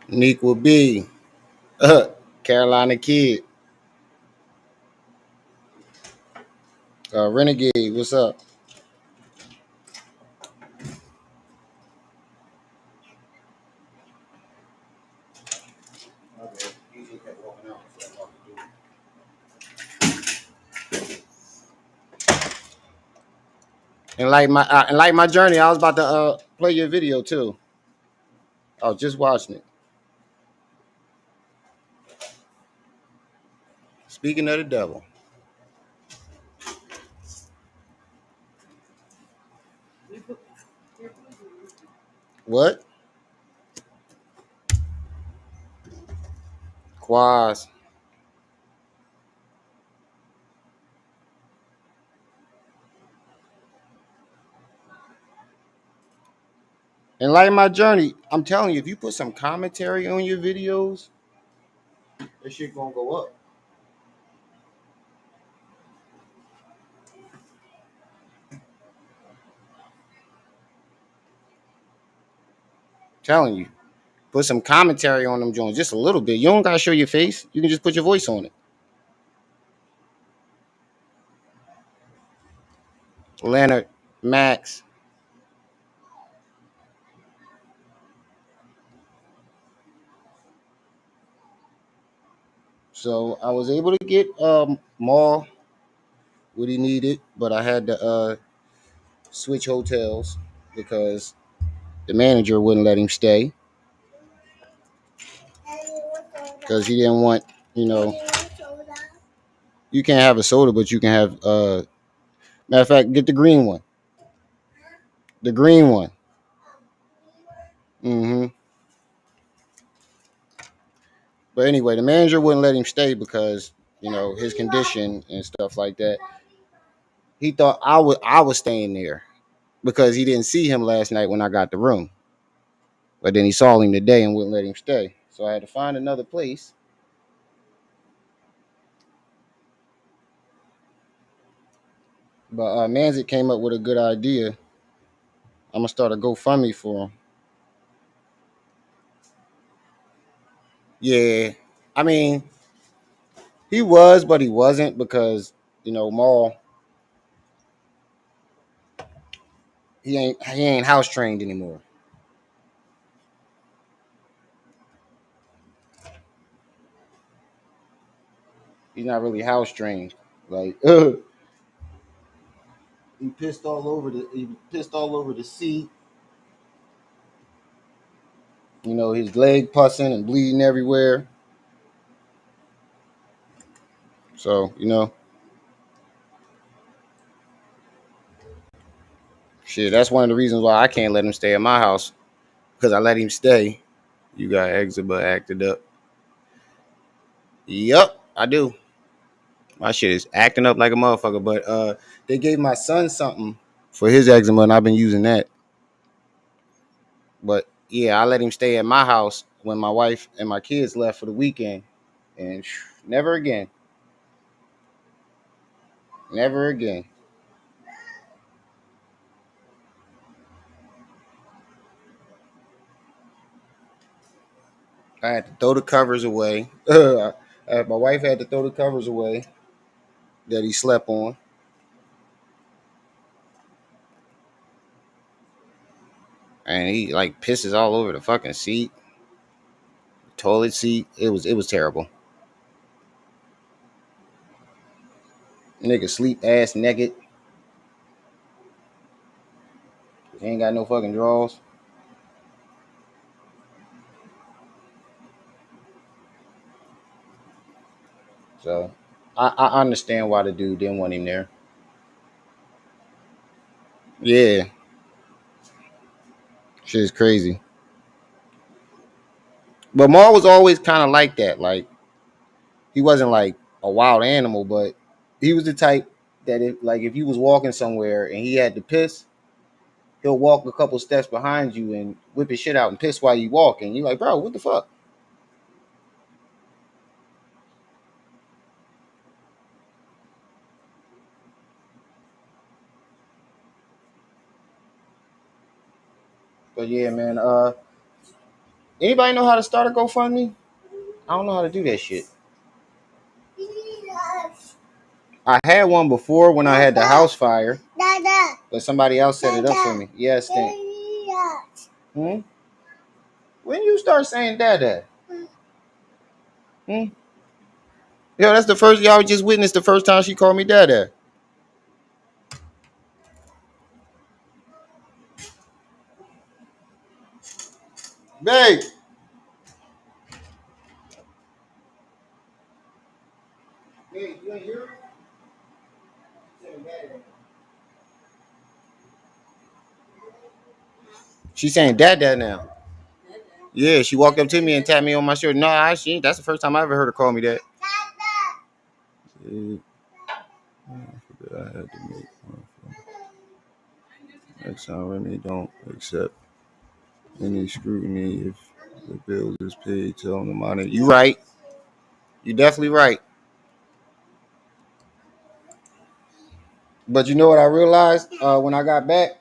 Neek will be Carolina Kid. Renegade, what's up? And like my journey, I was about to play your video too. I was just watching it. Speaking of the devil, what? Quaz. And like my journey, I'm telling you, if you put some commentary on your videos, that shit gonna go up. Telling you, put some commentary on them joints, just a little bit. You don't gotta show your face. You can just put your voice on it. Leonard, Max. So I was able to get Maul what he needed, but I had to switch hotels because the manager wouldn't let him stay because he didn't want, you know, you can't have a soda, but you can have matter of fact, get the green one. The green one. Hmm. But anyway, the manager wouldn't let him stay because, his condition and stuff like that. He thought I was staying there because he didn't see him last night when I got the room. But then he saw him today and wouldn't let him stay. So I had to find another place. But Manzik came up with a good idea. I'm gonna start a GoFundMe for him. Yeah, I mean, he was, but he wasn't because Maul he ain't house trained anymore. He's not really house trained. Like he pissed all over the seat. His leg pussing and bleeding everywhere. So shit. That's one of the reasons why I can't let him stay at my house because I let him stay. You got eczema acted up. Yup, I do. My shit is acting up like a motherfucker. But they gave my son something for his eczema, and I've been using that. But yeah, I let him stay at my house when my wife and my kids left for the weekend, and never again, never again. I had to throw the covers away. My wife had to throw the covers away that he slept on, and he like pisses all over the fucking seat, toilet seat. It was terrible. Nigga sleep ass naked. He ain't got no fucking drawers. So I understand why the dude didn't want him there. Yeah, shit is crazy. But Maul was always kind of like that. Like he wasn't like a wild animal, but he was the type that if you was walking somewhere and he had to piss, he'll walk a couple steps behind you and whip his shit out and piss while you walking. You're like, bro, what the fuck? But yeah, man. Anybody know how to start a GoFundMe? I don't know how to do that shit. I had one before when I had the house fire, but somebody else set it up for me. Yes, Stan. Hmm? When you start saying Dada? Hmm? Yo, that's the first y'all just witnessed the first time she called me Dada. Babe. Hey, you ain't hear her? She's saying Dada now. Yeah, she walked up to me and tapped me on my shoulder. No, she ain't. That's the first time I ever heard her call me that. I had to make next time Remy don't accept any scrutiny if the bill is paid. Tell them the money. You right. You definitely right. But you know what I realized when I got back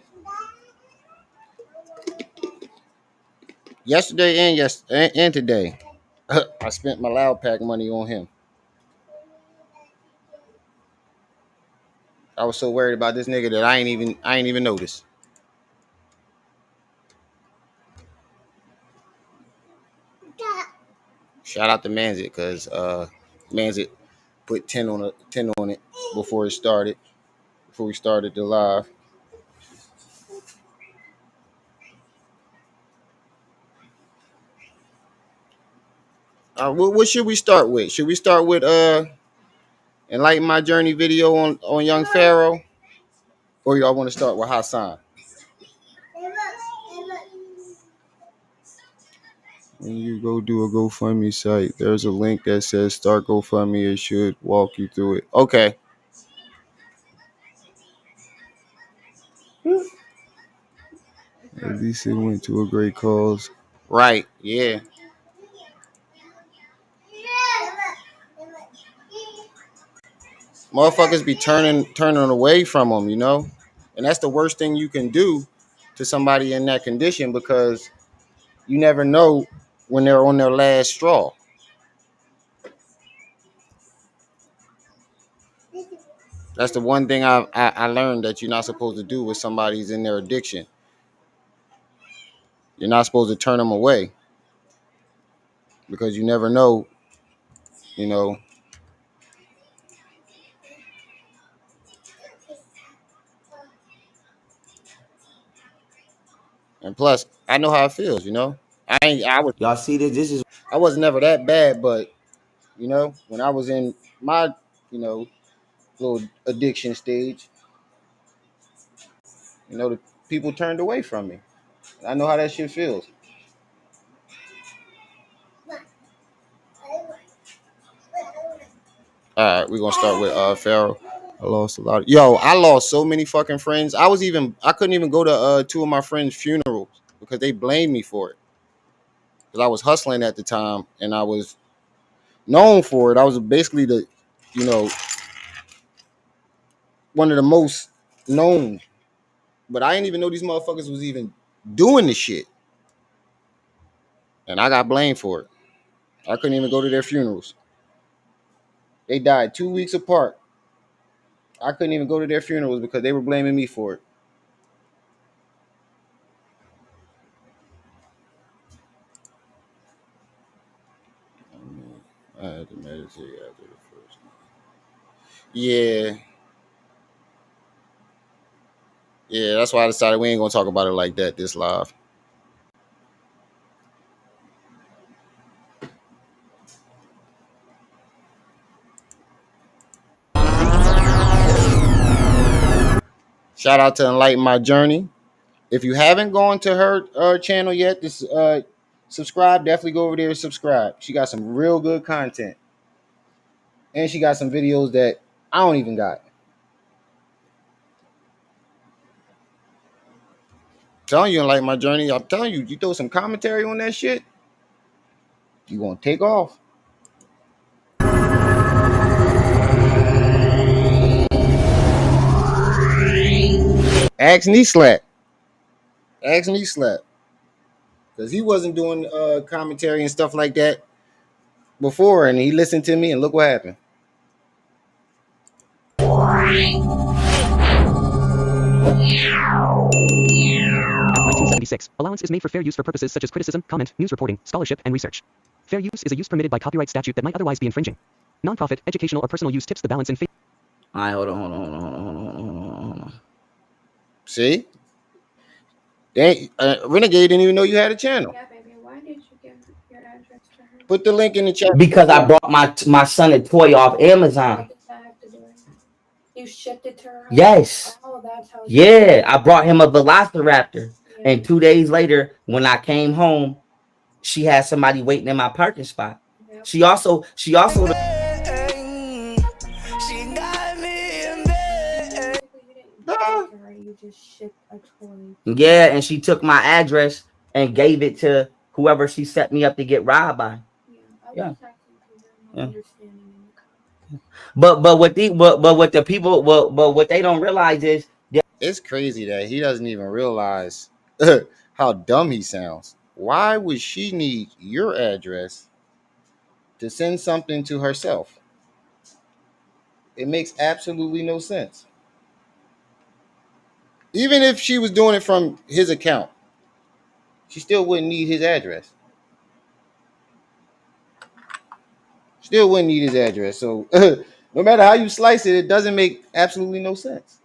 yesterday and today, I spent my loud pack money on him. I was so worried about this nigga that I ain't even noticed. Shout out to Manzit because Manzit put 10 on it before it started. Before we started the live. What should we start with? Should we start with Enlighten My Journey video on young Pharaoh? Or y'all want to start with Hassan? When you go do a GoFundMe site, there's a link that says start GoFundMe. It should walk you through it. Okay. At least it went to a great cause. Right, yeah. Motherfuckers be turning away from them, you know? And that's the worst thing you can do to somebody in that condition because you never know when they're on their last straw. That's the one thing I learned that you're not supposed to do with somebody who's in their addiction. You're not supposed to turn them away because you never know, you know. And plus, I know how it feels, you know. Y'all see this? This is I was never that bad, but you know, when I was in my, you know, little addiction stage, you know, the people turned away from me. I know how that shit feels. All right, we're gonna start with Pharaoh. I lost a lot. I lost so many fucking friends. I couldn't even go to two of my friends' funerals because they blamed me for it. Because I was hustling at the time and I was known for it. I was basically you know, one of the most known. But I didn't even know these motherfuckers was even doing the shit. And I got blamed for it. I couldn't even go to their funerals. They died 2 weeks apart. I couldn't even go to their funerals because they were blaming me for it. I had to meditate after the first one. Yeah. Yeah, that's why I decided we ain't gonna talk about it like that this live. Shout out to Enlighten My Journey. If you haven't gone to her channel yet, this subscribe. Definitely go over there and subscribe. She got some real good content, and she got some videos that I don't even got. I'm telling you, Enlighten My Journey. I'm telling you, you throw some commentary on that shit, you gonna take off. Ask knee slap. Ask knee slap. because he wasn't doing commentary and stuff like that before, and he listened to me, and look what happened. 1976. Allowance is made for fair use for purposes such as criticism, comment, news reporting, scholarship, and research. Fair use is a use permitted by copyright statute that might otherwise be infringing. Nonprofit, educational, or personal use tips the balance in favor. All right, hold on. See? Renegade didn't even know you had a channel. Yeah, baby. Why did you give your address to her? Put the link in the chat. Because I brought my son a toy off Amazon. What does that have to do with it? You shipped it to her? Yes. Oh, that's how. Yeah, I brought him a Velociraptor, and 2 days later, when I came home, she had somebody waiting in my parking spot. Yep. She also. She got me in bed. You just shipped a toy. Yeah, and she took my address and gave it to whoever she set me up to get robbed by. Yeah. But what they don't realize is it's crazy that he doesn't even realize how dumb he sounds. Why would she need your address to send something to herself? It makes absolutely no sense. Even if she was doing it from his account, she still wouldn't need his address. Still wouldn't need his address. So no matter how you slice it, it doesn't make absolutely no sense.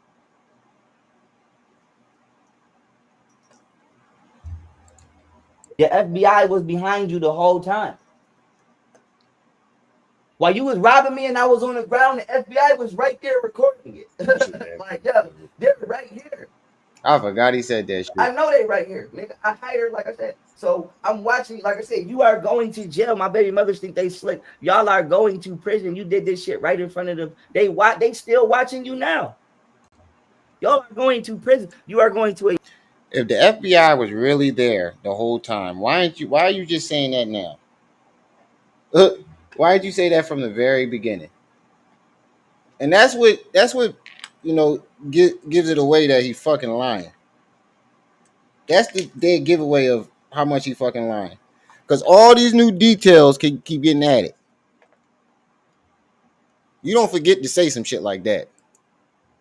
The FBI was behind you the whole time. While you was robbing me and I was on the ground, the FBI was right there recording it. Like, yeah, they're right here. I forgot he said that shit. I know they right here, nigga. I hired, like I said. So I'm watching, like I said, you are going to jail. My baby mothers think they slick. Y'all are going to prison. You did this shit right in front of them. They still watching you now. Y'all are going to prison. You are going to a. If the FBI was really there the whole time, why are you just saying that now? Why did you say that from the very beginning? And that's what gives it away that he fucking lying. That's the dead giveaway of how much he fucking lying. Because all these new details can keep getting added. You don't forget to say some shit like that.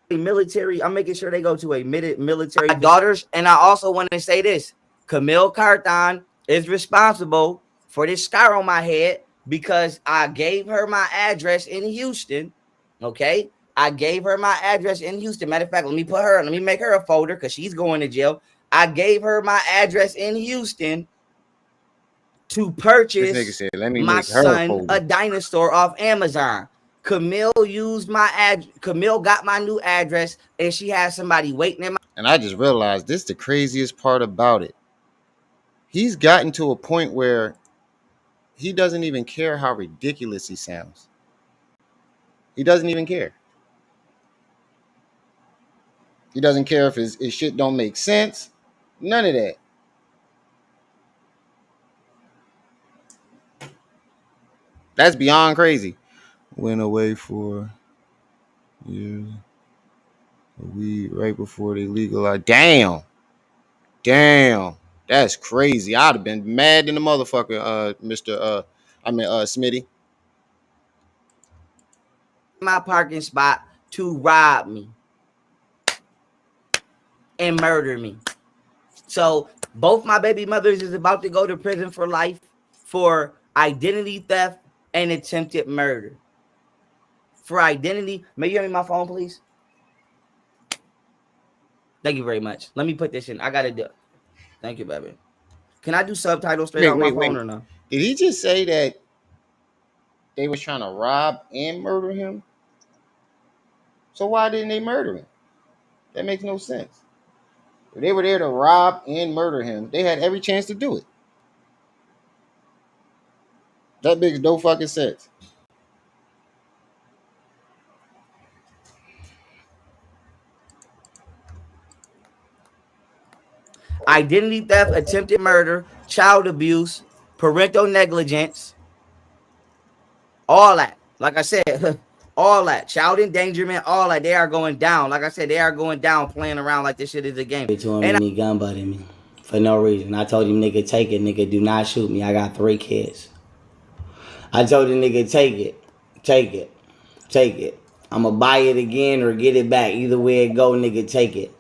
Military, I'm making sure they go to a military daughters. And I also want to say this: Camille Carthon is responsible for this scar on my head because I gave her my address in Houston. Okay, I gave her my address in Houston. Matter of fact, let me make her a folder because she's going to jail. I gave her my address in Houston to purchase my son a dinosaur off Amazon. Camille used my Camille got my new address, and she has somebody waiting in my. And I just realized this is the craziest part about it. He's gotten to a point where he doesn't even care how ridiculous he sounds. He doesn't even care. He doesn't care if his shit don't make sense. None of that. That's beyond crazy. Went away for years. We right before they legalized. Damn. That's crazy. I'd have been mad than the motherfucker, Smitty. My parking spot to rob me and murder me. So both my baby mothers is about to go to prison for life for identity theft and attempted murder. For identity, may you hand me my phone, please? Thank you very much. Let me put this in. I gotta do it. Thank you, baby. Can I do subtitles straight on my phone or no? Did he just say that they was trying to rob and murder him? So why didn't they murder him? That makes no sense. If they were there to rob and murder him, they had every chance to do it. That makes no fucking sense. Identity theft, attempted murder, child abuse, parental negligence, all that. Like I said, all that. Child endangerment, all that. They are going down. Like I said, they are going down playing around like this shit is a game. And I need gun buddy me. for no reason. I told him, nigga, take it. Nigga, do not shoot me. I got 3 kids. I told the nigga, take it. Take it. Take it. I'ma buy it again or get it back. Either way it go, nigga, take it.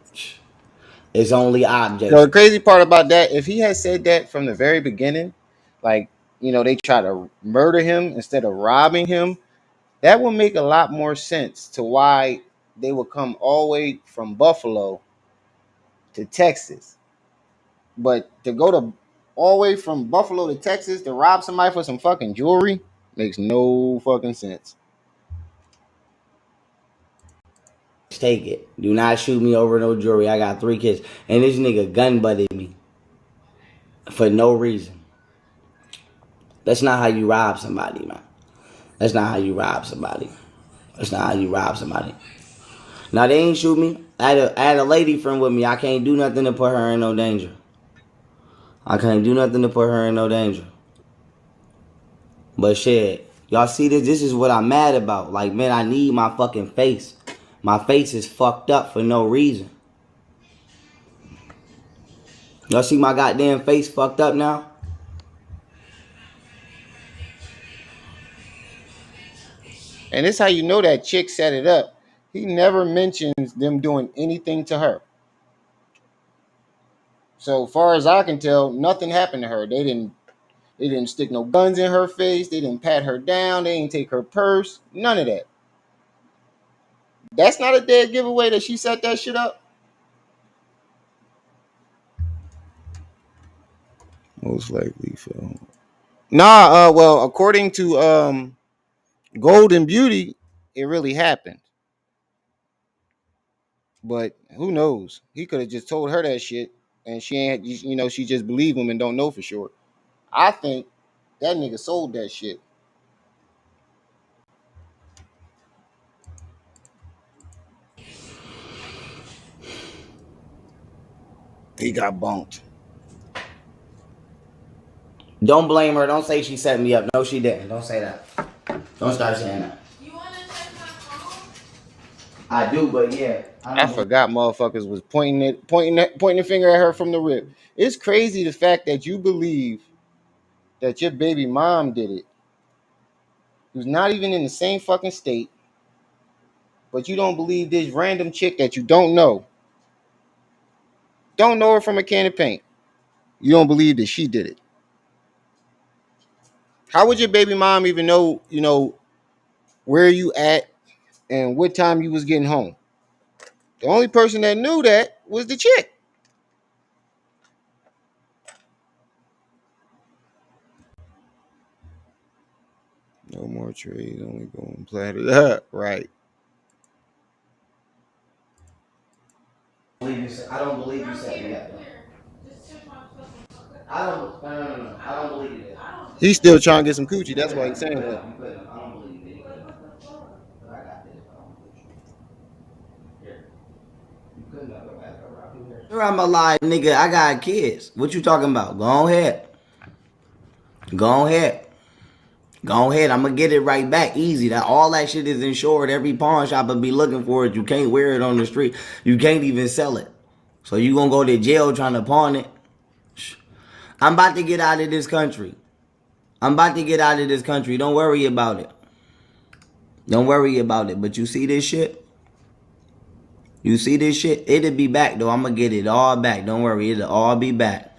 It's only objects. The crazy part about that, if he had said that from the very beginning, like, they try to murder him instead of robbing him, that would make a lot more sense to why they would come all the way from Buffalo to Texas. But to go to all the way from Buffalo to Texas to rob somebody for some fucking jewelry makes no fucking sense. Take it. Do not shoot me over no jewelry. I got 3 kids. And this nigga gun butted me. For no reason. That's not how you rob somebody, man. That's not how you rob somebody. That's not how you rob somebody. Now, they ain't shoot me. I had a lady friend with me. I can't do nothing to put her in no danger. I can't do nothing to put her in no danger. But shit, y'all see this? This is what I'm mad about. Like, man, I need my fucking face. My face is fucked up for no reason. Y'all see my goddamn face fucked up now? And this how you know that chick set it up. He never mentions them doing anything to her. So far as I can tell, nothing happened to her. They didn't stick no guns in her face. They didn't pat her down. They didn't take her purse. None of that. That's not a dead giveaway that she set that shit up. Most likely, Phil. Nah, well, according to Golden Beauty, it really happened. But who knows? He could have just told her that shit, and she ain't. She just believe him and don't know for sure. I think that nigga sold that shit. He got bumped. Don't blame her. Don't say she set me up. No, she didn't. Don't say that. Don't start saying that. You want to check my phone? I do, but yeah. I forgot motherfuckers was pointing the finger at her from the rip. It's crazy the fact that you believe that your baby mom did it, who's not even in the same fucking state, but you don't believe this random chick that you don't know her from a can of paint. You don't believe that she did it. How would your baby mom even know, where you at and what time you was getting home? The only person that knew that was the chick. No more trades, only going platter. Right. I don't believe you set me up. I don't. No. I don't believe it. He's still trying to get some coochie. That's why he's saying that. I don't believe it. But I got this. You couldn't have go back around here. I'm alive, nigga. I got kids. What you talking about? Go ahead. Go ahead. Go ahead. I'm gonna get it right back. Easy. That all that shit is insured. Every pawn shop will be looking for it. You can't wear it on the street. You can't even sell it. So you gonna go to jail trying to pawn it? I'm about to get out of this country. Don't worry about it. But you see this shit? It'll be back though. I'm gonna get it all back. Don't worry. It'll all be back.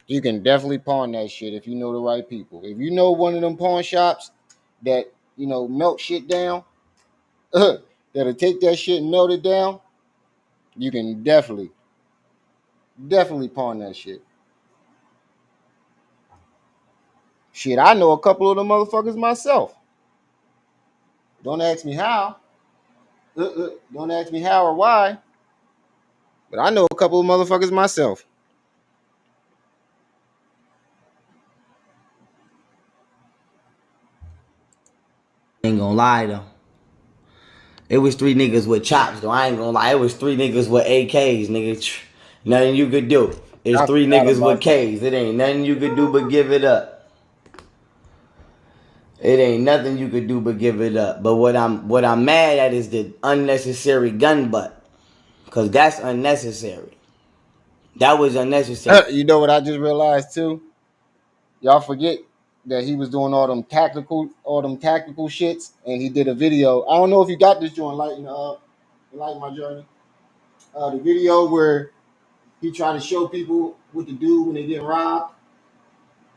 You can definitely pawn that shit if you know the right people. If you know one of them pawn shops that, melt shit down, that'll take that shit and melt it down, you can definitely pawn that shit. Shit, I know a couple of them motherfuckers myself. Don't ask me how. Don't ask me how or why. But I know a couple of motherfuckers myself. Ain't gonna lie though. It was 3 niggas with chops though. I ain't gonna lie. It was 3 niggas with AKs, nigga. Nothing you could do. It's 3 niggas with Ks. It ain't nothing you could do but give it up. It ain't nothing you could do but give it up. But what I'm mad at is the unnecessary gun butt, cause that's unnecessary. That was unnecessary. You know what I just realized too? Y'all forget that he was doing all them tactical shits, and he did a video. I don't know if you got this joint lighten my journey. The video where he tried to show people what to do when they get robbed,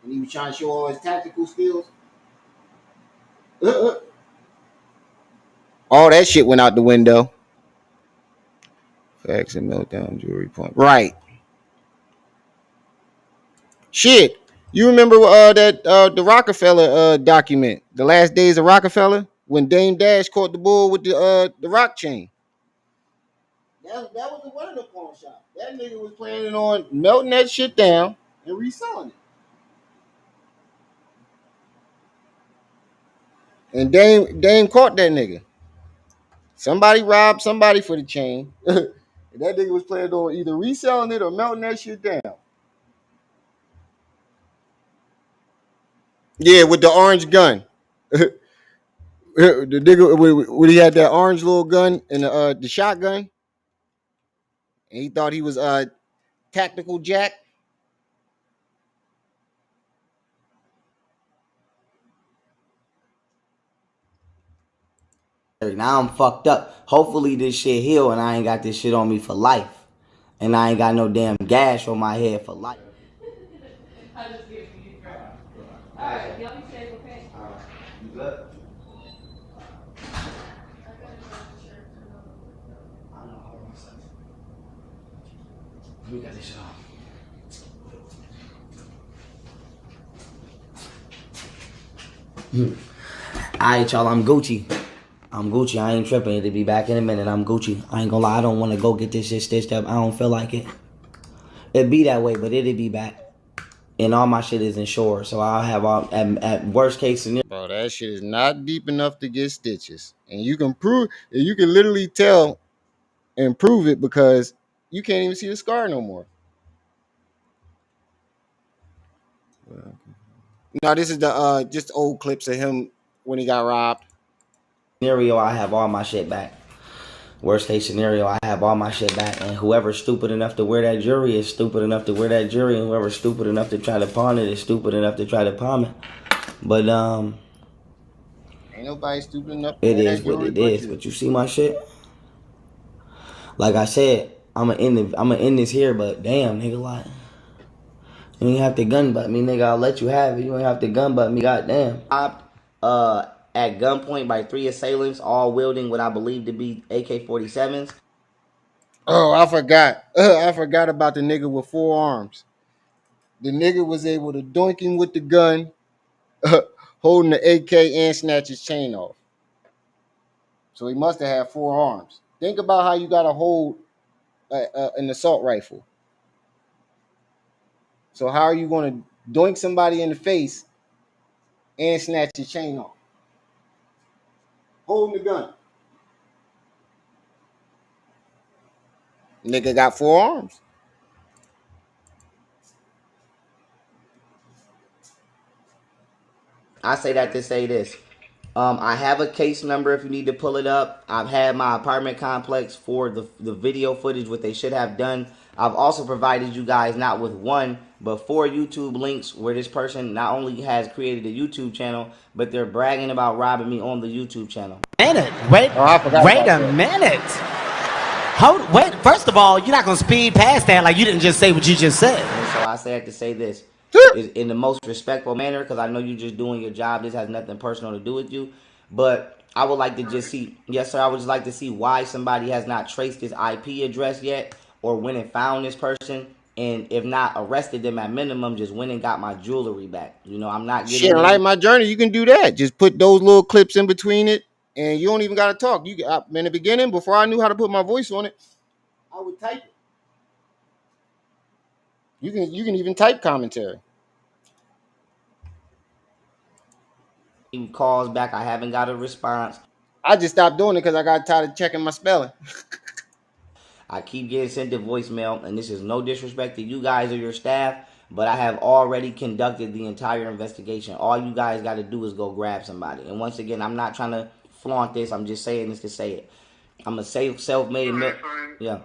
and he was trying to show all his tactical skills. All that shit went out the window. Facts and meltdown jewelry point. Right. Shit. You remember that the Rockefeller document, The Last Days of Rockefeller, when Dame Dash caught the bull with the rock chain. That was the one in the pawn shop. That nigga was planning on melting that shit down and reselling it. And Dame caught that nigga. Somebody robbed somebody for the chain. And that nigga was planning on either reselling it or melting that shit down. Yeah, with the orange gun. The nigga when he had that orange little gun and the shotgun, and he thought he was tactical Jack. Now I'm fucked up. Hopefully this shit heal and I ain't got this shit on me for life. And I ain't got no damn gash on my head for life. I just give you. Alright, y'all be safe, okay? You good? We got this shit on. Alright, y'all, I'm Gucci. I ain't tripping. It'll be back in a minute. I'm Gucci. I ain't gonna lie. I don't want to go get this shit stitched up. I don't feel like it. It'd be that way, but it'll be back. And all my shit is insured. So I'll have all, at worst case scenario. Bro, that shit is not deep enough to get stitches. And you can literally tell and prove it because you can't even see the scar no more. No, this is the just old clips of him when he got robbed. Scenario, I have all my shit back. Worst case scenario, I have all my shit back. And whoever's stupid enough to wear that jewelry is stupid enough to wear that jewelry. And whoever's stupid enough to try to pawn it is stupid enough to try to pawn it. But Ain't nobody stupid enough to it wear is that what jewelry it but is. you. But you see my shit? Like I said, I'ma end this here, but damn, nigga, like, you ain't have to gun butt me, nigga. I'll let you have it. You ain't have to gun butt me, goddamn. At gunpoint by 3 assailants, all wielding what I believe to be AK-47s. Oh, I forgot. I forgot about the nigga with 4 arms. The nigga was able to doink him with the gun, holding the AK and snatch his chain off. So he must have had 4 arms. Think about how you got to hold an assault rifle. So how are you going to doink somebody in the face and snatch your chain off? Holding the gun. Nigga got 4 arms. I say that to say this. I have a case number if you need to pull it up. I've had my apartment complex for the video footage, what they should have done. I've also provided you guys not with one, but 4 YouTube links where this person not only has created a YouTube channel, but they're bragging about robbing me on the YouTube channel. Wait Oh, I forgot about a that. minute. Wait, first of all, you're not gonna speed past that like you didn't just say what you just said. And so I say to say this is in the most respectful manner because I know you're just doing your job. This has nothing personal to do with you. But I would like to just see, yes, sir, I would just like to see why somebody has not traced his IP address yet or went and found this person. And if not arrested them at minimum, just went and got my jewelry back. You know, I'm not Shit, getting like my journey, you can do that. Just put those little clips in between it, and you don't even got to talk. In the beginning, before I knew how to put my voice on it, I would type it. You can even type commentary. calls back. I haven't got a response. I just stopped doing it because I got tired of checking my spelling. I keep getting sent to voicemail, and this is no disrespect to you guys or your staff, but I have already conducted the entire investigation. All you guys got to do is go grab somebody. And once again, I'm not trying to flaunt this. I'm just saying this to say it. I'm a self-made. Yeah.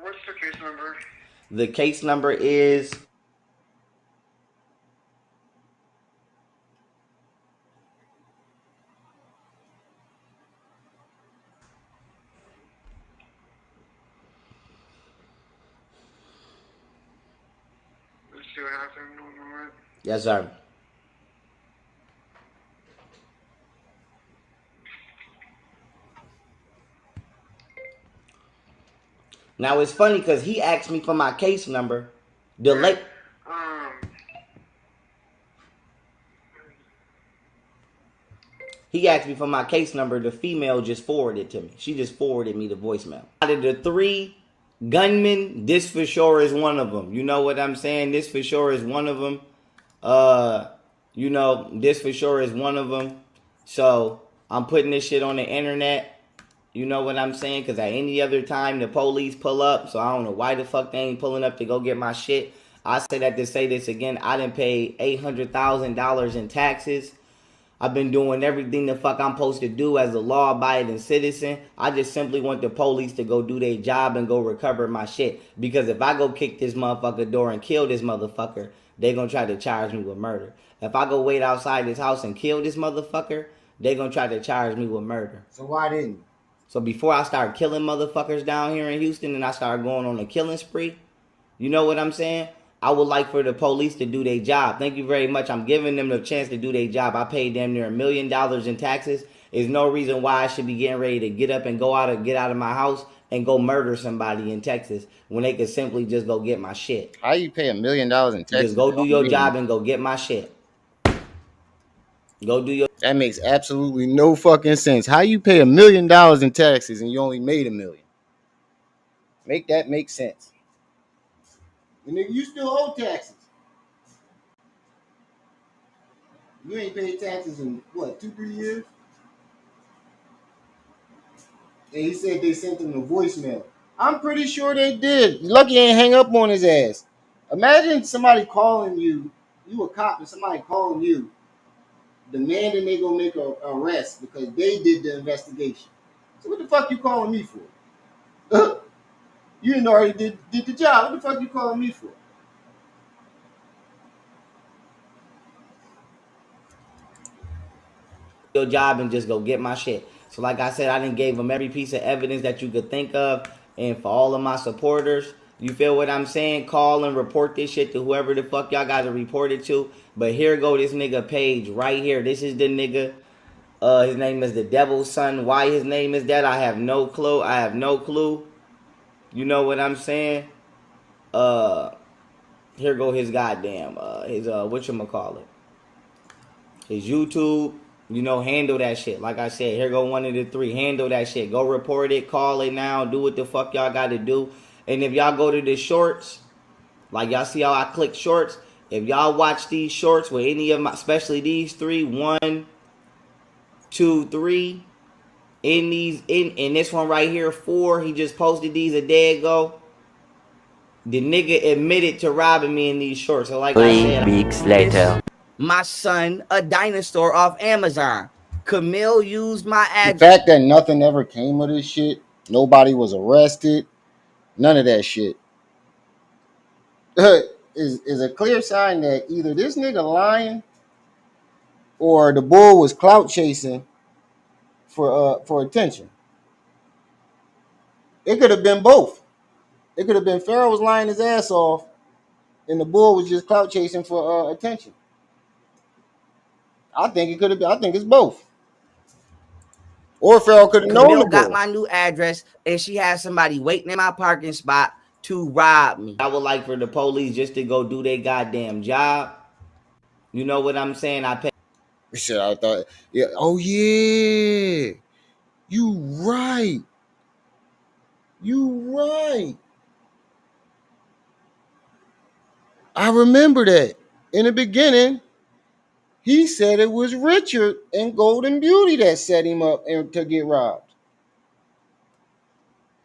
What's the case number? The case number is. Let's see what happened. 1 moment. Yes, sir. Now it's funny because he asked me for my case number. He asked me for my case number. The female just forwarded it to me. She just forwarded me the voicemail. Out of the 3 gunmen, this for sure is one of them. You know what I'm saying? This for sure is one of them. This for sure is one of them. So I'm putting this shit on the internet. You know what I'm saying? Because at any other time, the police pull up. So I don't know why the fuck they ain't pulling up to go get my shit. I say that to say this again. I done paid $800,000 in taxes. I've been doing everything the fuck I'm supposed to do as a law-abiding citizen. I just simply want the police to go do their job and go recover my shit. Because if I go kick this motherfucker door and kill this motherfucker, they gonna try to charge me with murder. If I go wait outside this house and kill this motherfucker, they gonna try to charge me with murder. So why didn't you? So before I start killing motherfuckers down here in Houston and I start going on a killing spree, you know what I'm saying? I would like for the police to do their job. Thank you very much. I'm giving them the chance to do their job. I paid damn near $1 million in taxes. There's no reason why I should be getting ready to get up and get out of my house and go murder somebody in Texas when they could simply just go get my shit. How you pay $1 million in Texas? Just go do your job and go get my shit. Go do your. That makes absolutely no fucking sense. How you pay $1 million in taxes and you only made $1 million? Make that make sense. And nigga, you still owe taxes. You ain't paid taxes in what, 2-3 years? And he said they sent him a voicemail. I'm pretty sure they did. Lucky ain't hang up on his ass. Imagine somebody calling you, you a cop, and somebody calling you, demanding they gonna make a arrest because they did the investigation. So what the fuck you calling me for? You didn't already did the job. What the fuck you calling me for? Your job and just go get my shit. So like I said, I done gave them every piece of evidence that you could think of. And for all of my supporters, you feel what I'm saying? Call and report this shit to whoever the fuck y'all got to report it to. But here go this nigga Page right here. This is the nigga. His name is the Devil's Son. Why his name is that, I have no clue. I have no clue. You know what I'm saying? Here go his goddamn, whatchamacallit. His YouTube. You know, handle that shit. Like I said, here go one of the 3. Handle that shit. Go report it. Call it now. Do what the fuck y'all got to do. And if y'all go to the shorts, like y'all see how I click shorts. If y'all watch these shorts with any of my, especially these 3, 1, 2, 3, in this one right here, 4, he just posted these a day ago. The nigga admitted to robbing me in these shorts. So like I said, 3 weeks later. My son, a dinosaur off Amazon. Camille used my address. The fact that nothing ever came of this shit, nobody was arrested, none of that shit, is a clear sign that either this nigga lying or the bull was clout chasing for attention. It could have been both. It could have been Pharaoh was lying his ass off, and the bull was just clout chasing for attention. I think it could have been. I think it's both. Or Pharaoh could have known the bull. Got my new address, and she had somebody waiting in my parking spot to rob me. I would like for the police just to go do their goddamn job. You know what I'm saying? Shit, I thought, yeah. Oh yeah, you right. You right. I remember that. In the beginning, he said it was Richard and Golden Beauty that set him up and to get robbed.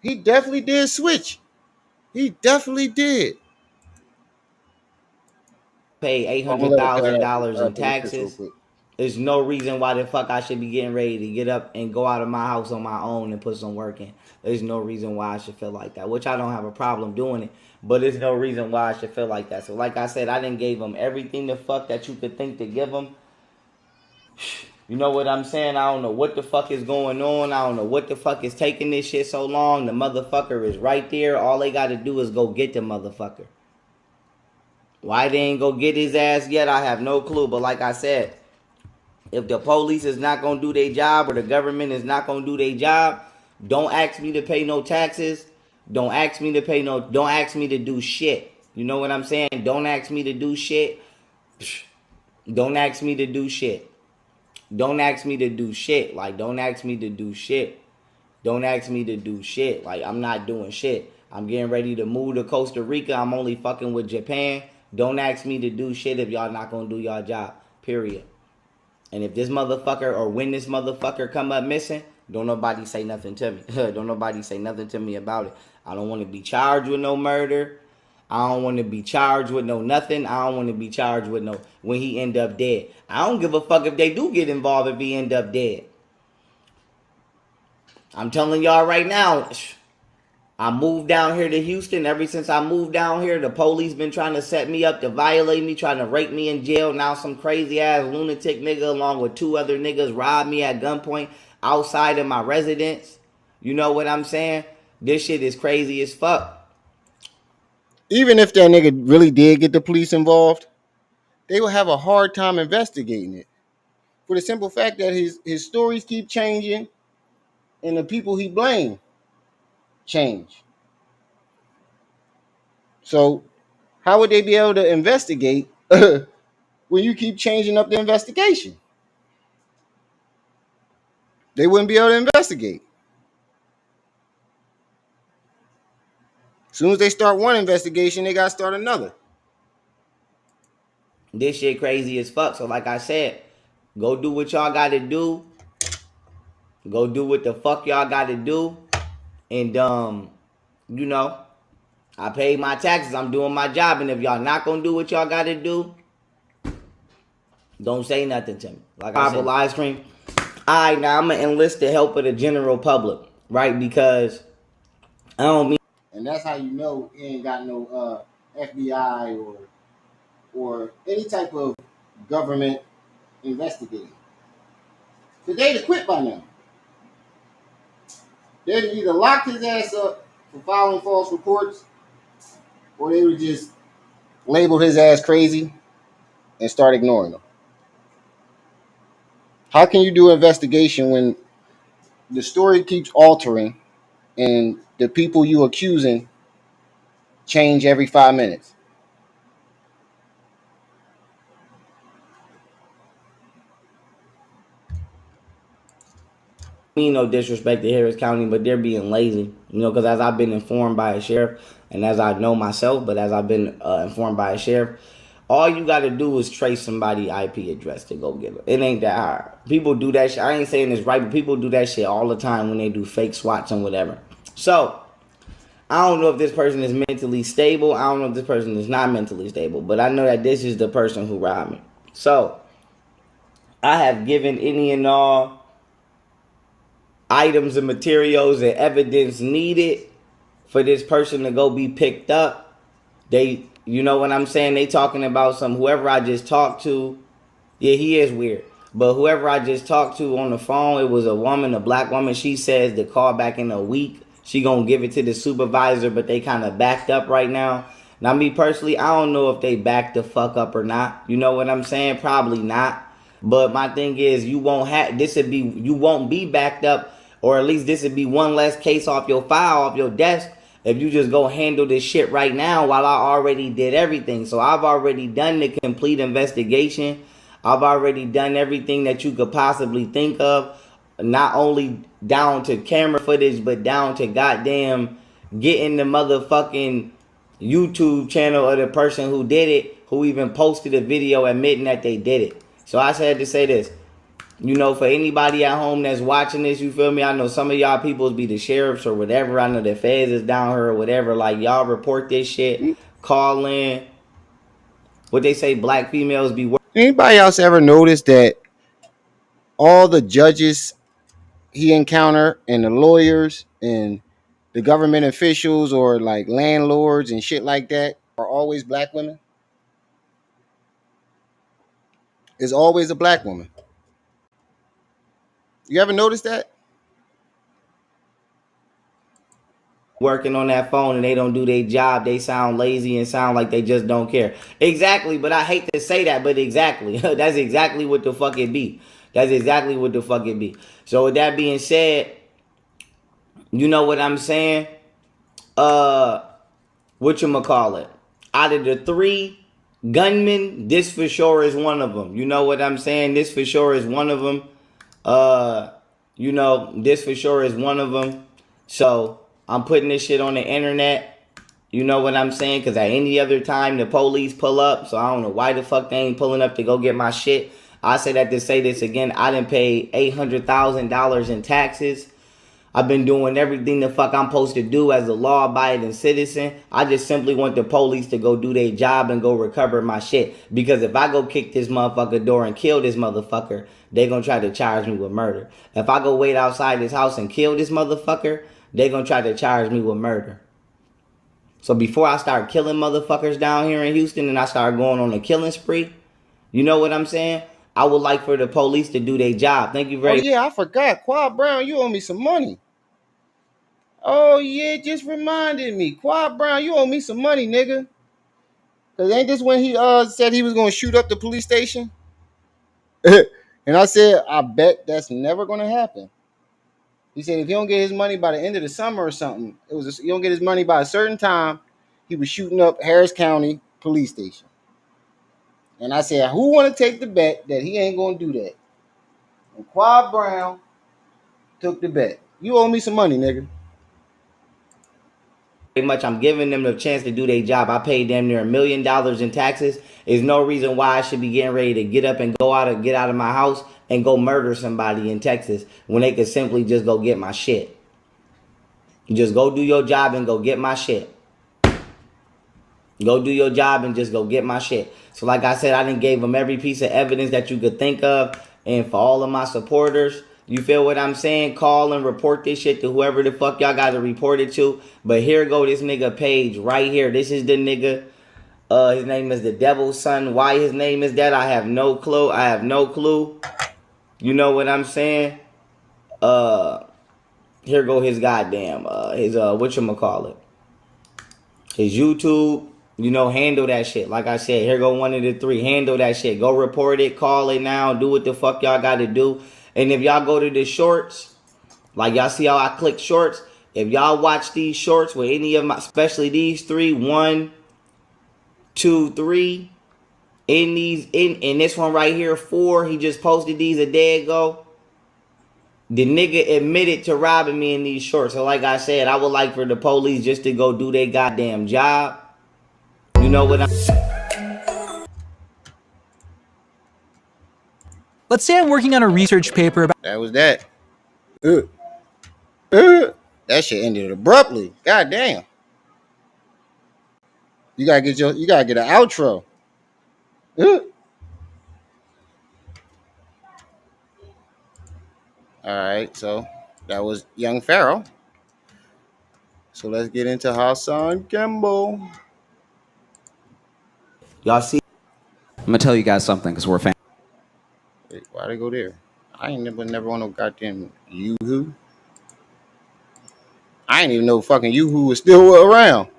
He definitely did switch. He definitely did. pay I'm gonna let it $800,000 in finish this real taxes. quick. There's no reason why the fuck I should be getting ready to get up and go out of my house on my own and put some work in. There's no reason why I should feel like that, which I don't have a problem doing it, but there's no reason why I should feel like that. So like I said, I didn't gave them everything the fuck that you could think to give them. You know what I'm saying? I don't know what the fuck is going on. I don't know what the fuck is taking this shit so long. The motherfucker is right there. All they got to do is go get the motherfucker. Why they ain't go get his ass yet, I have no clue. But like I said, if the police is not going to do their job or the government is not going to do their job, don't ask me to pay no taxes. Don't ask me to do shit. You know what I'm saying? Don't ask me to do shit. Don't ask me to do shit. Don't ask me to do shit. Like, don't ask me to do shit. Don't ask me to do shit. Like, I'm not doing shit. I'm getting ready to move to Costa Rica. I'm only fucking with Japan. Don't ask me to do shit if y'all not gonna do y'all job. Period. And if this motherfucker or when this motherfucker come up missing, don't nobody say nothing to me. Don't nobody say nothing to me about it. I don't want to be charged with no murder. I don't want to be charged with no nothing. I don't want to be charged with no when he end up dead. I don't give a fuck if they do get involved if he end up dead. I'm telling y'all right now, I moved down here to Houston. Ever since I moved down here, the police been trying to set me up to violate me, trying to rape me in jail. Now some crazy ass lunatic nigga along with 2 other niggas robbed me at gunpoint outside of my residence. You know what I'm saying? This shit is crazy as fuck. Even if that nigga really did get the police involved, they will have a hard time investigating it. For the simple fact that his stories keep changing and the people he blamed change. So how would they be able to investigate when you keep changing up the investigation? They wouldn't be able to investigate. As soon as they start one investigation, they gotta start another. This shit crazy as fuck. So like I said, go do what y'all gotta do. Go do what the fuck y'all gotta do. And you know, I paid my taxes. I'm doing my job. And if y'all not gonna do what y'all gotta do, don't say nothing to me. Like I said, live stream. Alright, now I'm gonna enlist the help of the general public, right? Because I don't mean. And that's how you know he ain't got no FBI or any type of government investigating. Because they'd have quit by now. They'd either locked his ass up for filing false reports, or they would just labeled his ass crazy and start ignoring him. How can you do an investigation when the story keeps altering and the people you accusing change every 5 minutes? Mean no disrespect to Harris County, but they're being lazy. You know, because as I've been informed by a sheriff, and as I know myself, but as I've been informed by a sheriff, all you got to do is trace somebody's IP address to go get it. It ain't that hard. People do that shit. I ain't saying it's right, but people do that shit all the time when they do fake swats and whatever. So, I don't know if this person is mentally stable. I don't know if this person is not mentally stable, but I know that this is the person who robbed me. So, I have given any and all items and materials and evidence needed for this person to go be picked up. They, you know what I'm saying? They talking about whoever I just talked to. Yeah, he is weird. But whoever I just talked to on the phone, it was a woman, a black woman. She says to call back in a week. She gonna give it to the supervisor, but they kind of backed up right now. Now, me personally, I don't know if they backed the fuck up or not. You know what I'm saying? Probably not. But my thing is, you won't be backed up, or at least this would be one less case off your file, off your desk, if you just go handle this shit right now while I already did everything. So I've already done the complete investigation. I've already done everything that you could possibly think of, not only down to camera footage, but down to goddamn getting the motherfucking YouTube channel of the person who did it, who even posted a video admitting that they did it. So I said to say this, you know, for anybody at home that's watching this, you feel me? I know some of y'all people be the sheriffs or whatever. I know the feds is down here or whatever. Like, y'all report this shit, call in, what they say, black females be working. Anybody else ever notice that all the judges he encountered and the lawyers and the government officials or like landlords and shit like that are always black women? It's always a black woman. You ever notice that? Working on that phone and they don't do their job, they sound lazy and sound like they just don't care. Exactly, but I hate to say that, but exactly. That's exactly what the fuck it be. That's exactly what the fuck it be. So with that being said, you know what I'm saying? Whatchamacallit? Out of the 3 gunmen, this for sure is one of them. You know what I'm saying? This for sure is one of them. This for sure is one of them. So I'm putting this shit on the internet. You know what I'm saying? Because at any other time, the police pull up. So I don't know why the fuck they ain't pulling up to go get my shit. I say that to say this again. I done paid $800,000 in taxes. I've been doing everything the fuck I'm supposed to do as a law-abiding citizen. I just simply want the police to go do their job and go recover my shit. Because if I go kick this motherfucker door and kill this motherfucker, they gonna try to charge me with murder. If I go wait outside this house and kill this motherfucker, they gonna try to charge me with murder. So before I start killing motherfuckers down here in Houston and I start going on a killing spree, you know what I'm saying? I would like for the police to do their job. Thank you very Oh much. yeah, I forgot. Quad Brown, you owe me some money. Oh yeah, just reminded me. Quad Brown, you owe me some money, nigga. Cause ain't this when he said he was gonna shoot up the police station? And I said, I bet that's never gonna happen. He said if he don't get his money by the end of the summer or something, he don't get his money by a certain time, he was shooting up Harris County Police Station. And I said, who want to take the bet that he ain't gonna do that? And Quad Brown took the bet. You owe me some money, nigga. Much. I'm giving them the chance to do their job. I paid damn near $1 million in taxes. There's no reason why I should be getting ready to get up and get out of my house and go murder somebody in Texas when they could simply just go get my shit. Just go do your job and go get my shit. Go do your job and just go get my shit. So like I said, I done gave them every piece of evidence that you could think of. And for all of my supporters, you feel what I'm saying? Call and report this shit to whoever the fuck y'all got to report it to. But here go this nigga page right here. This is the nigga. His name is the Devil's Son. Why his name is that? I have no clue. I have no clue. You know what I'm saying? Here go his goddamn his whatchamacallit. His YouTube, handle that shit. Like I said, here go one of the 3. Handle that shit. Go report it, call it now, do what the fuck y'all gotta do. And if y'all go to the shorts, like y'all see how I click shorts, if y'all watch these shorts with any of my, especially these 3, 1, 2, 3, in this one right here, 4, he just posted these a day ago. The nigga admitted to robbing me in these shorts. So like I said, I would like for the police just to go do their goddamn job. You know what I'm Let's say I'm working on a research paper about That was that. That shit ended abruptly. God damn. You gotta get an outro. All right, so that was young Pharaoh. So let's get into Hassan Campbell. Y'all see? I'm gonna tell you guys something because we're fans. Wait, why'd I go there? I ain't never want no goddamn Yoo-hoo. I ain't even know fucking Yoo-hoo was still around.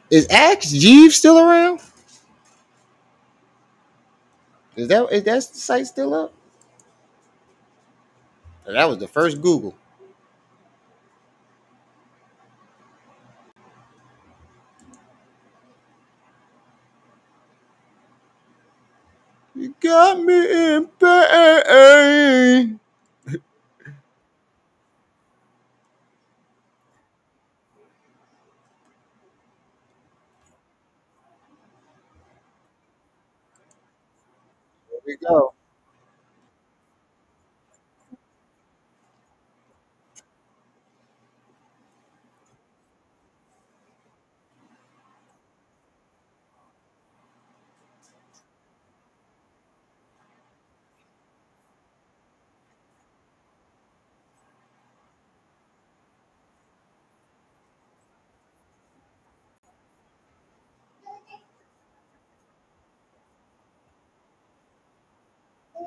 Is Axe Jeeves still around? Is that site still up? That was the first Google. You got me in pain. There we go.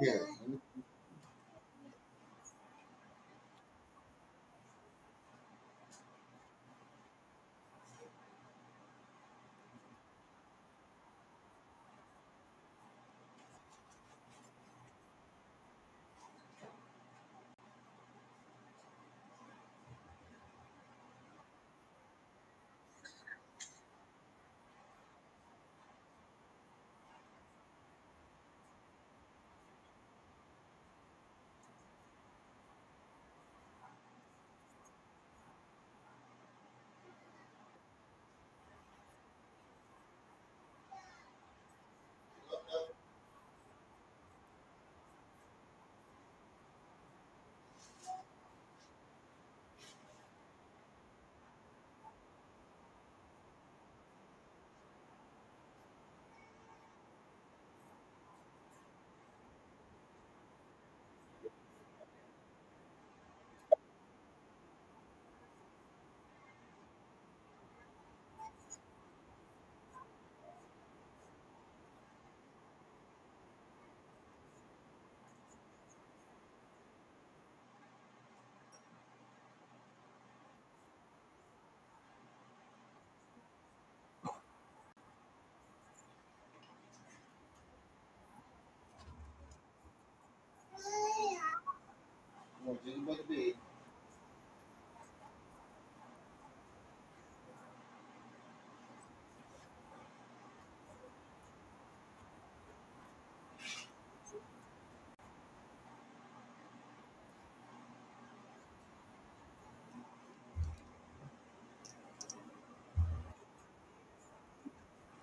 Yeah.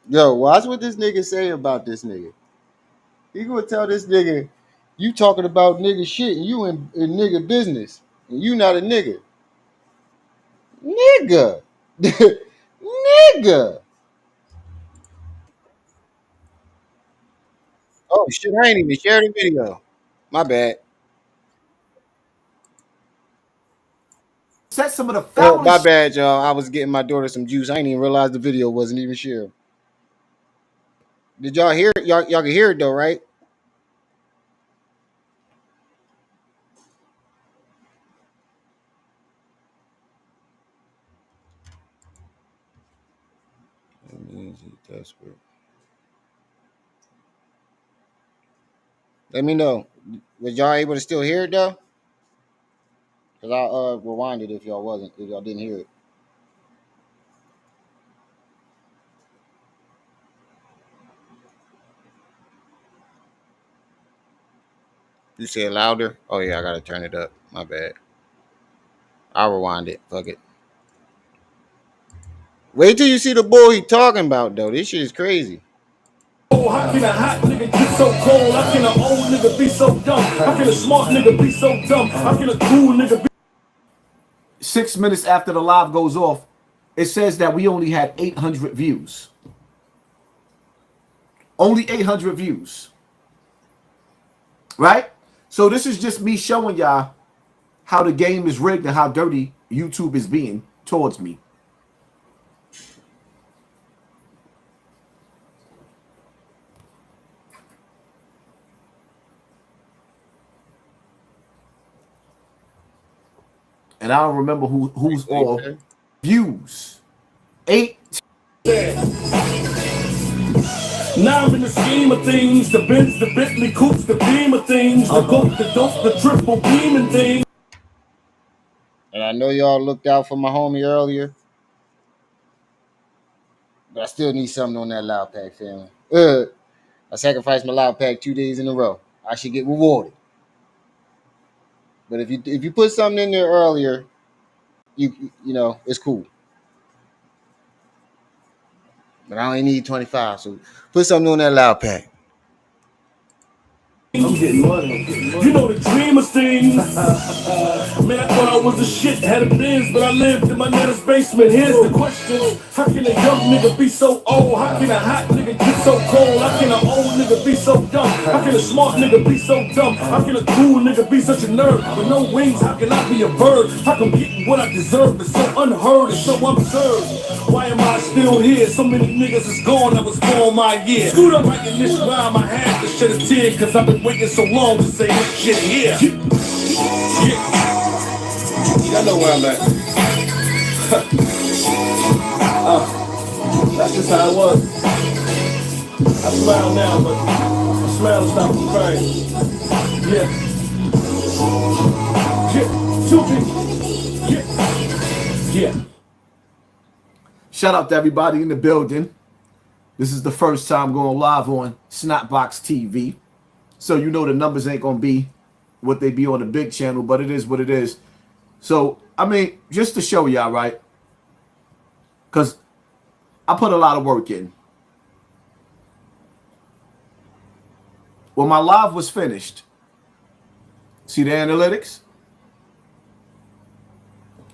Yo, watch what this nigga say about this nigga. He gonna tell this nigga, you talking about nigga shit and you in nigga business. And you not a nigga. Nigga. Nigga. Oh shit, I ain't even shared the video. My bad. Said some of the My foulest bad, y'all. I was getting my daughter some juice. I didn't even realize the video wasn't even shared. Did y'all hear it? Y'all can hear it though, right? That means he's desperate. Let me know. Was y'all able to still hear it though? Cause I'll rewind it if y'all didn't hear it. You say it louder? Oh yeah, I gotta turn it up. My bad. I'll rewind it. Fuck it. Wait till you see the bull he talking about though. This shit is crazy. Oh, how can a hot nigga get so cold? How can an old nigga be so dumb? How can a smart nigga be so dumb? How can a cool nigga be 6 minutes after the live goes off, it says that we only had 800 views. Only 800 views. Right? So this is just me showing y'all how the game is rigged and how dirty YouTube is being towards me. And I don't remember who's all views. 8. now in the scheme of things? The Benz, the Bentley coupes, the beam of things, the boat, the dope, the triple beam and things. And I know y'all looked out for my homie earlier, but I still need something on that loud pack, family. I sacrificed my loud pack 2 days in a row. I should get rewarded. But if you put something in there earlier, you know it's cool. But I only need 25, so put something on that loud pack. I'm getting money. You know the dream of things. Man, I thought I was a shit, had a Benz, but I lived in my nana's basement. Here's the question: how can a young nigga be so old? How can a hot nigga get so cold? How can an old nigga be so dumb? How can a smart nigga be so dumb? How can a cool nigga be such a nerd with no wings? How can I be a bird? How come getting what I deserve is so unheard and so absurd? Why am I still here? So many niggas is gone, I was born my year. Screwed up writing this rhyme, I had to shed a tear, cause I've been waiting so long to say this shit here. Yeah. Y'all know where I'm at. That's just how it was. I smile now, but my smile is not from crying. Yeah. Yeah. Shout out to everybody in the building. This is the first time going live on Snapbox TV. So you know the numbers ain't going to be what they be on the big channel, but it is what it is. So, I mean, just to show y'all, right? Because I put a lot of work in. When my live was finished, see the analytics?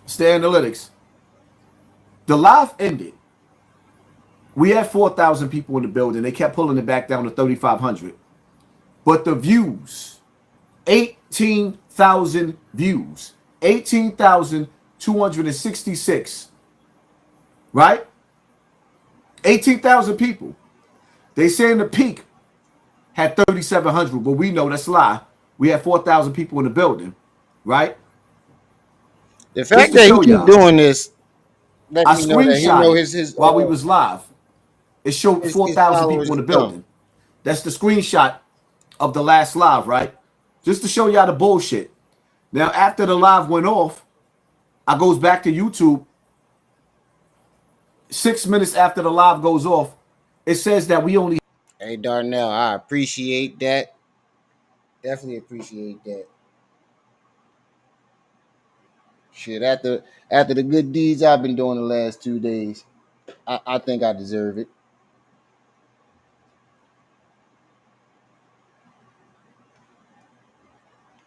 It's the analytics. The live ended. We had 4,000 people in the building. They kept pulling it back down to 3,500. But the views, 18,000 views. 18,266, right? 18,000 people. They saying the peak had 3,700, but we know that's a lie. We had 4,000 people in the building, right? The fact that he keep doing this, let me know that he know his while we was live. It showed 4,000 followers people in the building. That's the screenshot of the last live, right? Just to show y'all the bullshit. Now, after the live went off, I goes back to YouTube. 6 minutes after the live goes off, it says that we only. Hey, Darnell, I appreciate that. Definitely appreciate that. Shit, after the good deeds I've been doing the last 2 days, I think I deserve it.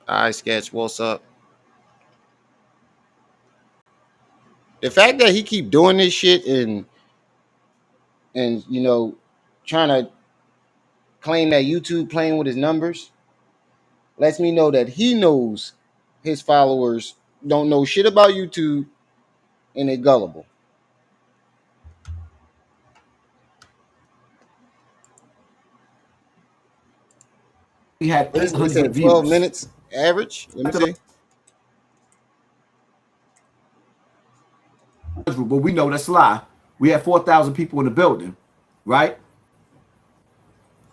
All right, Sketch, what's up? The fact that he keep doing this shit and you know trying to claim that YouTube playing with his numbers lets me know that he knows his followers don't know shit about YouTube and they're gullible. We had 800 views. 12 minutes average. Let me see. But we know that's a lie. We had 4,000 people in the building, right?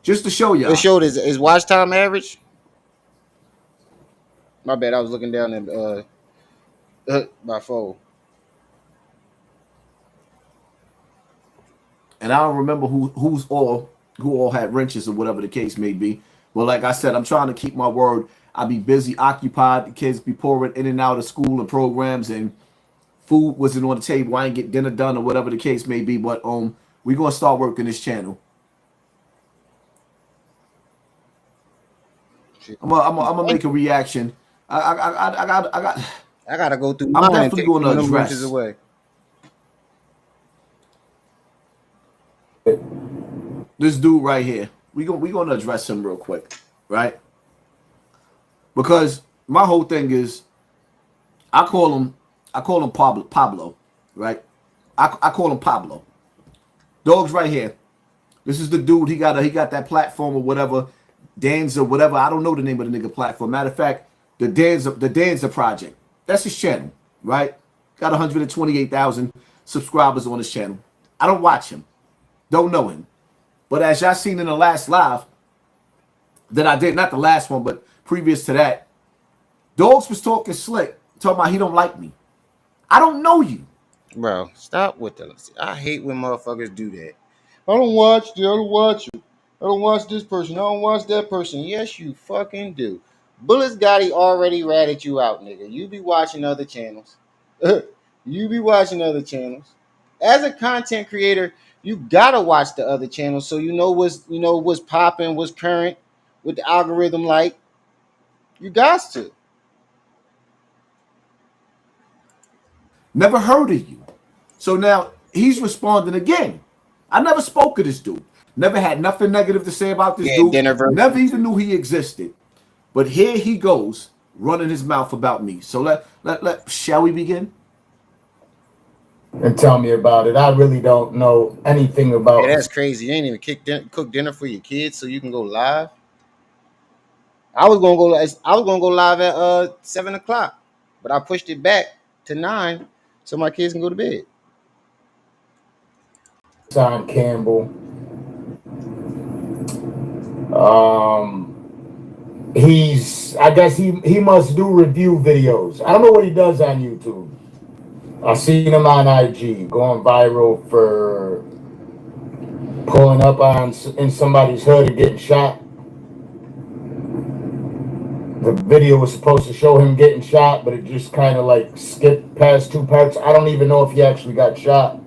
Just to show y'all. It showed his watch time average. My bad, I was looking down at my phone. And I don't remember who all had wrenches or whatever the case may be. But like I said, I'm trying to keep my word. I be busy, occupied. The kids be pouring in and out of school and programs, and food wasn't on the table. I ain't get dinner done or whatever the case may be. But we gonna start working this channel. I'm gonna make a reaction. I gotta go through. I'm definitely going to address. Away. This dude right here. We gonna address him real quick, right? Because my whole thing is, I call him Pablo, right? I call him Pablo. Dog's right here. This is the dude. He got that platform or whatever, Danza, whatever. I don't know the name of the nigga platform. Matter of fact, the Danza Project. That's his channel, right? Got 128,000 subscribers on his channel. I don't watch him. Don't know him. But as y'all seen in the last live that I did, not the last one, but previous to that, Dogs was talking slick, talking about he don't like me. I don't know you. Bro, stop with the. I hate when motherfuckers do that. I don't watch you. I don't watch you. I don't watch this person. I don't watch that person. Yes, you fucking do. Bullets Gotti already ratted you out, nigga. You be watching other channels. You be watching other channels. As a content creator, you gotta watch the other channels so you know what's popping, what's current, what the algorithm like. You got to. Never heard of you. So now he's responding again. I never spoke to this dude. Never had nothing negative to say about this dude. Never even knew he existed. But here he goes, running his mouth about me. So shall we begin? And tell me about it. I really don't know anything about. Yeah, that's crazy. You ain't even cook dinner for your kids so you can go live. I was gonna go live at 7 o'clock, but I pushed it back to 9 so my kids can go to bed. Hassan Campbell. I guess he must do review videos. I don't know what he does on YouTube. I seen him on IG going viral for pulling up in somebody's hood and getting shot. The video was supposed to show him getting shot, but it just kind of like skipped past 2 parts. I don't even know if he actually got shot.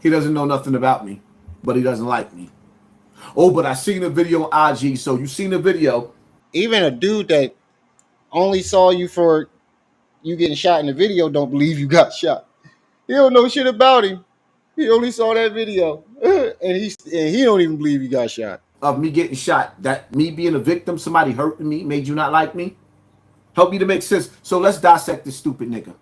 He doesn't know nothing about me, but he doesn't like me. Oh, but I seen a video on IG. So you seen the video. Even a dude that only saw you for you getting shot in the video don't believe you got shot. He don't know shit about him. He only saw that video, and he don't even believe he got shot. Of me getting shot, that me being a victim, somebody hurting me, made you not like me? Help me to make sense. So let's dissect this stupid nigga.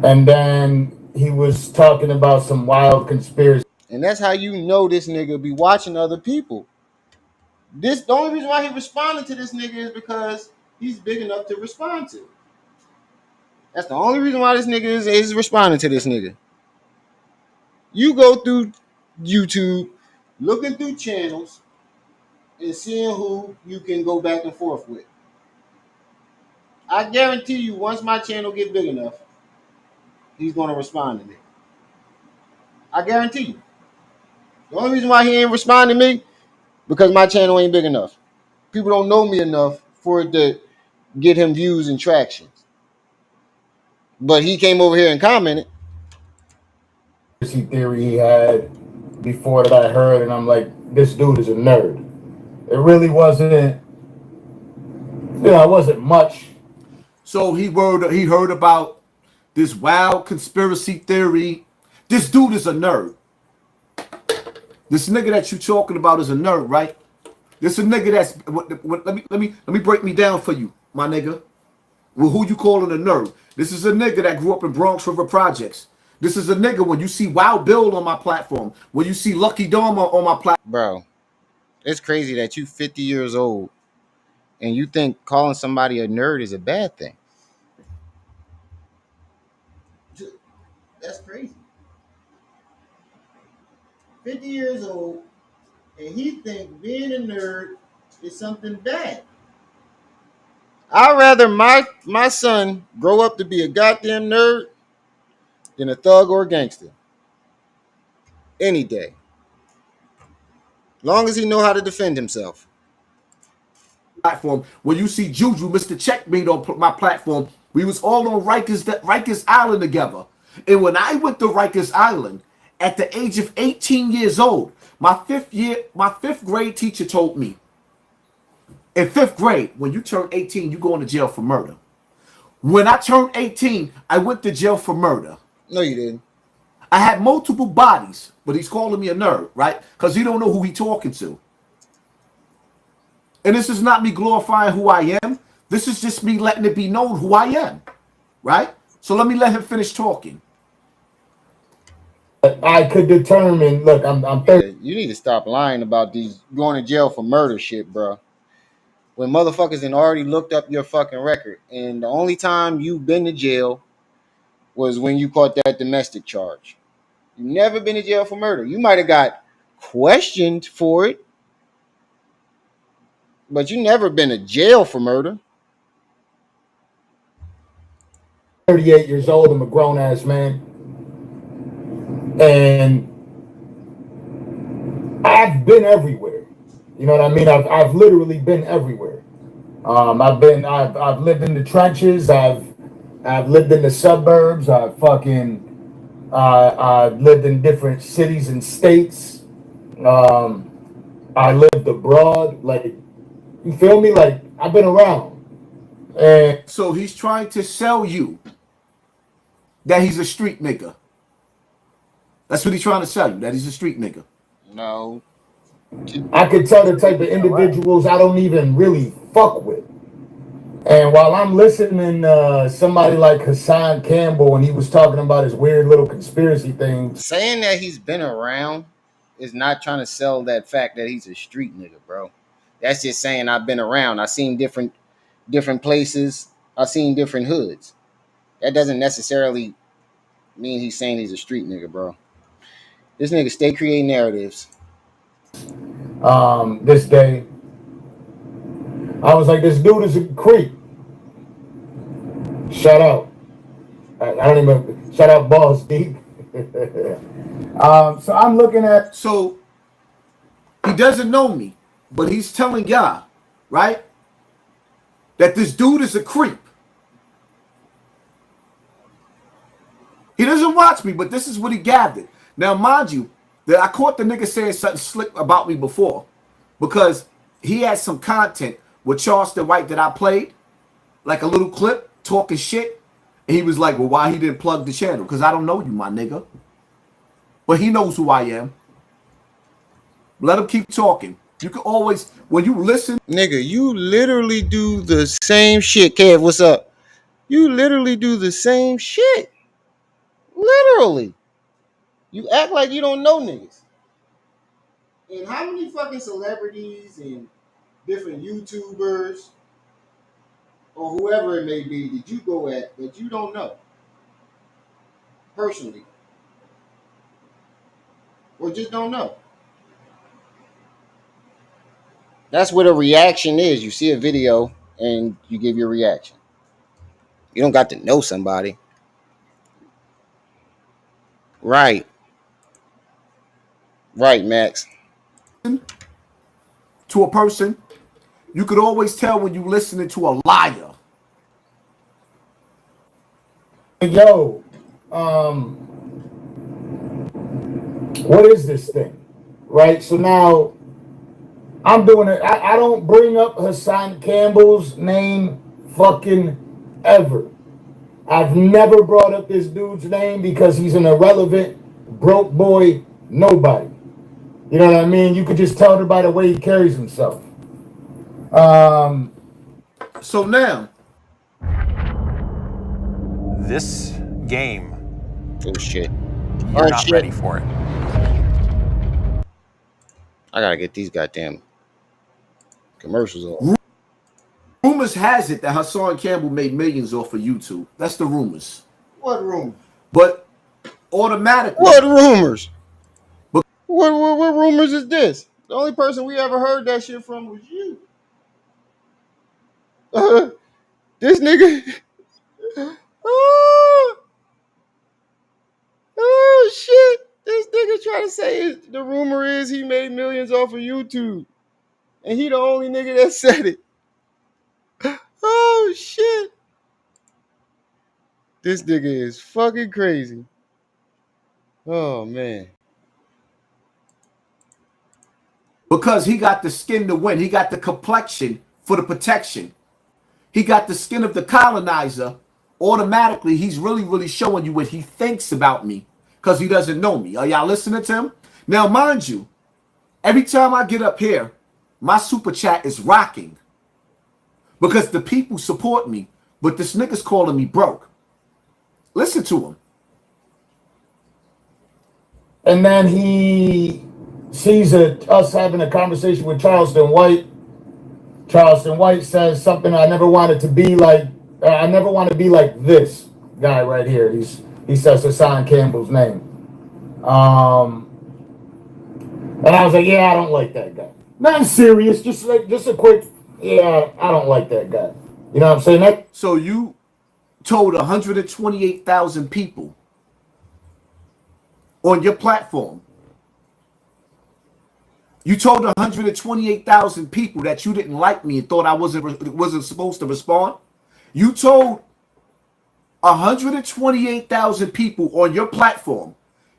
And then he was talking about some wild conspiracy. And that's how you know this nigga be watching other people. The only reason why he responded to this nigga is because he's big enough to respond to. That's the only reason why this nigga is responding to this nigga. You go through YouTube, looking through channels, and seeing who you can go back and forth with. I guarantee you, once my channel get big enough, he's gonna respond to me. I guarantee you. The only reason why he ain't responding to me, because my channel ain't big enough. People don't know me enough for it to get him views and tractions. But he came over here and commented. Theory he had before that I heard, and I'm like, this dude is a nerd. It really wasn't, it wasn't much. So he heard about this wild conspiracy theory. This dude is a nerd. This nigga that you talking about is a nerd, right? This is a nigga that's let me break me down for you, my nigga. Well, who you calling a nerd? This is a nigga that grew up in Bronx River Projects. This is a nigga when you see Wild Bill on my platform, when you see Lucky Dharma on my platform. Bro, it's crazy that you 50 years old and you think calling somebody a nerd is a bad thing. That's crazy. 50 years old and he think being a nerd is something bad. I'd rather my son grow up to be a goddamn nerd than a thug or a gangster. Any day. Long as he know how to defend himself. Platform. When you see Juju, Mr. Checkmate on my platform, we was all on Rikers Island together. And when I went to Rikers Island, at the age of 18 years old, my fifth grade teacher told me, in 5th grade, when you turn 18, you go into jail for murder. When I turned 18, I went to jail for murder. No, you didn't. I had multiple bodies, but he's calling me a nerd, right? Because he don't know who he talking to. And this is not me glorifying who I am. This is just me letting it be known who I am, right? So let me let him finish talking. I could determine, look, I'm 30. You need to stop lying about these going to jail for murder shit, bro. When motherfuckers had already looked up your fucking record. And the only time you've been to jail was when you caught that domestic charge. You've never been to jail for murder. You might have got questioned for it, but you never been to jail for murder. 38 years old. I'm a grown-ass man. And I've been everywhere. You know what I mean? I've literally been everywhere. I've lived in the trenches. I've lived in the suburbs. I've lived in different cities and states. I lived abroad. Like, you feel me? Like, I've been around. And So he's trying to sell you that he's a street nigga. That's what he's trying to sell you, that he's a street nigga. No. I could tell the type of individuals I don't even really fuck with. And while I'm listening somebody like Hassan Campbell, and he was talking about his weird little conspiracy things. Saying that he's been around is not trying to sell that fact that he's a street nigga, bro. That's just saying I've been around. I've seen different places. I've seen different hoods. That doesn't necessarily mean he's saying he's a street nigga, bro. This nigga stay creating narratives. This day, I was like, this dude is a creep. Shout out. I don't even shout out Balls Deep. So I'm looking at. So he doesn't know me, but he's telling y'all, right, that this dude is a creep. He doesn't watch me, but this is what he gathered. Now, mind you, that I caught the nigga saying something slick about me before, because he had some content with Charleston White that I played, like a little clip talking shit, and he was like, well, why he didn't plug the channel? Because I don't know you, my nigga. But he knows who I am. Let him keep talking. You can always, when you listen. Nigga, you literally do the same shit. Kev, what's up? You literally do the same shit. Literally. You act like you don't know niggas. And how many fucking celebrities and different YouTubers or whoever it may be did you go at that you don't know personally? Or just don't know? That's what a reaction is. You see a video and you give your reaction. You don't got to know somebody. Right. Right, Max. To a person, you could always tell when you listening to a liar. Yo, what is this thing? Right? So now I'm doing it. I don't bring up Hassan Campbell's name fucking ever. I've never brought up this dude's name because he's an irrelevant, broke boy, nobody. You know what I mean? You could just tell by the way he carries himself. So now, this game, oh shit, you're not ready for it. I gotta get these goddamn commercials off. Rumors has it that Hassan Campbell made millions off of YouTube. That's the rumors. What rumors? But automatically. What rumors? What rumors is this? The only person we ever heard that shit from was you. This nigga. Oh shit! This nigga trying to say the rumor is he made millions off of YouTube, and he the only nigga that said it. Oh shit! This nigga is fucking crazy. Oh man. Because he got the skin to win. He got the complexion for the protection. He got the skin of the colonizer. Automatically, he's really, really showing you what he thinks about me because he doesn't know me. Are y'all listening to him? Now, mind you, every time I get up here, my super chat is rocking because the people support me, but this nigga's calling me broke. Listen to him. And then he sees us having a conversation with Charleston White. Charleston White says something I never wanted to be like. I never want to be like this guy right here. He says Hassan Campbell's name. And I was like, yeah, I don't like that guy. Nothing serious, just a quick, yeah, I don't like that guy. You know what I'm saying? So you told 128,000 people on your platform. You told 128,000 people that you didn't like me and thought I wasn't supposed to respond. You told 128,000 people on your platform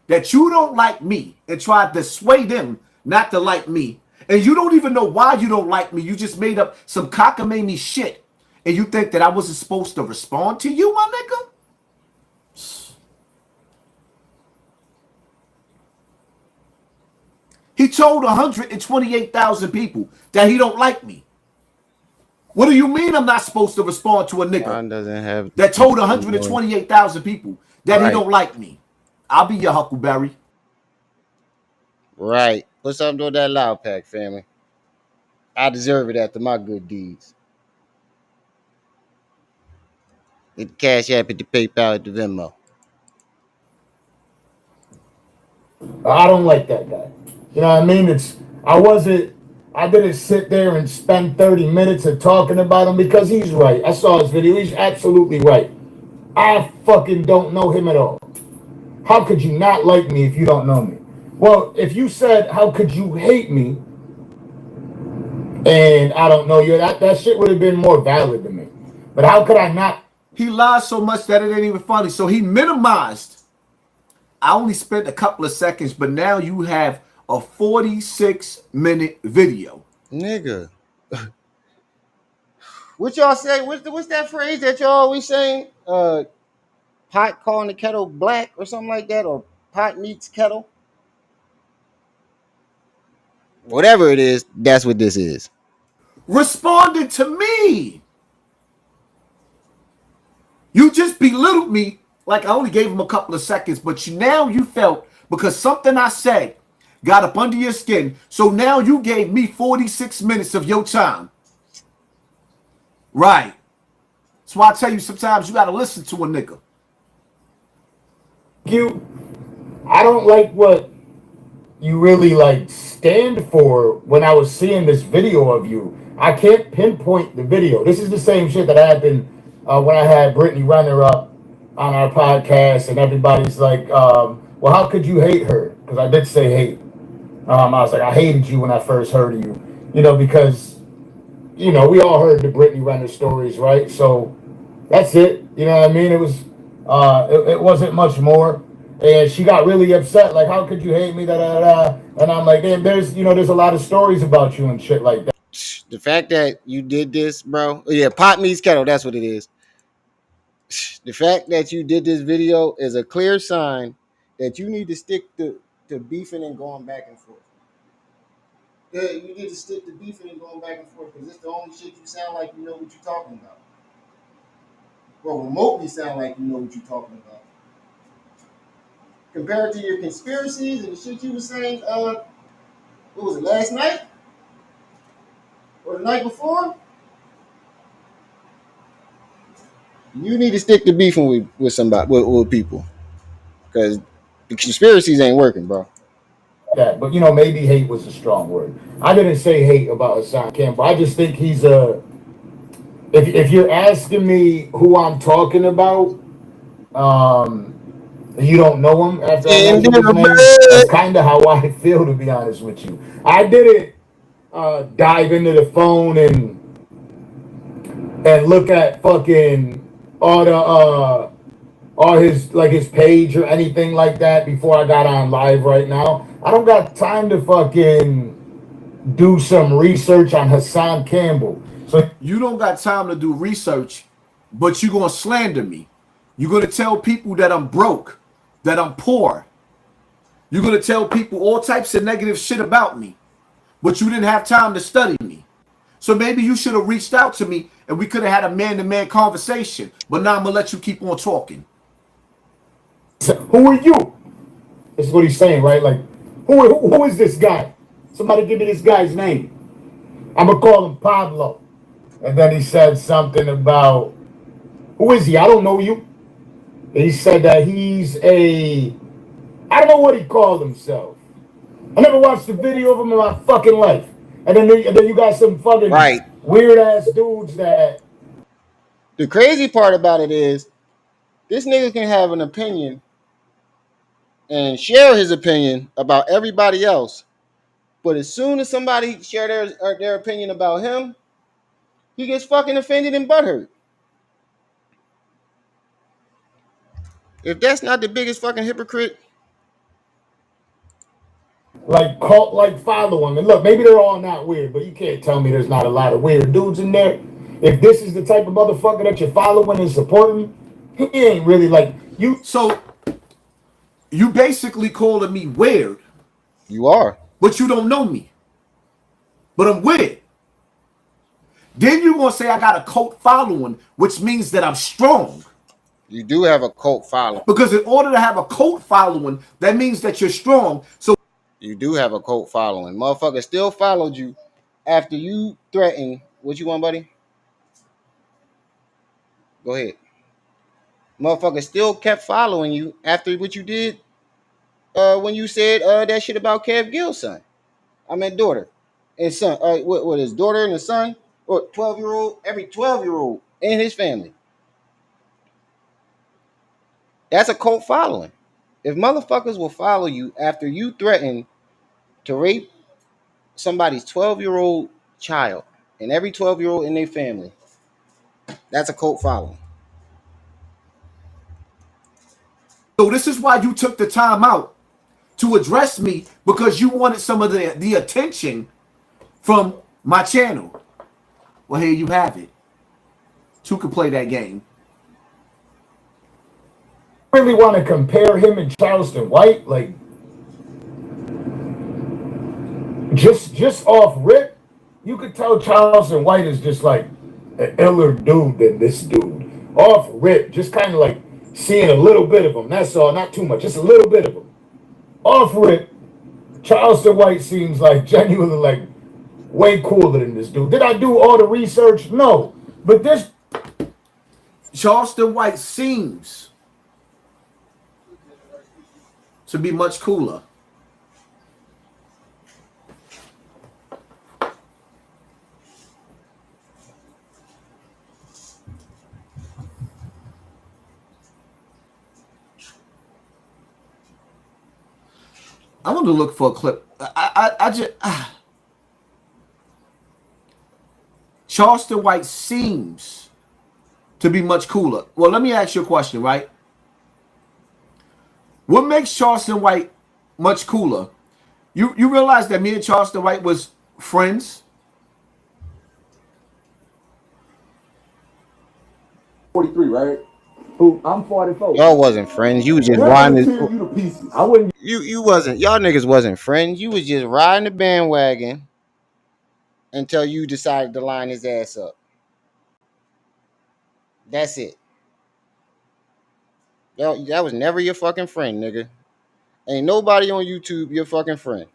that you don't like me and tried to sway them not to like me. And you don't even know why you don't like me. You just made up some cockamamie shit. And you think that I wasn't supposed to respond to you, my nigga? He told 128,000 people that he don't like me. What do you mean I'm not supposed to respond to a nigga doesn't have that told 128,000 people that he don't like me? I'll be your Huckleberry. Right. Put something on that loud pack, family. I deserve it after my good deeds. Get the Cash App at the PayPal at the Venmo. I don't like that guy. You know what I mean? I didn't sit there and spend 30 minutes of talking about him because he's right. I saw his video. He's absolutely right. I fucking don't know him at all. How could you not like me if you don't know me? Well, if you said, how could you hate me? And I don't know you, that shit would have been more valid to me. But how could I not? He lied so much that it ain't even funny. So he minimized. I only spent a couple of seconds, but now you have a 46-minute video. Nigga. What y'all say? What's that phrase that y'all always saying? Pot calling the kettle black or something like that, or pot meets kettle. Whatever it is, that's what this is. Responded to me. You just belittled me like I only gave him a couple of seconds, but now you felt because something I said got up under your skin. So now you gave me 46 minutes of your time. Right. That's why I tell you sometimes you got to listen to a nigga. I don't like what you really like stand for when I was seeing this video of you. I can't pinpoint the video. This is the same shit that happened when I had Brittany Renner up on our podcast, and everybody's like, well, how could you hate her? Because I did say hate. I was like, I hated you when I first heard of you. You know, because, you know, we all heard the Brittany Renner stories, right? So that's it. You know what I mean? It was, it wasn't much more. And she got really upset, like, how could you hate me? Da, da, da. And I'm like, damn, there's a lot of stories about you and shit like that. The fact that you did this, bro. Yeah, pot meets kettle. That's what it is. The fact that you did this video is a clear sign that you need to stick to beefing and going back and forth. Yeah, you need to stick to beefing and going back and forth because it's the only shit you sound like you know what you're talking about. Well, remotely sound like you know what you're talking about. Compared to your conspiracies and the shit you were saying, what was it, last night? Or the night before? You need to stick to beefing with somebody, with people. Because the conspiracies ain't working, bro. That, but you know, maybe hate was a strong word. I didn't say hate about Hassan Campbell. I just think he's a. If you're asking me who I'm talking about, you don't know him after I mentioned his name. That's kind of how I feel, to be honest with you. I didn't dive into the phone and look at fucking all his his page or anything like that before I got on live right now. I don't got time to fucking do some research on Hassan Campbell. So you don't got time to do research, but you're gonna slander me. You're gonna tell people that I'm broke, that I'm poor. You're gonna tell people all types of negative shit about me, but you didn't have time to study me. So maybe you should have reached out to me and we could have had a man-to-man conversation. But now I'm gonna let you keep on talking. Who are you? This is what he's saying, right? Like, who is this guy? Somebody give me this guy's name. I'm gonna call him Pablo. And then he said something about, who is he? I don't know you. He said that he's I don't know what he called himself. I never watched a video of him in my fucking life. And then you got some fucking weird ass dudes that. The crazy part about it is, this nigga can have an opinion and share his opinion about everybody else, but as soon as somebody share their opinion about him, he gets fucking offended and butthurt. If that's not the biggest fucking hypocrite, Follow him. And look, maybe they're all not weird, but you can't tell me there's not a lot of weird dudes in there. if this is the type of motherfucker that you're following and supporting, he ain't really like you. So you basically calling me weird. You are. But you don't know me. But I'm weird. Then you gonna say I got a cult following, which means that I'm strong. You do have a cult following. Because in order to have a cult following, that means that you're strong. So you do have a cult following. Motherfucker still followed you after you threatened. What you want, buddy? Go ahead. Motherfucker still kept following you after what you did when you said that shit about Kev Gill's son. I meant daughter and son. What his daughter and the son? Or 12-year-old? Every 12-year-old in his family. That's a cult following. If motherfuckers will follow you after you threaten to rape somebody's 12-year-old child and every 12-year-old in their family, that's a cult following. So this is why you took the time out to address me, because you wanted some of the attention from my channel. Well, here you have it. Two can play that game. Really want to compare him and Charleston White, like just off rip, you could tell Charleston White is just like an iller dude than this dude. Off rip, just kind of like seeing a little bit of him. That's all, not too much, just a little bit of him. Off rip, Charleston White seems like genuinely like way cooler than this dude. Did I do all the research? No, but this Charleston White seems to be much cooler. I want to look for a clip. I just Charleston White seems to be much cooler. Well, let me ask you a question, right? What makes Charleston White much cooler? You realize that me and Charleston White was friends? 43, right? Who? I'm 44. Y'all wasn't friends. You was just riding this. I wouldn't. You wasn't. Y'all niggas wasn't friends. You was just riding the bandwagon until you decided to line his ass up. That's it. That was never your fucking friend, nigga. Ain't nobody on YouTube your fucking friend.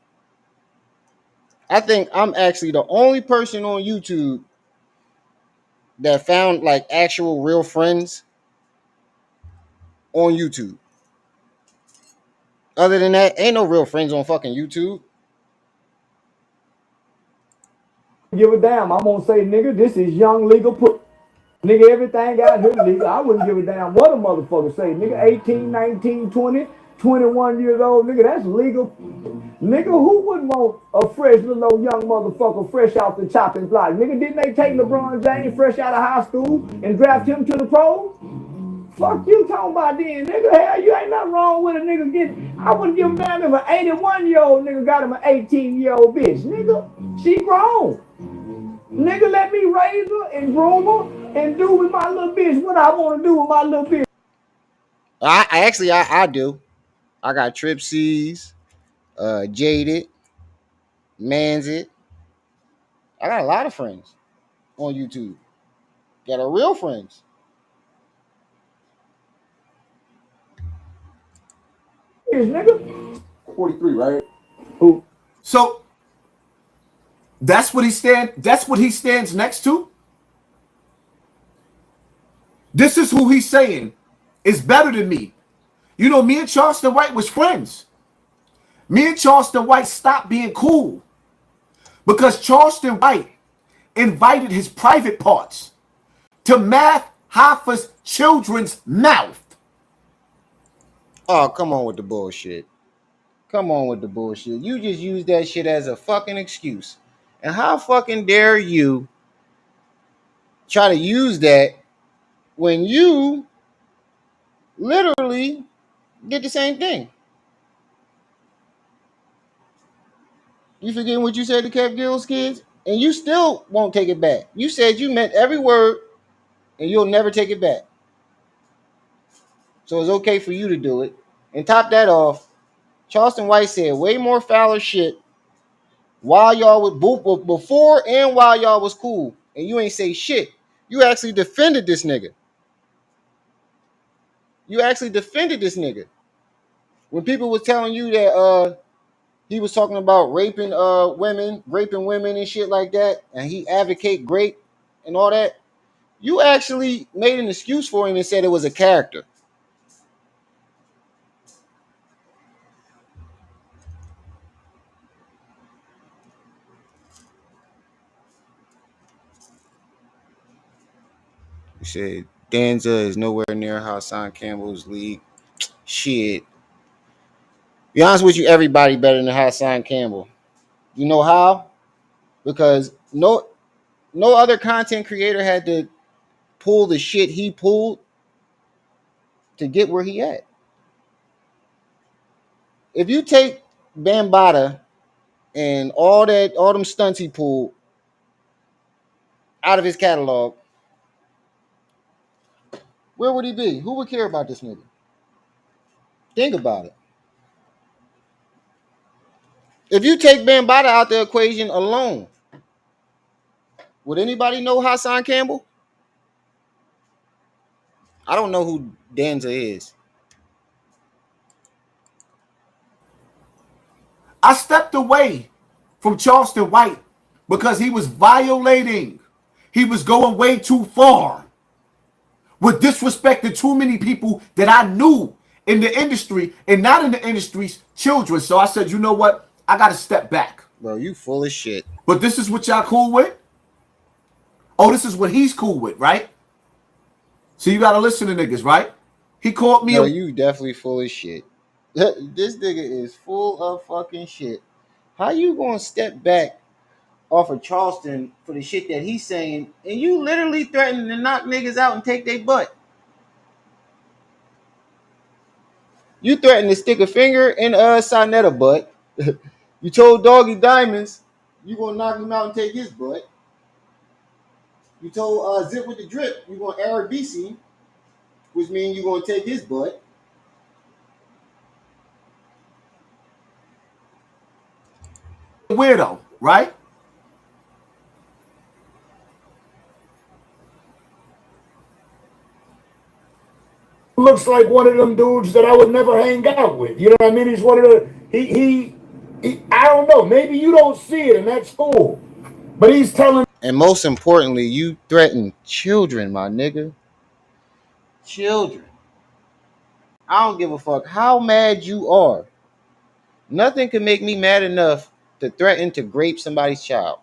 I think I'm actually the only person on YouTube that found like actual real friends on YouTube. Other than that, ain't no real friends on fucking YouTube. Give a damn. I'm gonna say, nigga, this is young legal put. Nigga, everything out here legal. I wouldn't give a damn what a motherfucker say. Nigga, 18, 19, 20, 21 years old. Nigga, that's legal. Nigga, who wouldn't want a fresh little old young motherfucker fresh off the chopping block? Nigga, didn't they take LeBron James fresh out of high school and draft him to the pros? Fuck you talking about then, nigga. Hell, you ain't nothing wrong with a nigga getting. I wouldn't give a damn if an 81-year-old nigga got him an 18-year-old bitch. Nigga, she grown. Nigga, let me raise her and groom her and do with my little bitch what I want to do with my little bitch. I do. I got Trip C's, Jaded, Manzit. I got a lot of friends on YouTube that are real friends. Nigga, 43, right? Who? So that's what he stands next to. This is who he's saying is better than me. You know, me and Charleston White was friends. Me and Charleston White stopped being cool because Charleston White invited his private parts to Math Hoffa's children's mouth. Oh, come on with the bullshit. Come on with the bullshit. You just use that shit as a fucking excuse. And how fucking dare you try to use that when you literally did the same thing? You forgetting what you said to Kev Gill's kids? and you still won't take it back. You said you meant every word, and you'll never take it back. So it's okay for you to do it. And top that off, Charleston White said way more fouler shit while y'all was before and while y'all was cool, and you ain't say shit. You actually defended this nigga. You actually defended this nigga. When people was telling you that he was talking about raping women and shit like that, and he advocate rape and all that, you actually made an excuse for him and said it was a character. You said Danza is nowhere near Hassan Campbell's league. Shit. Be honest with you, everybody better than Hassan Campbell. You know how? Because no other content creator had to pull the shit he pulled to get where he at. If you take Bambaataa and all them stunts he pulled out of his catalog, where would he be? Who would care about this nigga? Think about it. If you take Bambaataa out the equation alone, would anybody know Hassan Campbell? I don't know who Danza is. I stepped away from Charleston White because he was violating. He was going way too far with disrespecting too many people that I knew in the industry and not in the industry's children. So I said, you know what? I got to step back. Bro, you full of shit. But this is what y'all cool with? Oh, this is what he's cool with, right? So you got to listen to niggas, right? He called me. No, you definitely full of shit. This nigga is full of fucking shit. How you gonna step back off of Charleston for the shit that he's saying, and you literally threatening to knock niggas out and take their butt? You threatened to stick a finger in Sinetta butt. You told Doggy Diamonds you gonna knock him out and take his butt. You told Zip with the Drip you gonna Eric BC, which means you gonna take his butt. Weirdo, right? Looks like one of them dudes that I would never hang out with. You know what I mean? He's one of the he I don't know. Maybe you don't see it, and that's cool. But he's telling. And most importantly, you threaten children, my nigga. Children. I don't give a fuck how mad you are. Nothing can make me mad enough to threaten to grape somebody's child.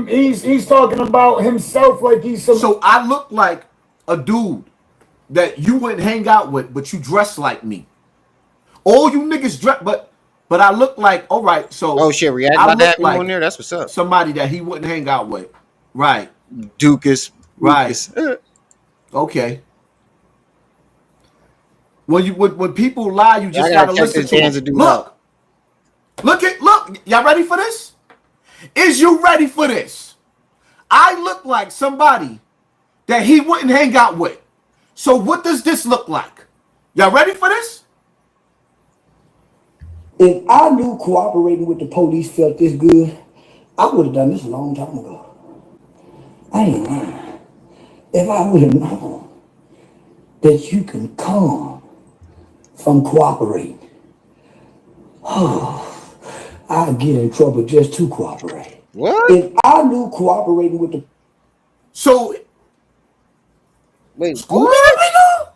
He's talking about himself like he's some. So I look like a dude that you wouldn't hang out with, but you dress like me. All you niggas dress, but I look like, all right. So oh shit, react I about that like on there. That's what's up. Somebody that he wouldn't hang out with, right? Dukas, right? Okay. When people lie, you just gotta listen to them. Look, y'all ready for this? Is you ready for this? I look like somebody that he wouldn't hang out with. So what does this look like? Y'all ready for this? If I knew cooperating with the police felt this good, I would have done this a long time ago. I ain't lying. If I would have known that you can come from cooperating, I'd get in trouble just to cooperate. What? If I knew cooperating with the... So... Wait, what?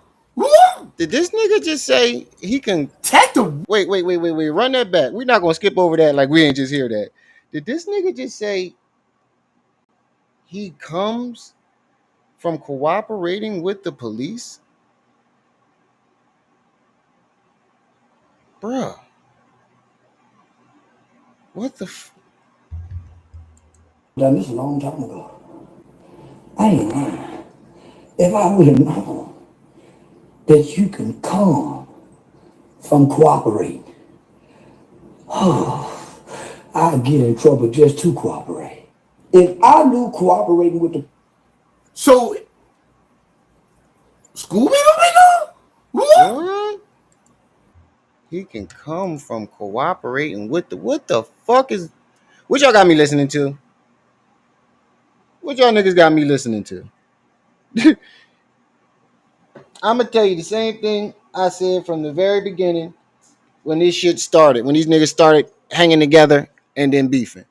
Did this nigga just say he can take the... Wait, run that back. We're not gonna skip over that like we ain't just hear that. Did this nigga just say he comes from cooperating with the police? Bruh. What the Done this a long time ago. I ain't lying. If I would have known that you can come from cooperating, I get in trouble just to cooperate. If I knew cooperating with the So What? He can come from cooperating with the what the fuck is what y'all got me listening to? What y'all niggas got me listening to? I'm gonna tell you the same thing I said from the very beginning when this shit started, when these niggas started hanging together and then beefing.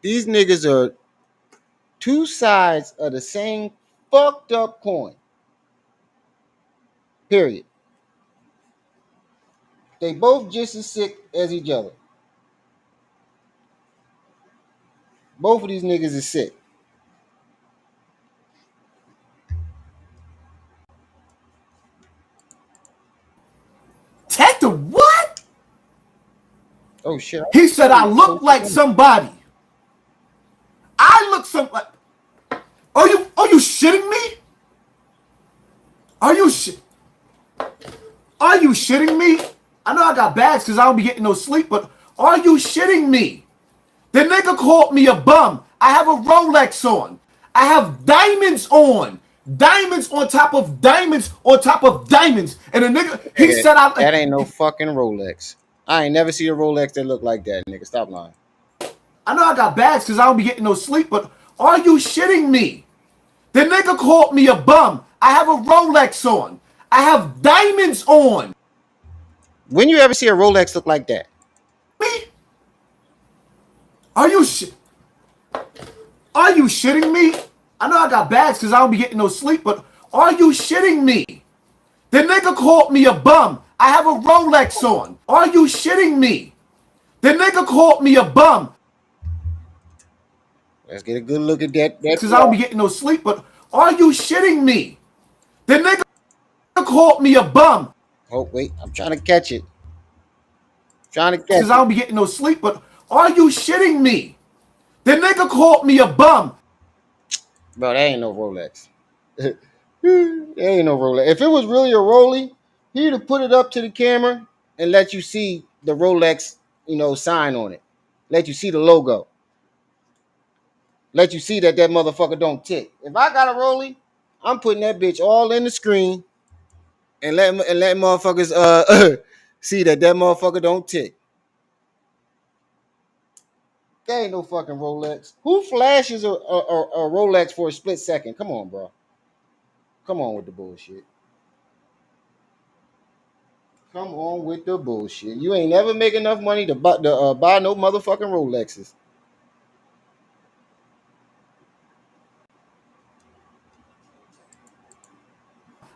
These niggas are two sides of the same fucked up coin. Period. They both just as sick as each other. Both of these niggas is sick. Tech the what? Oh shit. He said I look like somebody. I look some like. Are you shitting me? Are you shitting me? I know I got bags because I don't be getting no sleep, but are you shitting me? The nigga called me a bum. I have a Rolex on. I have diamonds on. Diamonds on top of diamonds on top of diamonds. And the nigga, he said that ain't no fucking Rolex. I ain't never seen a Rolex that look like that, nigga. Stop lying. I know I got bags because I don't be getting no sleep, but are you shitting me? The nigga called me a bum. I have a Rolex on. I have diamonds on. When you ever see a Rolex look like that? Me? Are you shitting me? I know I got bags because I don't be getting no sleep, but are you shitting me? The nigga called me a bum. I have a Rolex on. Are you shitting me? The nigga called me a bum. Let's get a good look at that. Because I don't be getting no sleep, but are you shitting me? The nigga called me a bum. Oh, wait. I'm trying to catch it. Because I don't be getting no sleep, but are you shitting me? The nigga called me a bum. Bro, that ain't no Rolex. That ain't no Rolex. If it was really a Rolex, he'd have put it up to the camera and let you see the Rolex, sign on it. Let you see the logo. Let you see that motherfucker don't tick. If I got a Rolex, I'm putting that bitch all in the screen and let motherfuckers see that motherfucker don't tick. That ain't no fucking Rolex. Who flashes a Rolex for a split second? Come on, bro. Come on with the bullshit. Come on with the bullshit. You ain't never make enough money to buy no motherfucking Rolexes.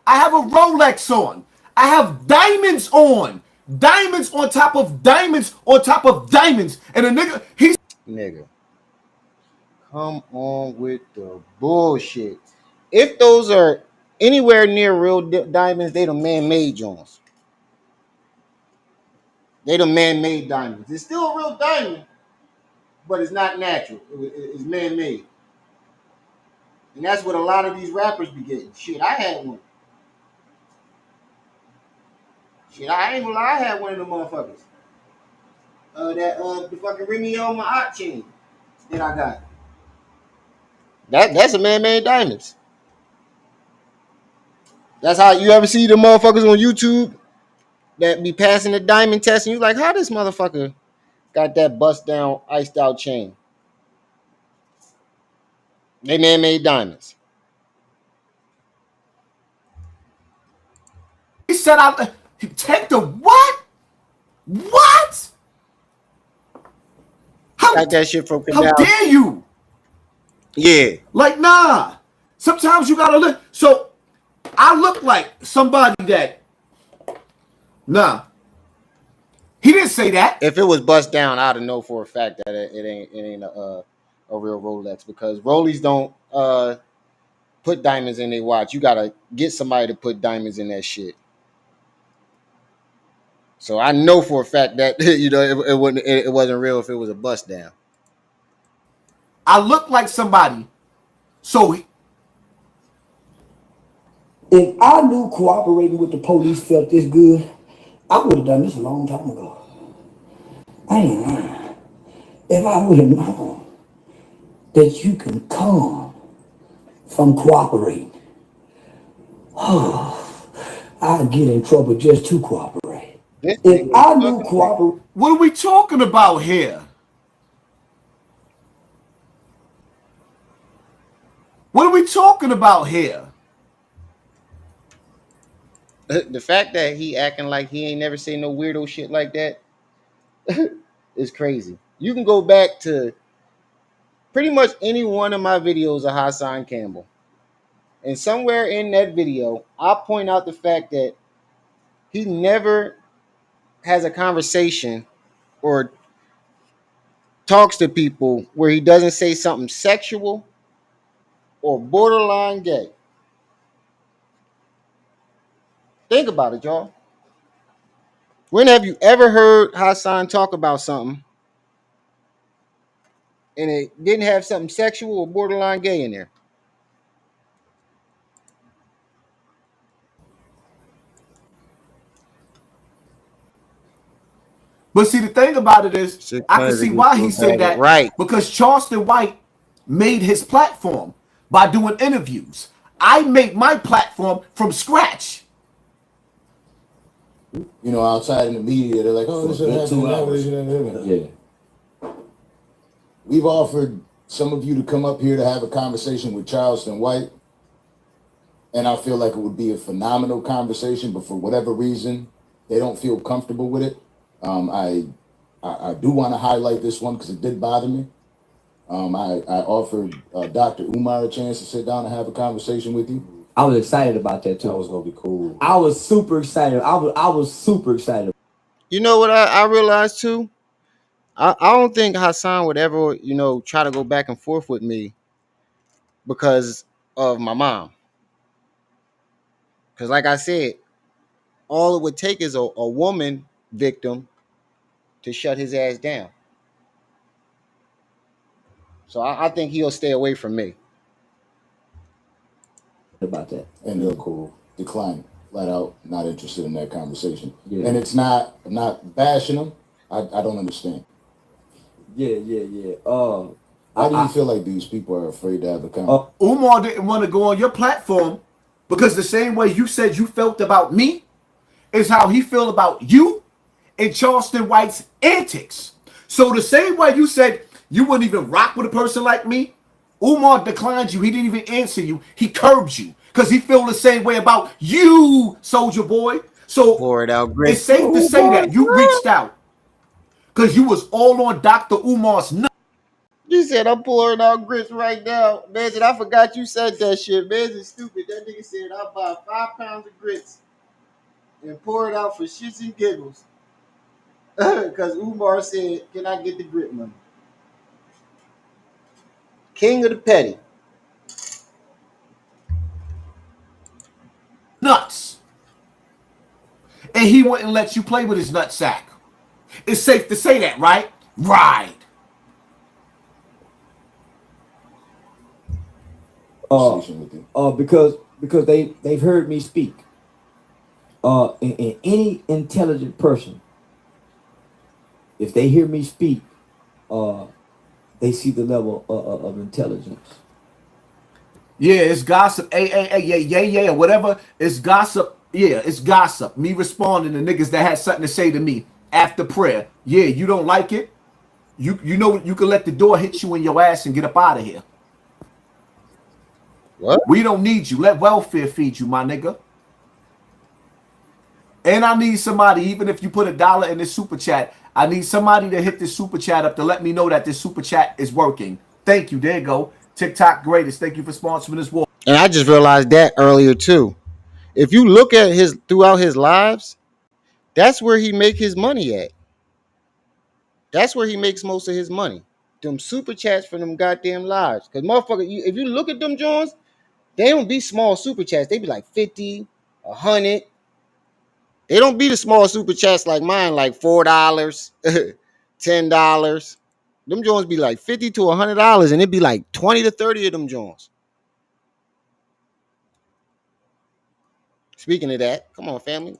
I have a Rolex on. I have diamonds on. Diamonds on top of diamonds on top of diamonds. And a nigga, Nigga. Come on with the bullshit. If those are anywhere near real diamonds, they the man-made Jones. They the man-made diamonds. It's still a real diamond, but it's not natural. It's man-made. And that's what a lot of these rappers be getting. Shit, I had one. Shit, I ain't gonna lie, I had one of them motherfuckers. The fucking Remy on my art chain that I got. That's a man-made diamonds. That's how you ever see the motherfuckers on YouTube that be passing the diamond test, and you like, how this motherfucker got that bust down, iced out chain? They man-made diamonds. he said take the what? What? Got that shit from Canal. How dare you? Yeah. Like, nah. Sometimes you gotta look. So I look like somebody that. Nah. He didn't say that. If it was bust down, I'd have know for a fact that it ain't a real Rolex, because Rollies don't put diamonds in their watch. You gotta get somebody to put diamonds in that shit. So I know for a fact that it wasn't real if it was a bust down. I look like somebody. So if I knew cooperating with the police felt this good, I would have done this a long time ago. I ain't lying. If I would have known that you can come from cooperating, I'd get in trouble just to cooperate. If I knew cooperate, what are we talking about here? What are we talking about here? The fact that he acting like he ain't never say no weirdo shit like that is crazy. You can go back to pretty much any one of my videos of Hassan Campbell, and somewhere in that video, I'll point out the fact that he never has a conversation or talks to people where he doesn't say something sexual or borderline gay. Think about it, y'all. When have you ever heard Hassan talk about something and it didn't have something sexual or borderline gay in there? But see, the thing about it is, I can see why he say that. Right. Because Charleston White made his platform by doing interviews. I made my platform from scratch. You know, outside in the media, they're like, "Oh, this is 2 hours." Yeah. We've offered some of you to come up here to have a conversation with Charleston White, and I feel like it would be a phenomenal conversation. But for whatever reason, they don't feel comfortable with it. I do want to highlight this one because it did bother me. I offered Dr. Umar a chance to sit down and have a conversation with you. I was excited about that too. That was gonna be cool. I was super excited. I was super excited. You know what I realized too? I don't think Hassan would ever, try to go back and forth with me because of my mom. Because like I said, all it would take is a woman victim to shut his ass down. So I think he'll stay away from me. About that. And they're cool. Decline. Flat out, not interested in that conversation. Yeah. And it's not, I'm not bashing them. I don't understand. Yeah. How do you feel like these people are afraid to have a conversation? Umar didn't want to go on your platform because the same way you said you felt about me is how he felt about you and Charleston White's antics. So the same way you said you wouldn't even rock with a person like me, Umar declined you. He didn't even answer you. He curbed you because he felt the same way about you, Soldier Boy. So pour it out, it's safe to say that you reached out because you was all on Dr. Umar's nuts. You said I'm pouring out grits right now. Man, I forgot you said that shit. Man, it's stupid. That nigga said I'll buy 5 pounds of grits and pour it out for shits and giggles. Because Umar said, can I get the grit money? King of the petty. Nuts. And he wouldn't let you play with his nutsack. It's safe to say that, right? Right. Because they've heard me speak. And any intelligent person, if they hear me speak, they see the level of intelligence. Yeah, it's gossip. Yeah, whatever. It's gossip. Yeah, it's gossip. Me responding to niggas that had something to say to me after prayer. Yeah, you don't like it? You know you can let the door hit you in your ass and get up out of here. What? We don't need you. Let welfare feed you, my nigga. And I need somebody, even if you put $1 in this super chat, I need somebody to hit this super chat up to let me know that this super chat is working. Thank you. There you go. TikTok greatest. Thank you for sponsoring this war. And I just realized that earlier too. If you look at throughout his lives, that's where he make his money at. That's where he makes most of his money. Them super chats for them goddamn lives. Because motherfucker, if you look at them Jones, they don't be small super chats. They be like 50, 100. They don't be the small super chats like mine, like $4, $10. Them Jones be like $50 to $100, and it'd be like 20 to 30 of them Jones. Speaking of that, come on, family.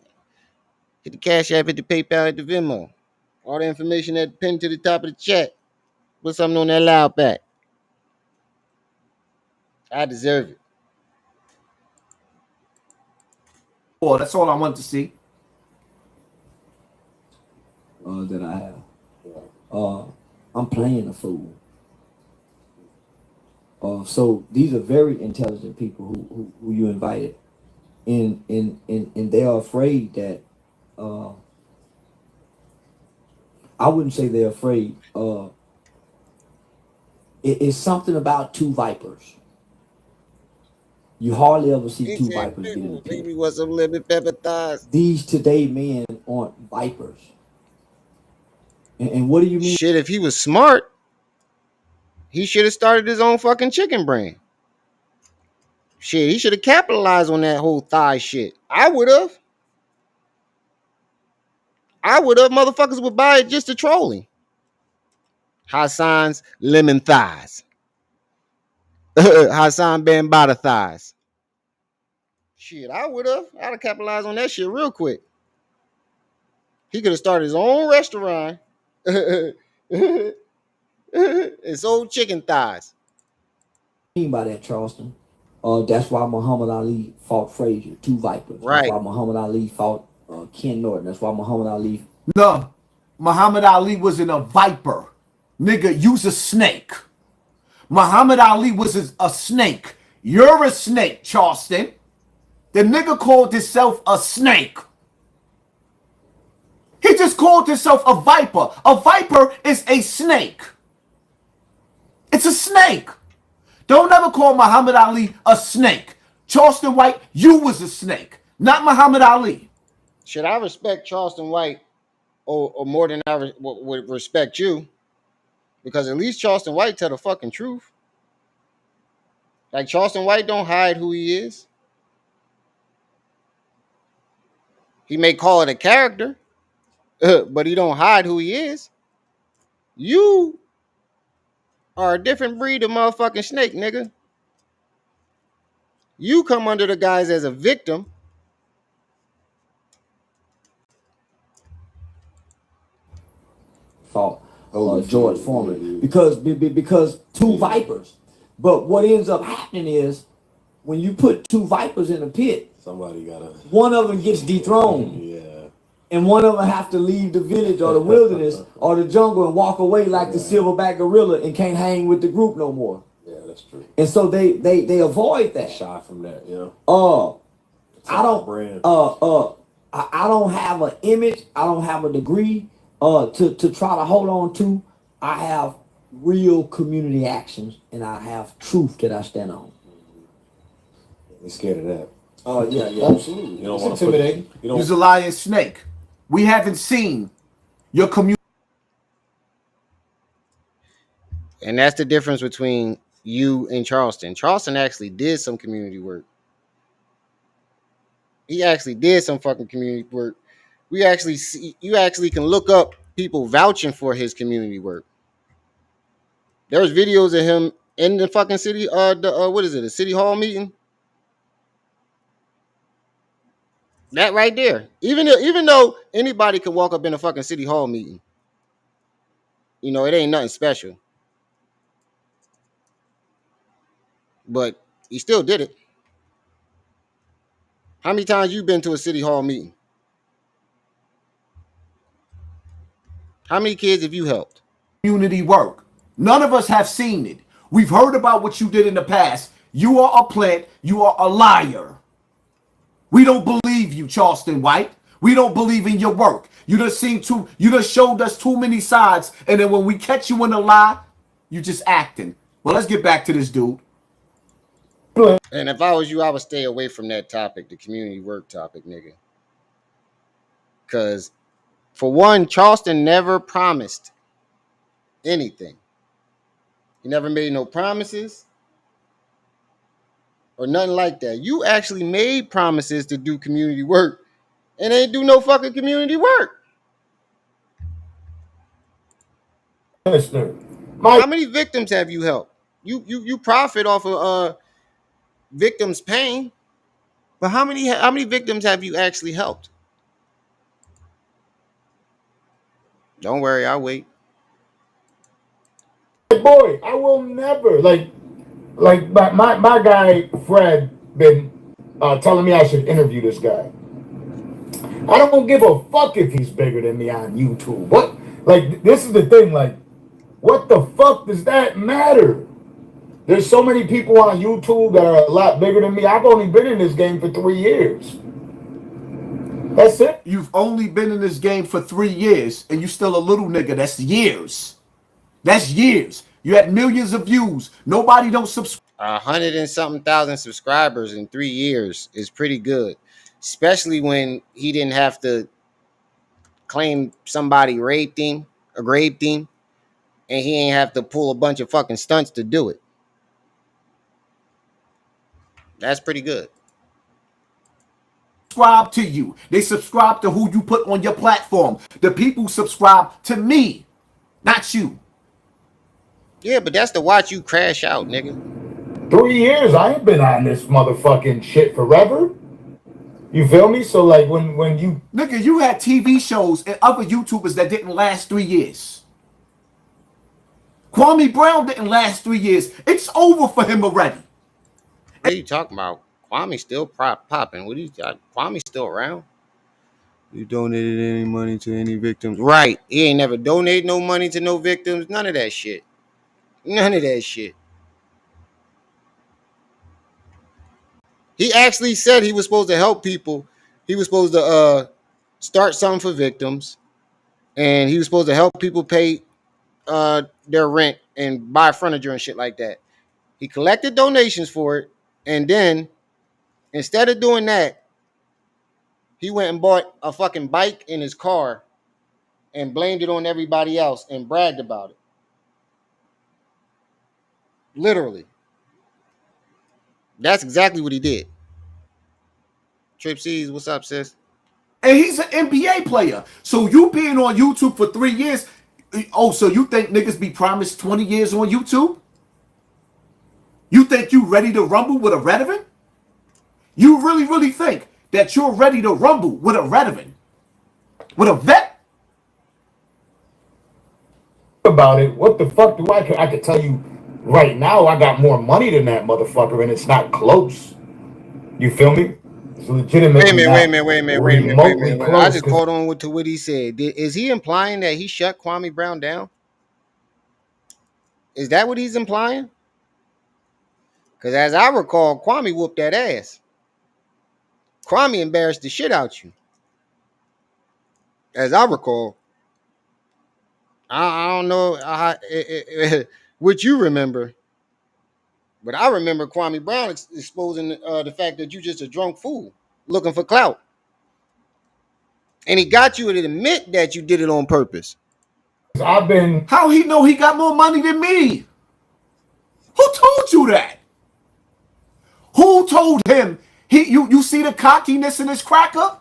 Hit the Cash App, hit the PayPal, hit the Venmo. All the information that pinned to the top of the chat. Put something on that loud pack. I deserve it. Oh, that's all I want to see. That I have. I'm playing a fool. So these are very intelligent people who you invited, and they are afraid that. I wouldn't say they're afraid. It's something about two vipers. You hardly ever see two vipers get in the pit. Baby, what's some lemon pepper thighs? These today men aren't vipers. And what do you mean? Shit, if he was smart, he should have started his own fucking chicken brand. Shit, he should have capitalized on that whole thigh shit. I would have. Motherfuckers would buy it just to troll him. Hassan's lemon thighs. Hassan Bambata thighs. Shit, I would have. I'd have capitalized on that shit real quick. He could have started his own restaurant and sold chicken thighs. By that, Charleston. That's why Muhammad Ali fought Frazier, two vipers. Right. That's why Muhammad Ali fought Ken Norton. That's why Muhammad Ali. No, Muhammad Ali wasn't a viper. Nigga, you's a snake. Muhammad Ali was a snake. You're a snake, Charleston. The nigga called himself a snake. He just called himself a viper. A viper is a snake. It's a snake. Don't ever call Muhammad Ali a snake. Charleston White, you was a snake, not Muhammad Ali. Should I respect Charleston White or more than I would respect you? Because at least Charleston White tell the fucking truth. Like, Charleston White don't hide who he is. He may call it a character, but he don't hide who he is. You are a different breed of motherfucking snake, nigga. You come under the guise as a victim. Fought George Foreman because two vipers. But what ends up happening is when you put two vipers in a pit, Somebody gotta. one of them gets dethroned. Yeah. And one of them have to leave the village or the wilderness or the jungle and walk away like the silverback gorilla and can't hang with the group no more. Yeah, that's true. And so they avoid that. Shy from that, you know. I don't have an image. I don't have a degree to try to hold on to. I have real community actions and I have truth that I stand on. We're scared of that. Yeah, absolutely. You don't want to intimidate. You're a lying snake. We haven't seen your community. And that's the difference between you and Charleston. Charleston actually did some community work. He actually did some fucking community work. You actually can look up people vouching for his community work. There's videos of him in the fucking city, what is it, a city hall meeting? That right there. Even though anybody can walk up in a fucking city hall meeting, you know, it ain't nothing special. But he still did it. How many times you been to a city hall meeting? How many kids have you helped? Community work. None of us have seen it. We've heard about what you did in the past. You are a plant. You are a liar. We don't believe you, Charleston White. We don't believe in your work. You done showed us too many sides, and then when we catch you in a lie, you just acting. Well, let's get back to this dude. And if I was you, I would stay away from that topic, the community work topic, nigga. Because, for one, Charleston never promised anything. He never made no promises or nothing like that. You actually made promises to do community work and ain't do no fucking community work. How many victims have you helped? You profit off of victims' pain, but how many victims have you actually helped? Don't worry, I'll wait. boy, I will never like my guy Fred been telling me I should interview this guy. I don't give a fuck if he's bigger than me on YouTube. What? Like, this is the thing. Like, what the fuck does that matter? There's so many people on YouTube that are a lot bigger than me. I've only been in this game for 3 years. That's it. You've only been in this game for 3 years, and you still a little nigga. That's years. That's years. You had millions of views. Nobody don't subscribe. 100 and something thousand subscribers in 3 years is pretty good, especially when he didn't have to claim somebody raped him, and he ain't have to pull a bunch of fucking stunts to do it. That's pretty good. Subscribe to you. They subscribe to who you put on your platform. The people subscribe to me, not you. Yeah, but that's to watch you crash out, nigga. 3 years, I ain't been on this motherfucking shit forever. You feel me? So like when you nigga, you had TV shows and other YouTubers that didn't last 3 years. Kwame Brown didn't last 3 years. It's over for him already. What are you talking about? Kwame's still popping. What are you got? Kwame's still around? You donated any money to any victims? Right. He ain't never donated no money to no victims. None of that shit. None of that shit. He actually said he was supposed to help people. He was supposed to start something for victims. And he was supposed to help people pay their rent and buy furniture and shit like that. He collected donations for it. And then, instead of doing that, he went and bought a fucking bike in his car and blamed it on everybody else and bragged about it. Literally. That's exactly what he did. Trip C's, what's up, sis? And he's an NBA player. So you being on YouTube for 3 years, oh, so you think niggas be promised 20 years on YouTube? You think you ready to rumble with a veteran? You really, really think that you're ready to rumble with a veteran? With a vet? About it, what the fuck do I could tell you right now, I got more money than that motherfucker, and it's not close. You feel me? It's legitimately Wait a minute. Close. I just caught on to what he said. Is he implying that he shut Kwame Brown down? Is that what he's implying? Because as I recall, Kwame whooped that ass. Kwame embarrassed the shit out you. As I recall. I don't know what you remember. But I remember Kwame Brown exposing the fact that you just a drunk fool looking for clout. And he got you to admit that you did it on purpose. How he know he got more money than me? Who told you that? Who told him? You see the cockiness in his cracker?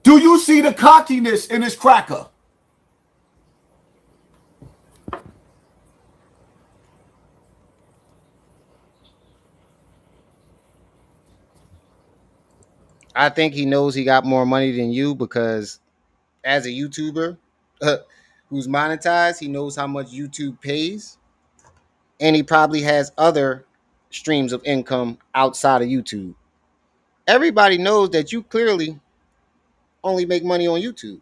Do you see the cockiness in his cracker? I think he knows he got more money than you because as a YouTuber who's monetized, he knows how much YouTube pays. And he probably has other streams of income outside of YouTube. Everybody knows that you clearly only make money on YouTube.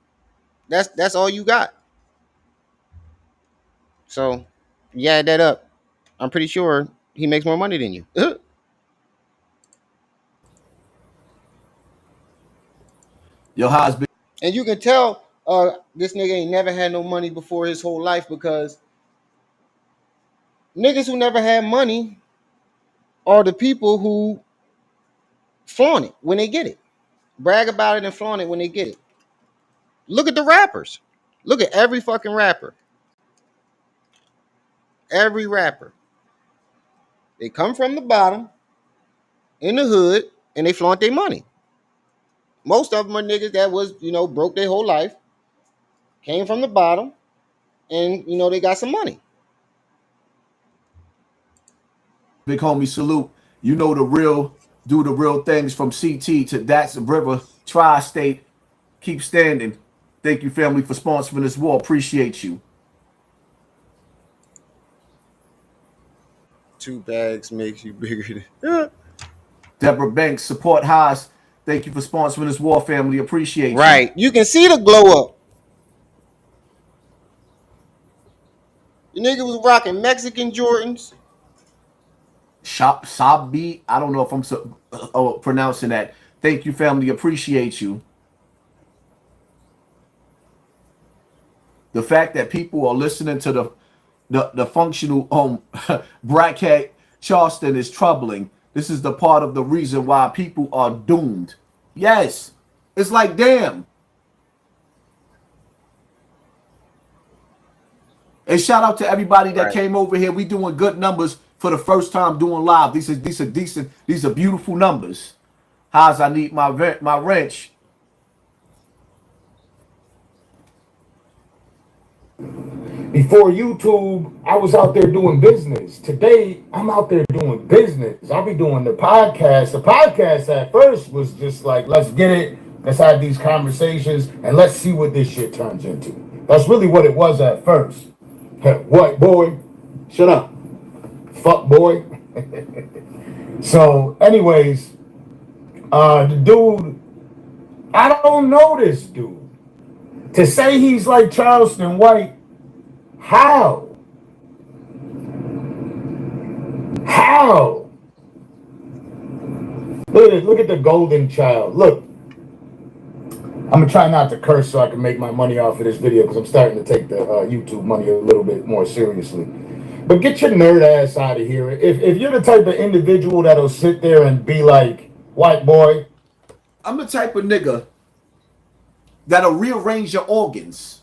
That's all you got. So you add that up. I'm pretty sure he makes more money than you. Your husband. And you can tell this nigga ain't never had no money before his whole life because niggas who never had money are the people who flaunt it when they get it. Brag about it and flaunt it when they get it. Look at the rappers. Look at every fucking rapper. Every rapper. They come from the bottom in the hood and they flaunt their money. Most of them are niggas that was, broke their whole life, came from the bottom, and, they got some money. Big homie, salute. You know the real, do the real things from CT to That's River, Tri-State. Keep standing. Thank you, family, for sponsoring this war. Appreciate you. 2 bags makes you bigger than Deborah Banks, support Haas. Thank you for sponsoring this war family. Appreciate you. Right. You can see the glow up. The nigga was rocking Mexican Jordans. Sabi, I don't know if I'm pronouncing that. Thank you, family. Appreciate you. The fact that people are listening to the functional bracket Charleston is troubling. This is the part of the reason why people are doomed. Yes. It's like, damn. And shout out to everybody that came over here. We doing good numbers for the first time doing live. These are decent. These are beautiful numbers. How's I need my wrench? Before YouTube, I was out there doing business. Today, I'm out there doing business. I'll be doing the podcast. The podcast at first was just like, let's get it. Let's have these conversations and let's see what this shit turns into. That's really what it was at first. What, boy? Shut up. Fuck, boy. So, anyways, the dude, I don't know this dude. To say he's like Charleston White, how? How? Look at it. Look at the golden child. Look. I'm going to try not to curse so I can make my money off of this video because I'm starting to take the YouTube money a little bit more seriously. But get your nerd ass out of here. If you're the type of individual that'll sit there and be like, white boy. I'm the type of nigga that'll rearrange your organs.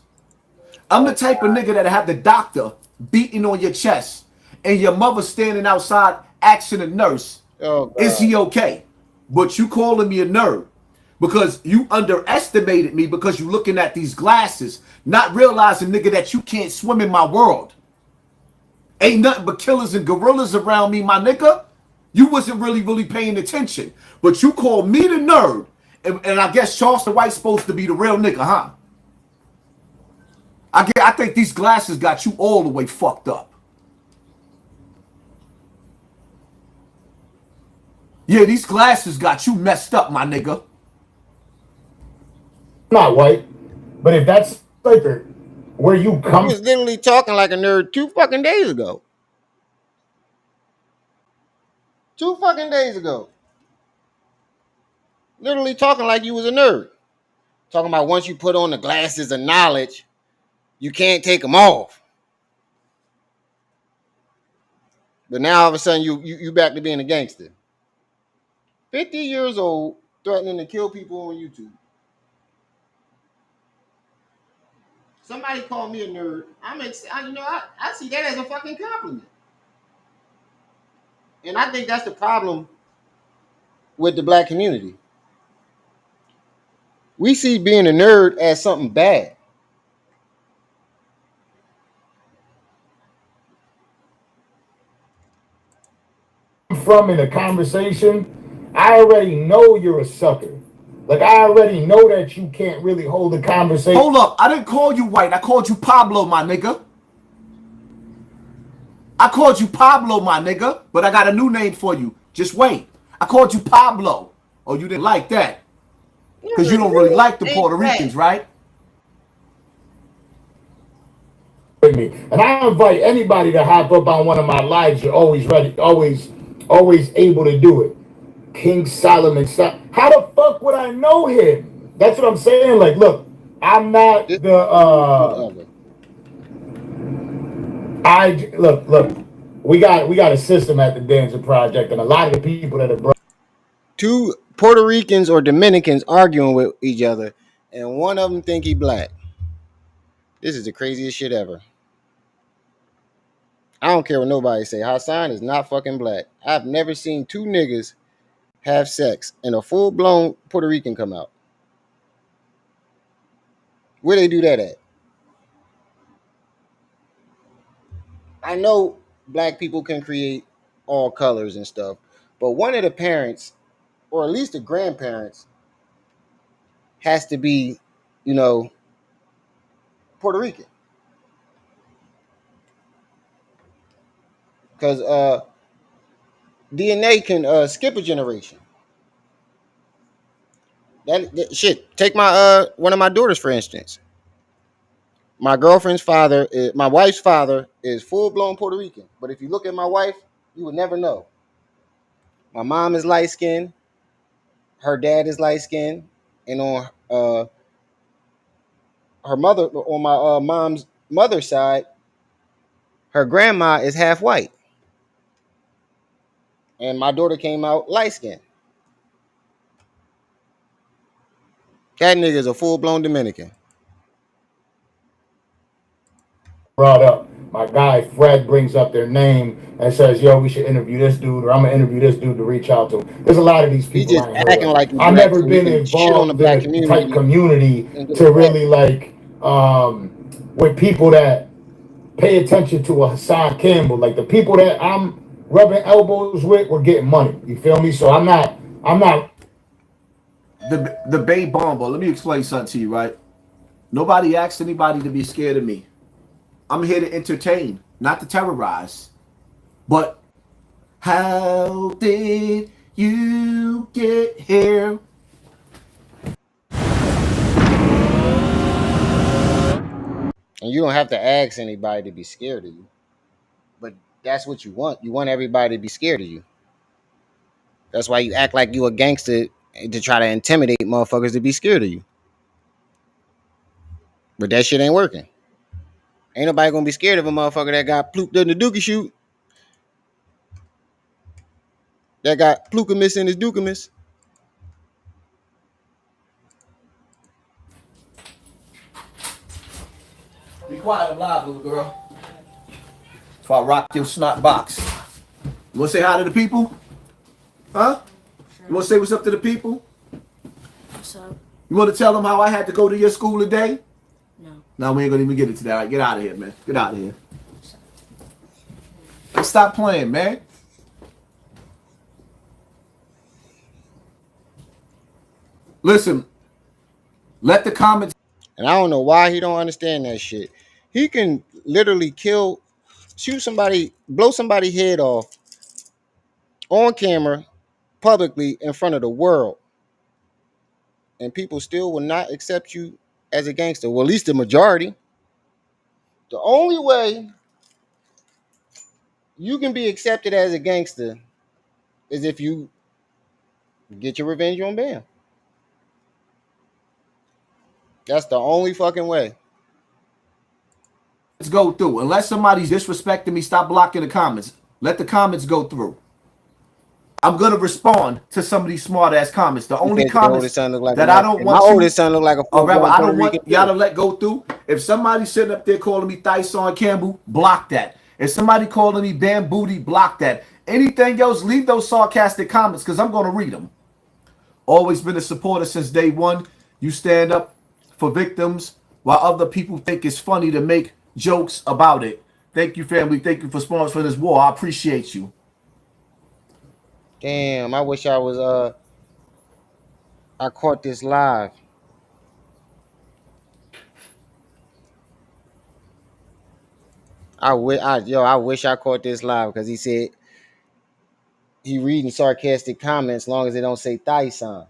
I'm the type of nigga that'll have the doctor beating on your chest and your mother standing outside asking a nurse, is he okay? But you calling me a nerd because you underestimated me because you looking at these glasses, not realizing, nigga, that you can't swim in my world. Ain't nothing but killers and gorillas around me, my nigga. You wasn't really paying attention. But you called me the nerd, and I guess Charleston White's supposed to be the real nigga, huh? I think these glasses got you all the way fucked up. Yeah, these glasses got you messed up, my nigga. Not white, but if that's like where you come, he was literally talking like a nerd 2 fucking days ago. 2 fucking days ago. Literally talking like you was a nerd. Talking about once you put on the glasses of knowledge, you can't take them off. But now all of a sudden you back to being a gangster. 50 years old, threatening to kill people on YouTube. Somebody called me a nerd. I see that as a fucking compliment. And I think that's the problem with the black community. We see being a nerd as something bad. from in a conversation, I already know you're a sucker. Like, I already know that you can't really hold a conversation. Hold up. I didn't call you white. I called you Pablo, my nigga. I called you Pablo, my nigga. But I got a new name for you. Just wait. I called you Pablo. Oh, you didn't like that? Because you don't really like the Puerto Ricans, right? And I invite anybody to hop up on one of my lives. You're always ready, always able to do it. King Solomon. How the fuck would I know him? That's what I'm saying. Like, look, I'm not the look. We got a system at the Dancer Project, and a lot of the people that are 2 Puerto Ricans or Dominicans arguing with each other, and one of them think he black. This is the craziest shit ever. I don't care what nobody say. Hassan is not fucking black. I've never seen 2 niggas have sex and a full-blown Puerto Rican come out. Where they do that at? I know black people can create all colors and stuff, but one of the parents, or at least the grandparents, has to be, Puerto Rican. Because DNA can skip a generation. That shit. Take my one of my daughters for instance. My girlfriend's father, my wife's father, is full blown Puerto Rican. But if you look at my wife, you would never know. My mom is light skinned. Her dad is light skinned, and on her mother, on my mom's mother's side, her grandma is half white, and my daughter came out light skinned. That nigga is a full blown Dominican. Brought up. My guy Fred brings up their name and says, "Yo, we should interview this dude," or "I'm gonna interview this dude to reach out to." There's a lot of these He people just I ain't heard acting of. like he I've black never so he been can shit on the involved black in a type community community and get to a really like with people that pay attention to a Hassan Campbell. Like the people that I'm rubbing elbows with were getting money. You feel me? So I'm not. The Bay Bomber. Let me explain something to you, right? Nobody asked anybody to be scared of me. I'm here to entertain, not to terrorize. But how did you get here? And you don't have to ask anybody to be scared of you. But that's what you want. You want everybody to be scared of you. That's why you act like you a gangster to try to intimidate motherfuckers to be scared of you. But that shit ain't working. Ain't nobody gonna be scared of a motherfucker that got plooped in the dookie shoot. That got plukamis in his dookamis. Be quiet, I'm live, little girl. Before I rock your snot box. You wanna say hi to the people? Huh? You wanna say what's up to the people? What's up? You wanna tell them how I had to go to your school today? No. No, we ain't gonna even get into that. All right, get out of here, man. Get out of here. Stop playing, man. Listen, let the comments. And I don't know why he don't understand that shit. He can literally shoot somebody, blow somebody's head off on camera, publicly in front of the world, and people still will not accept you as a gangster. Well, at least the majority. The only way you can be accepted as a gangster is if you get your revenge on Bam. That's the only fucking way. Let's go through. Unless somebody's disrespecting me, stop blocking the comments. Let the comments go through. I'm gonna respond to some of these smart ass comments. The only comments that I don't want my oldest son look like a Rebel, I don't want Rican y'all to let go through. If somebody's sitting up there calling me Hassan Campbell, block that. If somebody calling me Bam Booty, block that. Anything else, leave those sarcastic comments because I'm gonna read them. Always been a supporter since day one. You stand up for victims while other people think it's funny to make jokes about it. Thank you, family. Thank you for sponsoring this war. I appreciate you. Damn, I wish I was I caught this live. I wish I caught this live because he said he reading sarcastic comments as long as they don't say Thai-san.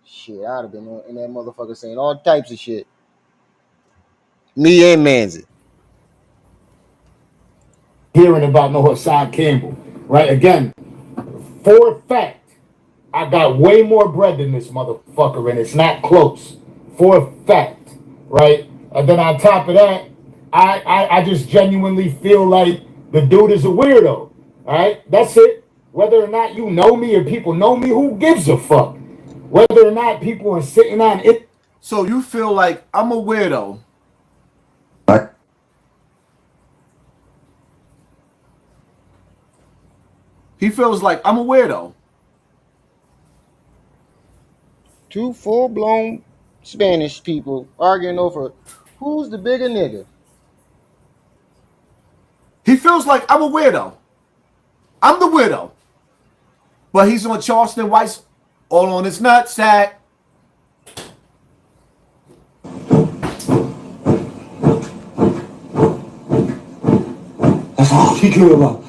Shit, I'd have been in that motherfucker saying all types of shit. Me and Manzi. Hearing about no Hassan Campbell, right? Again, for a fact, I got way more bread than this motherfucker, and it's not close. For a fact, right? And then on top of that, I just genuinely feel like the dude is a weirdo. All right, that's it. Whether or not you know me or people know me, who gives a fuck? Whether or not people are sitting on it. So you feel like I'm a weirdo? He feels like I'm a weirdo. Two full-blown Spanish people arguing over who's the bigger nigga. He feels like I'm a weirdo. I'm the weirdo. But he's on Charleston White's all on his nutsack. That's all she care about.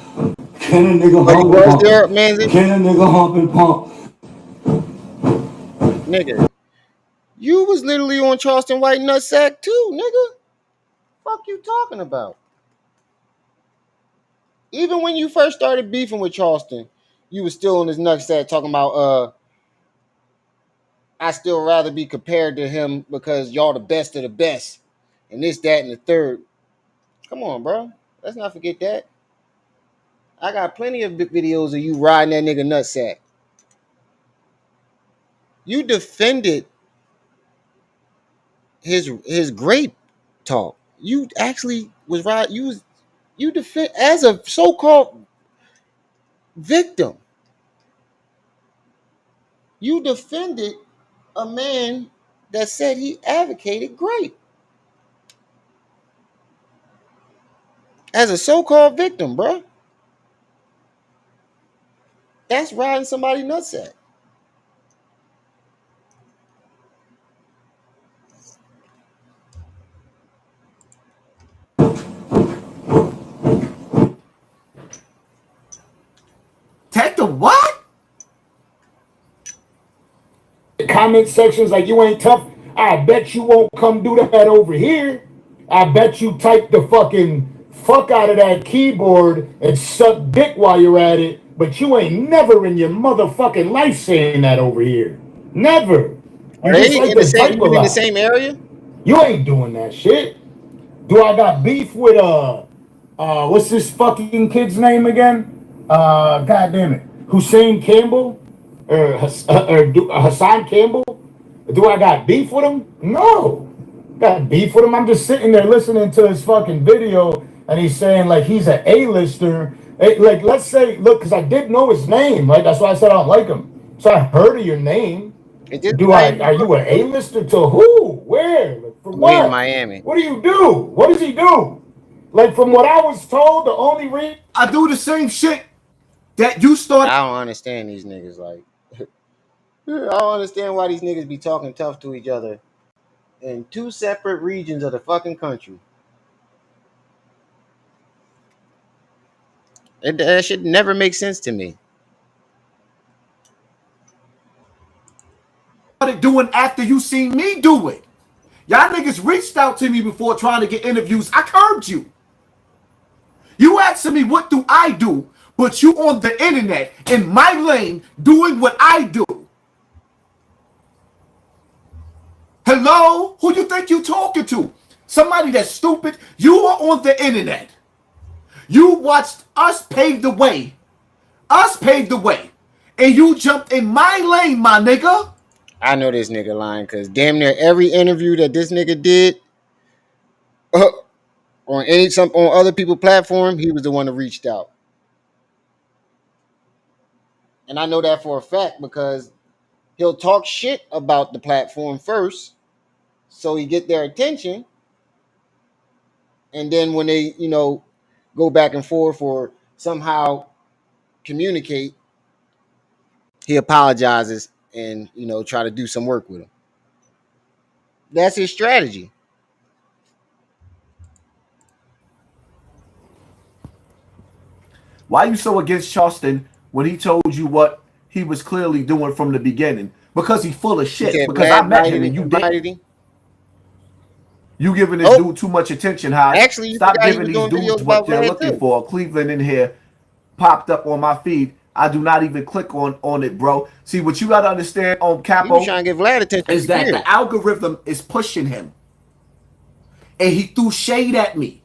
Can a nigga But he hump and was pump? there, man. Can a nigga hump and pump? Nigga, you was literally on Charleston White nutsack too, nigga. Fuck you talking about? Even when you first started beefing with Charleston, you was still on his nutsack talking about I still rather be compared to him because y'all the best of the best. And this, that, and the third. Come on, bro. Let's not forget that. I got plenty of videos of you riding that nigga nutsack. You defended his grape talk. You actually was right. You defend as a so-called victim. You defended a man that said he advocated grape as a so-called victim, bro. That's riding somebody nutsack. Take the what? The comment sections like you ain't tough. I bet you won't come do that over here. I bet you type the fucking fuck out of that keyboard and suck dick while you're at it, but you ain't never in your motherfucking life saying that over here. Never. Are You they just like in the to same type a even in the lot. same area? You ain't doing that shit. Do I got beef with what's this fucking kid's name again? God damn it, Hussein Campbell or Hassan Campbell? Do I got beef with him? No, got beef with him. I'm just sitting there listening to his fucking video, and he's saying like he's an A-lister. Like let's say, look, because I did know his name, right? That's why I said I don't like him. So I heard of your name. Is this Do I? Are you an A-lister to who? Where? Like, for We're in what? Miami. What do you do? What does he do? Like from what I was told, the only reason I do the same shit that you started. I don't understand these niggas. Like, I don't understand why these niggas be talking tough to each other in two separate regions of the fucking country. That should never make sense to me. Doing after you seen me do it. Y'all niggas reached out to me before trying to get interviews. I curbed you. You asking me what do I do, but you on the internet in my lane doing what I do. Hello? Who you think you talking to? Somebody that's stupid? You are on the internet. You watched us pave the way. Us pave the way. And you jumped in my lane, my nigga. I know this nigga lying because damn near every interview that this nigga did on other people's platform, he was the one that reached out. And I know that for a fact because he'll talk shit about the platform first, so he get their attention. And then when they, go back and forth or somehow communicate, he apologizes and, try to do some work with him. That's his strategy. Why are you so against Charleston when he told you what he was clearly doing from the beginning? Because he's full of shit. Because I met him and you didn't. You giving this dude too much attention, High. Actually, you Stop forgot he giving was these doing videos dudes what about they're Vlad looking too. for. Cleveland in here popped up on my feed. I do not even click on it, bro. See, what you got to understand on Capo He trying to get Vlad attention is that the algorithm is pushing him. And he threw shade at me.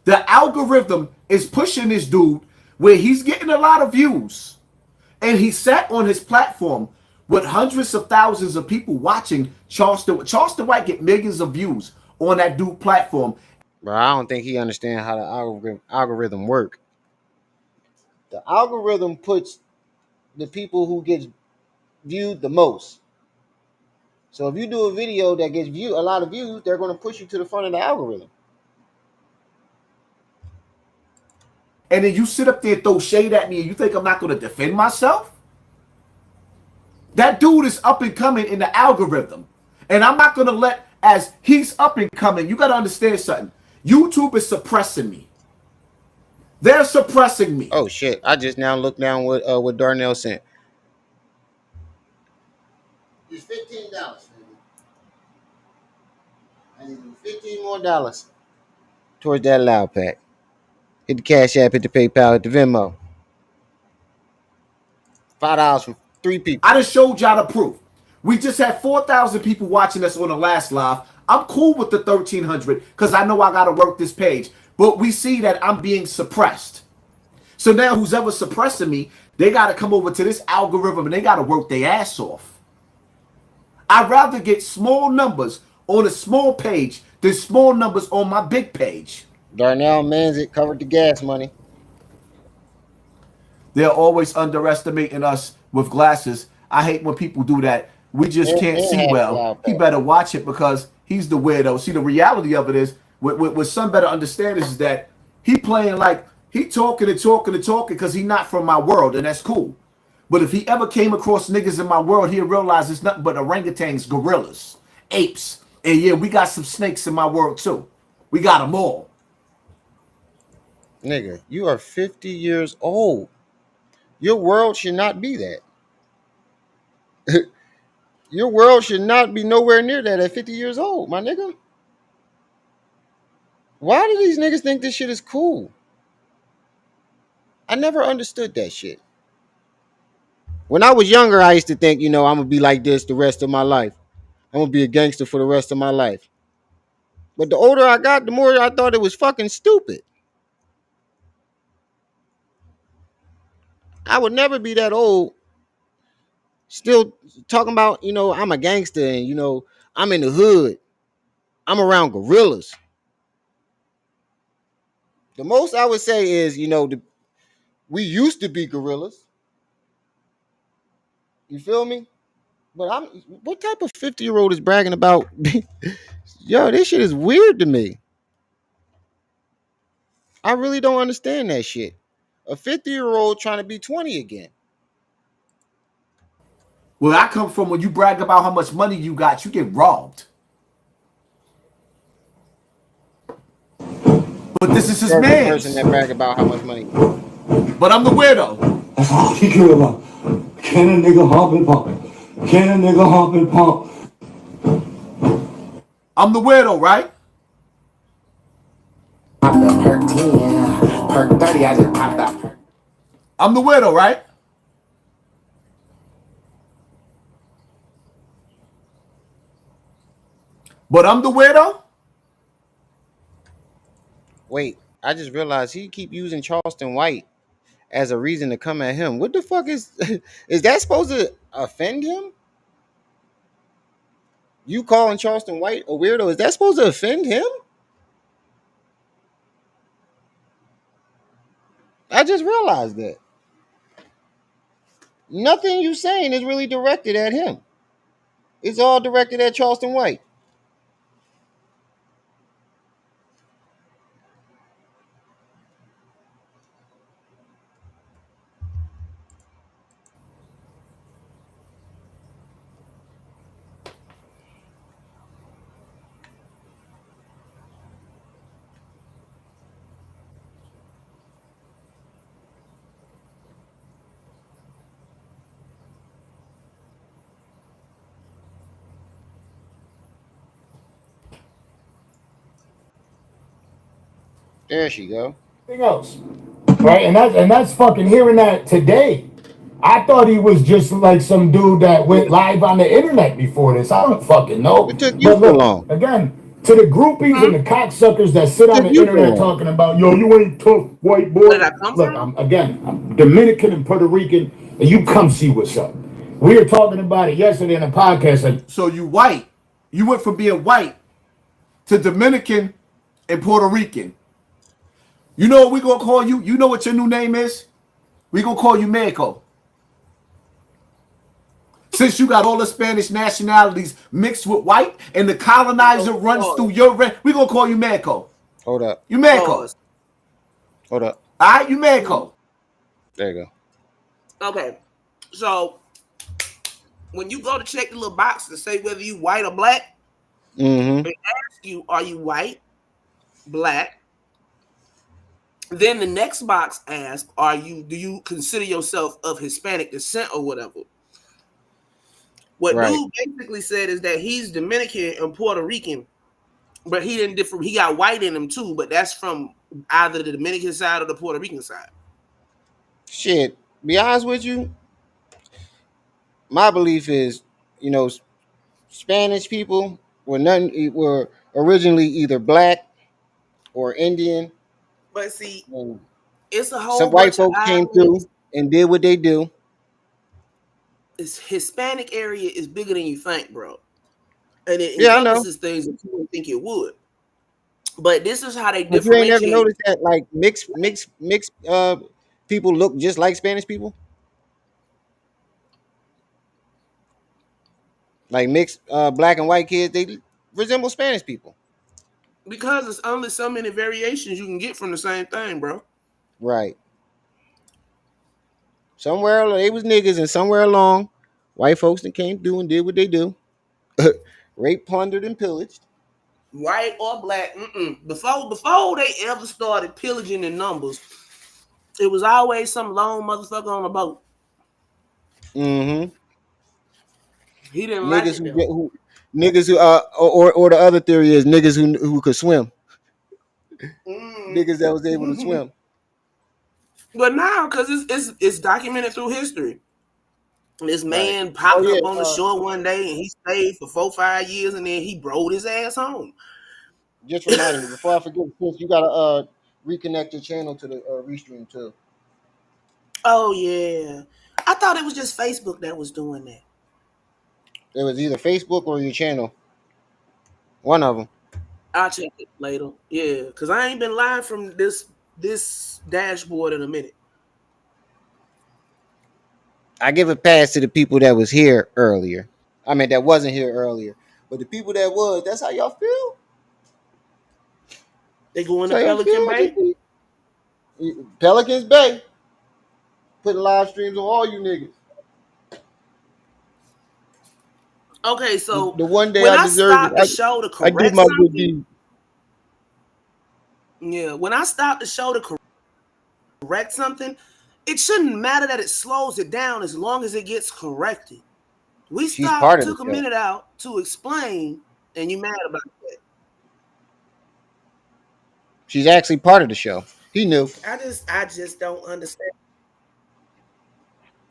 The algorithm is pushing this dude where he's getting a lot of views. And he sat on his platform with hundreds of thousands of people watching Charleston White get millions of views on that dude platform. Bro, I don't think he understands how the algorithm work. The algorithm puts the people who get viewed the most. So if you do a video that gets a lot of views, they're going to push you to the front of the algorithm. And then you sit up there and throw shade at me and you think I'm not going to defend myself? That dude is up and coming in the algorithm. And I'm not going to let, as he's up and coming, you got to understand something. YouTube is suppressing me. They're suppressing me. Oh shit! I just now looked down what Darnell sent. It's $15. I need $15 more towards that loud pack. Hit the Cash App, hit the PayPal, hit the Venmo. $5 from 3 people. I just showed y'all the proof. We just had 4,000 people watching us on the last live. I'm cool with the 1,300 because I know I got to work this page. But we see that I'm being suppressed. So now who's ever suppressing me, they got to come over to this algorithm and they got to work their ass off. I'd rather get small numbers on a small page than small numbers on my big page. Darnell Manzit covered the gas money. They're always underestimating us with glasses. I hate when people do that. We just can't see well. He better watch it because he's the weirdo. See, the reality of it is, what some better understand is that he playing like he talking and talking and talking because he's not from my world, and that's cool. But if he ever came across niggas in my world, he'll realize it's nothing but orangutans, gorillas, apes. And yeah, we got some snakes in my world too. We got them all. Nigga, you are 50 years old. Your world should not be that. Your world should not be nowhere near that at 50 years old, my nigga. Why do these niggas think this shit is cool? I never understood that shit. When I was younger, I used to think, I'm going to be like this the rest of my life. I'm going to be a gangster for the rest of my life. But the older I got, the more I thought it was fucking stupid. I would never be that old still talking about, I'm a gangster and, I'm in the hood. I'm around gorillas. The most I would say is, we used to be gorillas. You feel me? But what type of 50-year-old is bragging about? Yo, this shit is weird to me. I really don't understand that shit. A 50-year-old trying to be 20 again. Where I come from, when you brag about how much money you got, you get robbed. But this is his man. Person that brag about how much money. But I'm the weirdo. That's all she care about. Can a nigga hump and pump? Can a nigga hump and pump? I'm the weirdo, right? Popped up perk 10, perk 30, I just popped up. I'm the weirdo, right? But I'm the weirdo? Wait, I just realized he keep using Charleston White as a reason to come at him. What the fuck is that supposed to offend him? You calling Charleston White a weirdo, is that supposed to offend him? I just realized that. Nothing you saying is really directed at him. It's all directed at Charleston White. There she go. Else, right? And that's fucking hearing that today. I thought he was just like some dude that went live on the internet before this. I don't fucking know. It took you so long. Again, to the groupies and the cocksuckers that sit on the internet talking about, yo, you ain't tough, white boy. Look, I'm Dominican and Puerto Rican, and you come see what's up. We were talking about it yesterday in a podcast. Like, so you white. You went from being white to Dominican and Puerto Rican. You know what we gonna call you? You know what your new name is? We gonna call you Mexico. Since you got all the Spanish nationalities mixed with white and the colonizer runs through your we gonna call you Mexico. Hold up. You Mexico. Hold up. All right, you Mexico. There you go. Okay, so when you go to check the little box to say whether you white or black, they ask you, are you white, black, Then the next box asks, do you consider yourself of Hispanic descent or whatever? What Right. dude basically said is that he's Dominican and Puerto Rican, but he didn't differ. He got white in him too, but that's from either the Dominican side or the Puerto Rican side. Shit. Be honest with you, my belief is, you know, Spanish people were originally either black or Indian. But see, And it's a whole some white bunch of folks came islands. through and did what they do. This Hispanic area is bigger than you think, bro, and it Yeah, I know. encompasses things that you wouldn't think it would. But this is how they But you ain't never differentiate. noticed that like mixed people look just like Spanish people? Like mixed black and white kids, they resemble Spanish people. Because there's only so many variations you can get from the same thing, bro. Right. Somewhere they was niggas and somewhere along, white folks that came through and did what they do. Raped, plundered, and pillaged. White or black. Before they ever started pillaging in numbers, it was always some lone motherfucker on a boat. Mm-hmm. He didn't like Niggas it though. who niggas who or the other theory is niggas who could swim. Niggas that was able to swim. But now, because it's documented through history. This Right. man Oh popped yeah. up on the shore one day and he stayed for 4-5 years and then he rode his ass home. Just reminded me before I forget, since you gotta reconnect your channel to the restream too. Oh yeah. I thought it was just Facebook that was doing that. It was either Facebook or your channel. One of them. I'll check it later. Yeah, because I ain't been live from this dashboard in a minute. I give a pass to the people that was here earlier. I mean, that wasn't here earlier, but the people that was. That's how y'all feel. They going That's to how y'all Pelican feel. Bay? Pelicans Bay. Putting live streams on all you niggas. Okay, so The one day when I I deserve it, stopped the show to I did correct my good something, deed. yeah, when I stopped the show to correct something, it shouldn't matter that it slows it down as long as it gets corrected. We She's part stopped, of the took a show. minute out to explain, and you mad about that. She's actually part of the show. He knew. I just don't understand.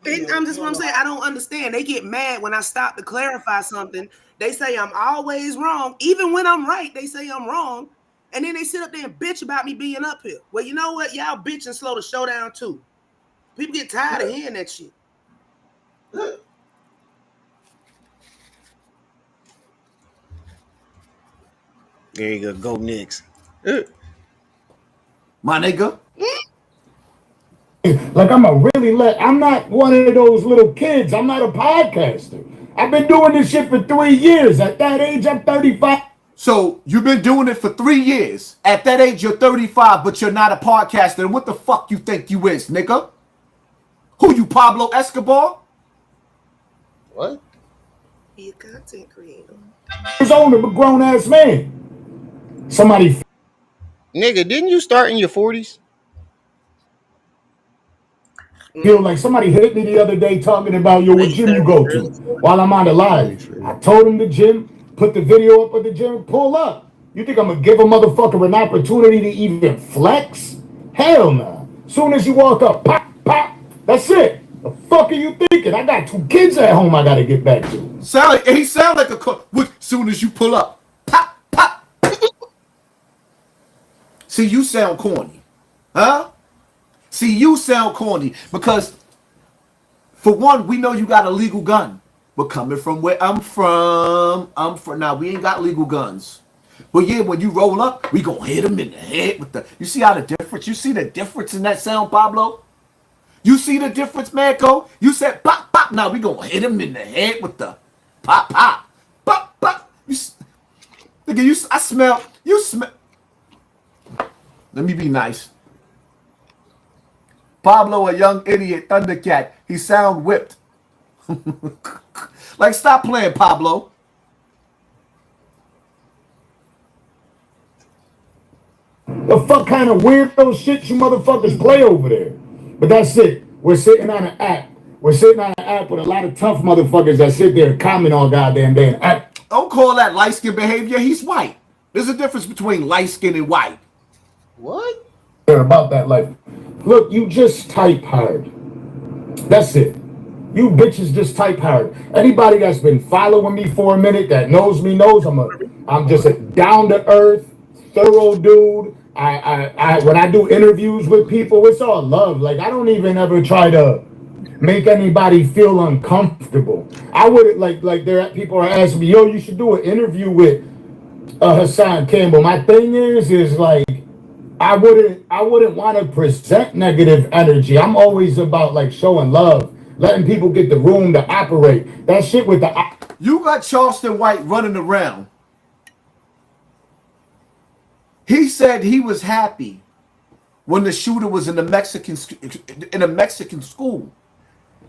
I'm just what I'm saying. I don't understand. They get mad when I stop to clarify something. They say I'm always wrong. Even when I'm right, they say I'm wrong. And then they sit up there and bitch about me being up here. Well, you know what? Y'all bitch and slow the show down too. People get tired of hearing that shit. There you go. Go Knicks. My nigga. Like I'm not one of those little kids. I'm not a podcaster. I've been doing this shit for 3 years. At that age, I'm 35. So you've been doing it for 3 years. At that age, you're 35, but you're not a podcaster. And what the fuck you think you is, nigga? Who you, Pablo Escobar? What? Be a content creator. His own a grown ass man. Somebody. Nigga, didn't you start in your 40s? Feel like somebody hit me the other day talking about, yo, what gym you go to while I'm on the live. I told him the gym, put the video up of the gym, pull up. You think I'm going to give a motherfucker an opportunity to even flex? Hell no. Soon as you walk up, pop, pop, that's it. The fuck are you thinking? I got 2 kids at home I got to get back to. He sound like a soon as you pull up, pop, pop. See, you sound corny. Huh? See, you sound corny because, for one, we know you got a legal gun. But coming from where I'm from, now we ain't got legal guns. But yeah, when you roll up, we gonna hit him in the head with the. You see how the difference? You see the difference in that sound, Pablo? You see the difference, Manco? You said pop, pop. Now we gonna hit him in the head with the pop, pop, pop, pop. Nigga, I smell. You smell. Let me be nice. Pablo, a young idiot, Thundercat. He sound whipped. Like, stop playing, Pablo. The fuck kind of weirdo shit you motherfuckers play over there? But that's it. We're sitting on an app. We're sitting on an app with a lot of tough motherfuckers that sit there and comment all goddamn day and act. Don't call that light skin behavior. He's white. There's a difference between light skin and white. What? They're about that life. Look, you just type hard. That's it. You bitches just type hard. Anybody that's been following me for a minute that knows me knows I'm just a down to earth, thorough dude. When I do interviews with people, it's all love. Like I don't even ever try to make anybody feel uncomfortable. I would like there people are asking me, yo, you should do an interview with Hassan Campbell. My thing is like I wouldn't want to present negative energy. I'm always about like showing love, letting people get the room to operate. That shit with the You got Charleston White running around. He said he was happy when the shooter was in a Mexican school.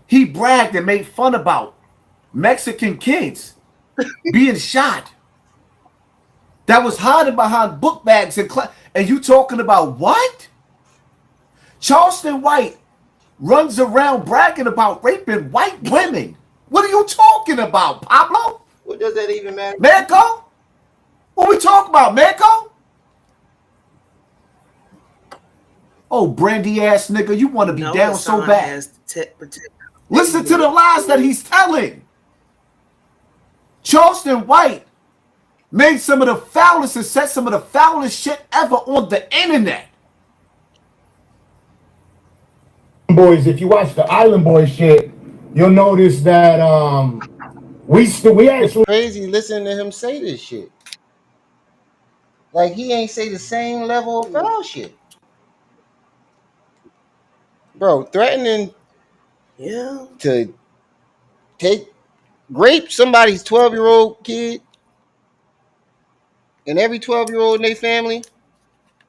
He bragged and made fun about Mexican kids being shot. That was hiding behind book bags and you talking about what? Charleston White runs around bragging about raping white women. What are you talking about, Pablo? What does that even matter? Mexico? What we talking about, Mexico? Oh, brandy ass nigga, you want to be down so bad. Listen to the lies that he's telling. Charleston White made some of the foulest and said some of the foulest shit ever on the internet. Boys, if you watch the Island Boys shit, you'll notice that we actually crazy listening to him say this shit. Like he ain't say the same level of foul shit. Bro, threatening to rape somebody's 12-year-old kid and every 12-year-old in their family,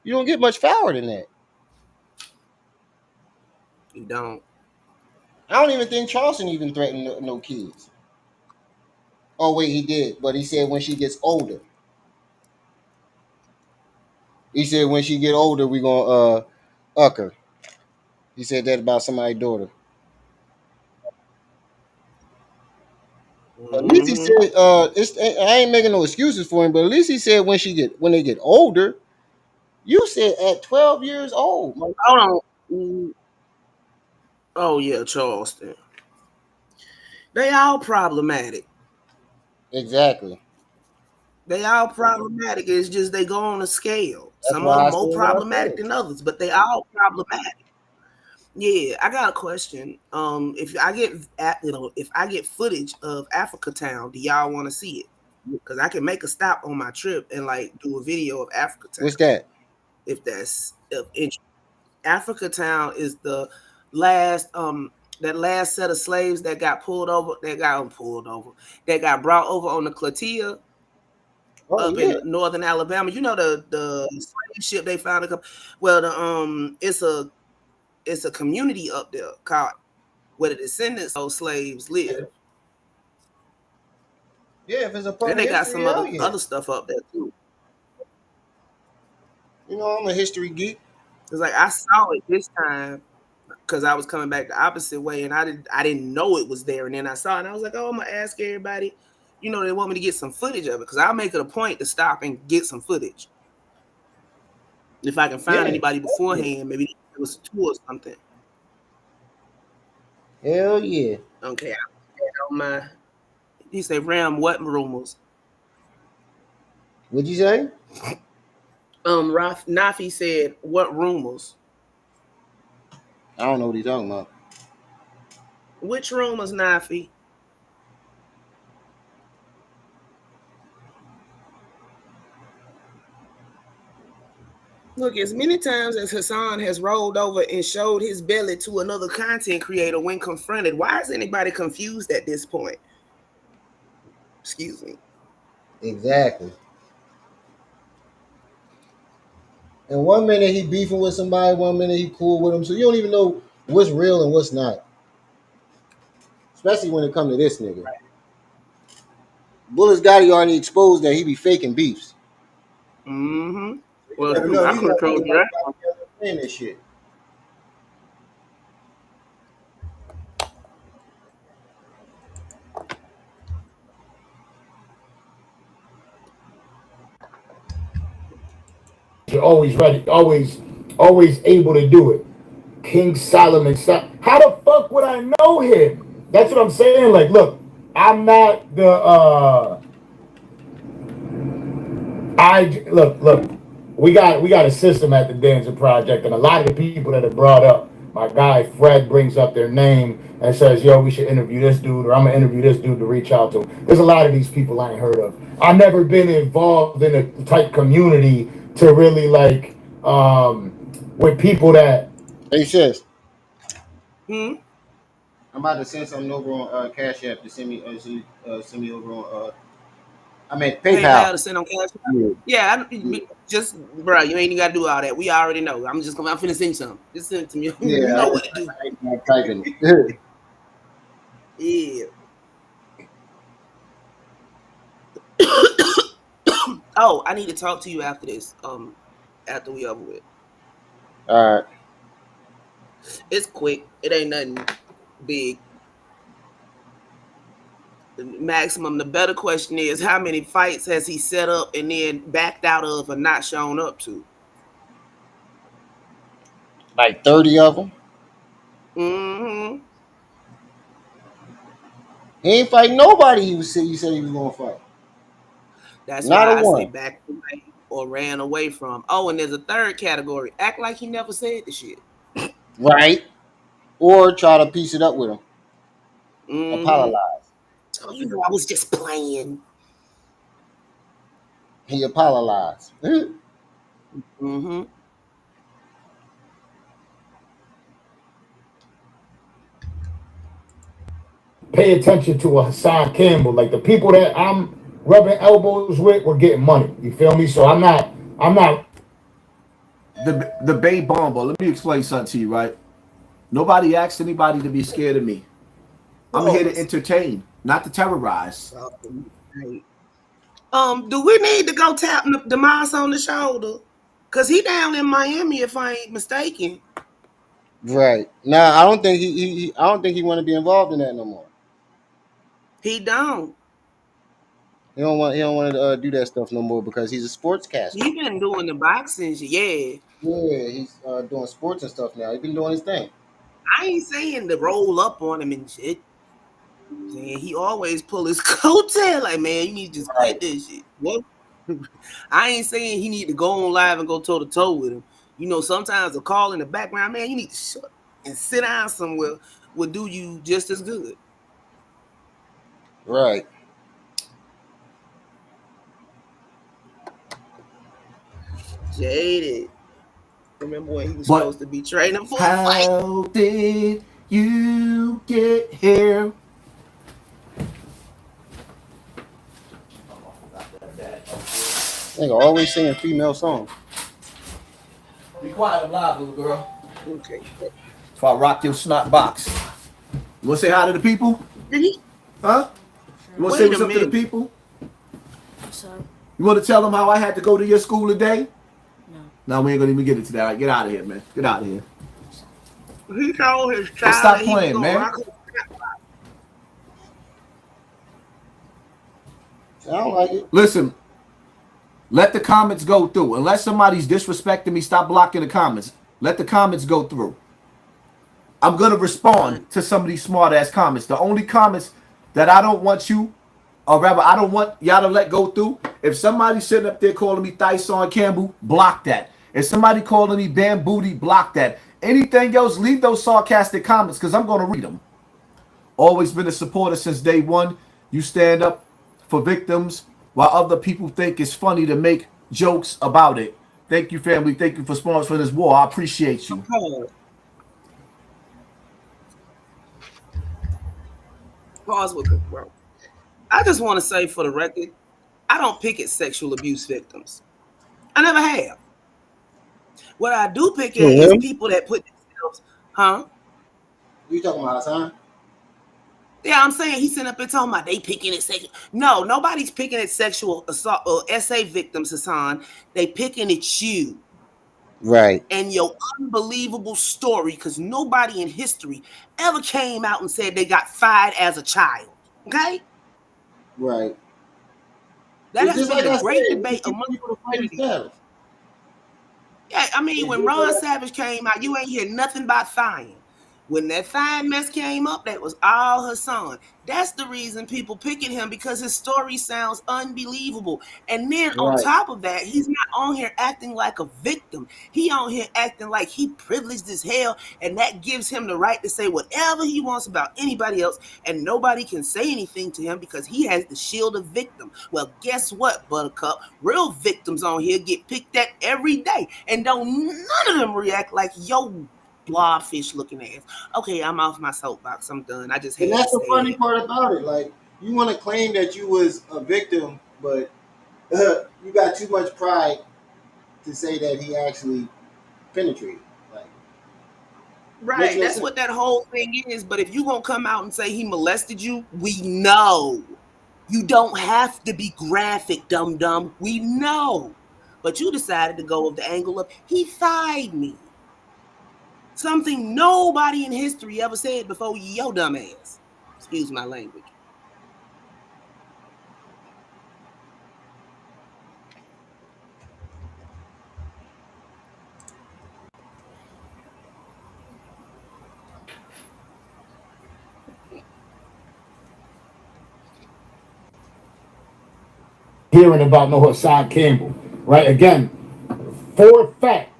you don't get much fouler than that. You don't. I don't even think Charleston even threatened no kids. Oh wait, he did, but he said when she gets older. He said when she get older, we gonna uck her. He said that about somebody's daughter. At least he said, I ain't making no excuses for him, but at least he said when they get older. You said at 12 years old. Hold on. Oh yeah, Charleston. They all problematic. Exactly. They all problematic. It's just they go on a scale. Some of them more problematic than others, but they all problematic. Yeah, I got a question. If I get footage of Africa Town, do y'all want to see it? Because I can make a stop on my trip and like do a video of Africa Town. What's that? If that's of interest. Africa Town is the last that last set of slaves that got pulled over, that got brought over on the Clotilda in northern Alabama. You know the slave ship they found well it's a community up there called where the descendants of slaves live. Yeah, if it's a part and they got some other stuff up there too. You know, I'm a history geek. It's like I saw it this time because I was coming back the opposite way, and I didn't know it was there. And then I saw it, and I was like, "Oh, I'm gonna ask everybody." You know, they want me to get some footage of it because I'll make it a point to stop and get some footage. If I can find anybody beforehand, maybe it was a tour or something. Hell yeah. Okay, on my. He said, "Ram, what rumors?" What'd you say? Nafi said, "What rumors?" I don't know what he's talking about. Which rumors, Nafi? Look, as many times as Hassan has rolled over and showed his belly to another content creator when confronted, why is anybody confused at this point? Excuse me. Exactly. And 1 minute he beefing with somebody, 1 minute he cool with him. So you don't even know what's real and what's not. Especially when it comes to this nigga. Right. Bullets Gotti already exposed that he be faking beefs. Mm-hmm. Well, Never shoot, know. I These could have told motherfuckers you might that. be out together playing this shit. You're always ready, always able to do it. King Solomon. How the fuck would I know him? That's what I'm saying. Like, look, I'm not the. Look. We got a system at the Danza Project, and a lot of the people that are brought up, my guy Fred brings up their name and says, "Yo, we should interview this dude," or "I'm gonna interview this dude to reach out to." There's a lot of these people I ain't heard of. I've never been involved in a type community to really like with people that. Hey, sis. Hmm. I'm about to send something over on Cash App to send me over on I mean PayPal. PayPal to send on cash. Yeah. Yeah, Yeah. just bro, you ain't even gotta do all that. We already know. I'm finna send some. Just send it to me. You Yeah, know what to do. I ain't not typing it. Yeah. Oh, I need to talk to you after this. After we over with. All right. It's quick. It ain't nothing big. Maximum. The better question is, how many fights has he set up and then backed out of or not shown up to? Like 30 of them. Mm-hmm. He ain't fight nobody. He said he was gonna fight. That's Not a why I say one. backed away or ran away from. Oh, and there's a third category. Act like he never said the shit. Right. Or try to piece it up with him. Mm-hmm. Apologize. Oh, you know, I was just playing. He apologized. Mm-hmm. Pay attention to a Hassan Campbell. Like the people that I'm rubbing elbows with were getting money. You feel me? So I'm not. The Bay Bomber. Let me explain something to you, right? Nobody asked anybody to be scared of me. I'm here to entertain, not to terrorize. Do we need to go tap Demas on the shoulder? Cause he down in Miami, if I ain't mistaken. Right. Now I don't think I don't think he want to be involved in that no more. He don't. He don't want to do that stuff no more because he's a sportscaster. He been doing the boxing shit, yeah. Yeah, he's doing sports and stuff now. He's been doing his thing. I ain't saying to roll up on him and shit. Saying he always pull his coattail like, man, you need to just quit this shit. What? I ain't saying he need to go on live and go toe to toe with him. You know, sometimes a call in the background, man, you need to shut and sit down somewhere will do you just as good. Right. Jaded. Remember when he was supposed to be training for a fight? How did you get here? Nigga always singing female songs. Be quiet, I'm live, little girl. Okay. If I rock your snot box. You want to say hi to the people? Did he? Huh? You want to say what's up to the people? So, You want to tell them how I had to go to your school today? No, we ain't gonna even get into that. All right, get out of here, man. Get out of here. He told his child Stop playing, man. I don't like it. Listen, let the comments go through. Unless somebody's disrespecting me, stop blocking the comments. Let the comments go through. I'm gonna respond to some of these smart ass comments. The only comments that I don't want you, or rather, I don't want y'all to let go through. If somebody's sitting up there calling me Hassan Campbell, block that. If somebody calling me Bam Booty, block that. Anything else, leave those sarcastic comments because I'm going to read them. Always been a supporter since day one. You stand up for victims while other people think it's funny to make jokes about it. Thank you, family. Thank you for sponsoring this war. I appreciate you. Pause with it, bro. I just want to say for the record, I don't pick at sexual abuse victims. I never have. What I do pick at is people that put themselves, huh? You talking about Hassan? Yeah, I'm saying he sitting up and talking about they picking at sexual. No, nobody's picking at sexual assault or SA victims, Hassan. They picking at you Right. and your unbelievable story because nobody in history ever came out and said they got fired as a child. Okay? Right. That It's has just been like the I great said, we debate need among people to the fight community. themselves. Yeah, I mean, It's when just Ron like Savage came out, you ain't hear nothing about fine. When that fine mess came up, that was all Hassan. That's the reason people picking him because his story sounds unbelievable. And then on right. top of that, he's not on here acting like a victim. He on here acting like he privileged as hell, and that gives him the right to say whatever he wants about anybody else, and nobody can say anything to him because he has the shield of victim. Well, guess what, Buttercup? Real victims on here get picked at every day, and don't none of them react like yo blobfish looking ass. Okay, I'm off my soapbox. I'm done. I just And had to that's the say funny that. part about it. Like, you want to claim that you was a victim, but you got too much pride to say that he actually penetrated. Like, makes Right, no that's sense. what that whole thing is. But if you gonna come out and say he molested you, we know. You don't have to be graphic, dum dum. We know. But you decided to go with the angle of he fired me. Something nobody in history ever said before yo dumb ass. Excuse my language. Hearing about no Hassan Campbell, right? Again, for a fact,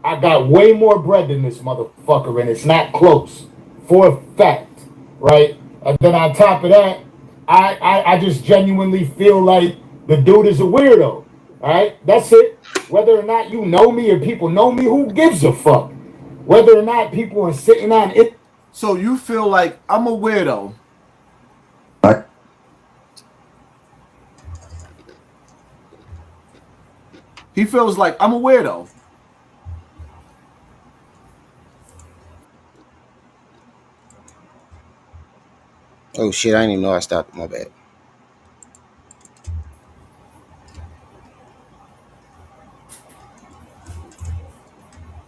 I got way more bread than this motherfucker, and it's not close. For a fact, right? And then on top of that, I just genuinely feel like the dude is a weirdo. All right, that's it. Whether or not you know me or people know me, who gives a fuck? Whether or not people are sitting on it. So you feel like I'm a weirdo. He feels like I'm a weirdo. Oh shit! I didn't even know I stopped. My bad.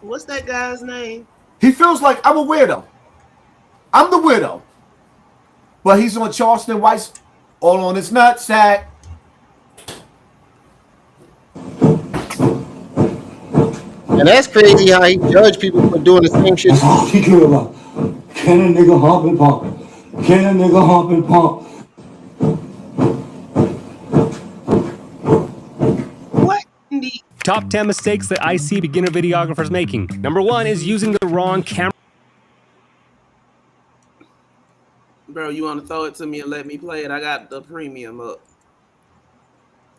What's that guy's name? He feels like I'm a weirdo. I'm the weirdo. But he's on Charleston White's all on his nutsack. And that's crazy how he judged people for doing the same shit. That's all he care about. Can a nigga hump and pump? Can a nigga hump and pump? What in the Top 10 mistakes that I see beginner videographers making. Number 1 is using the wrong camera. bro? You want to throw it to me and let me play it? I got the premium up.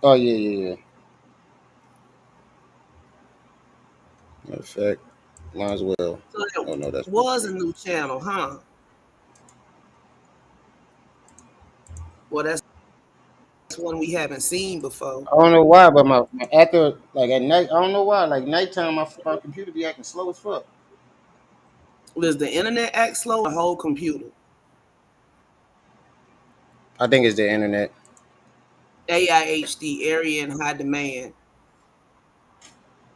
Oh yeah. Matter of fact, might as well. So Oh no, it that's was a new channel, huh? Well, that's one we haven't seen before. I don't know why, but my after like at night, I don't know why. Like nighttime, my computer be acting slow as fuck. Does the internet act slow? The whole computer. I think it's the internet. AIHD, area in high demand.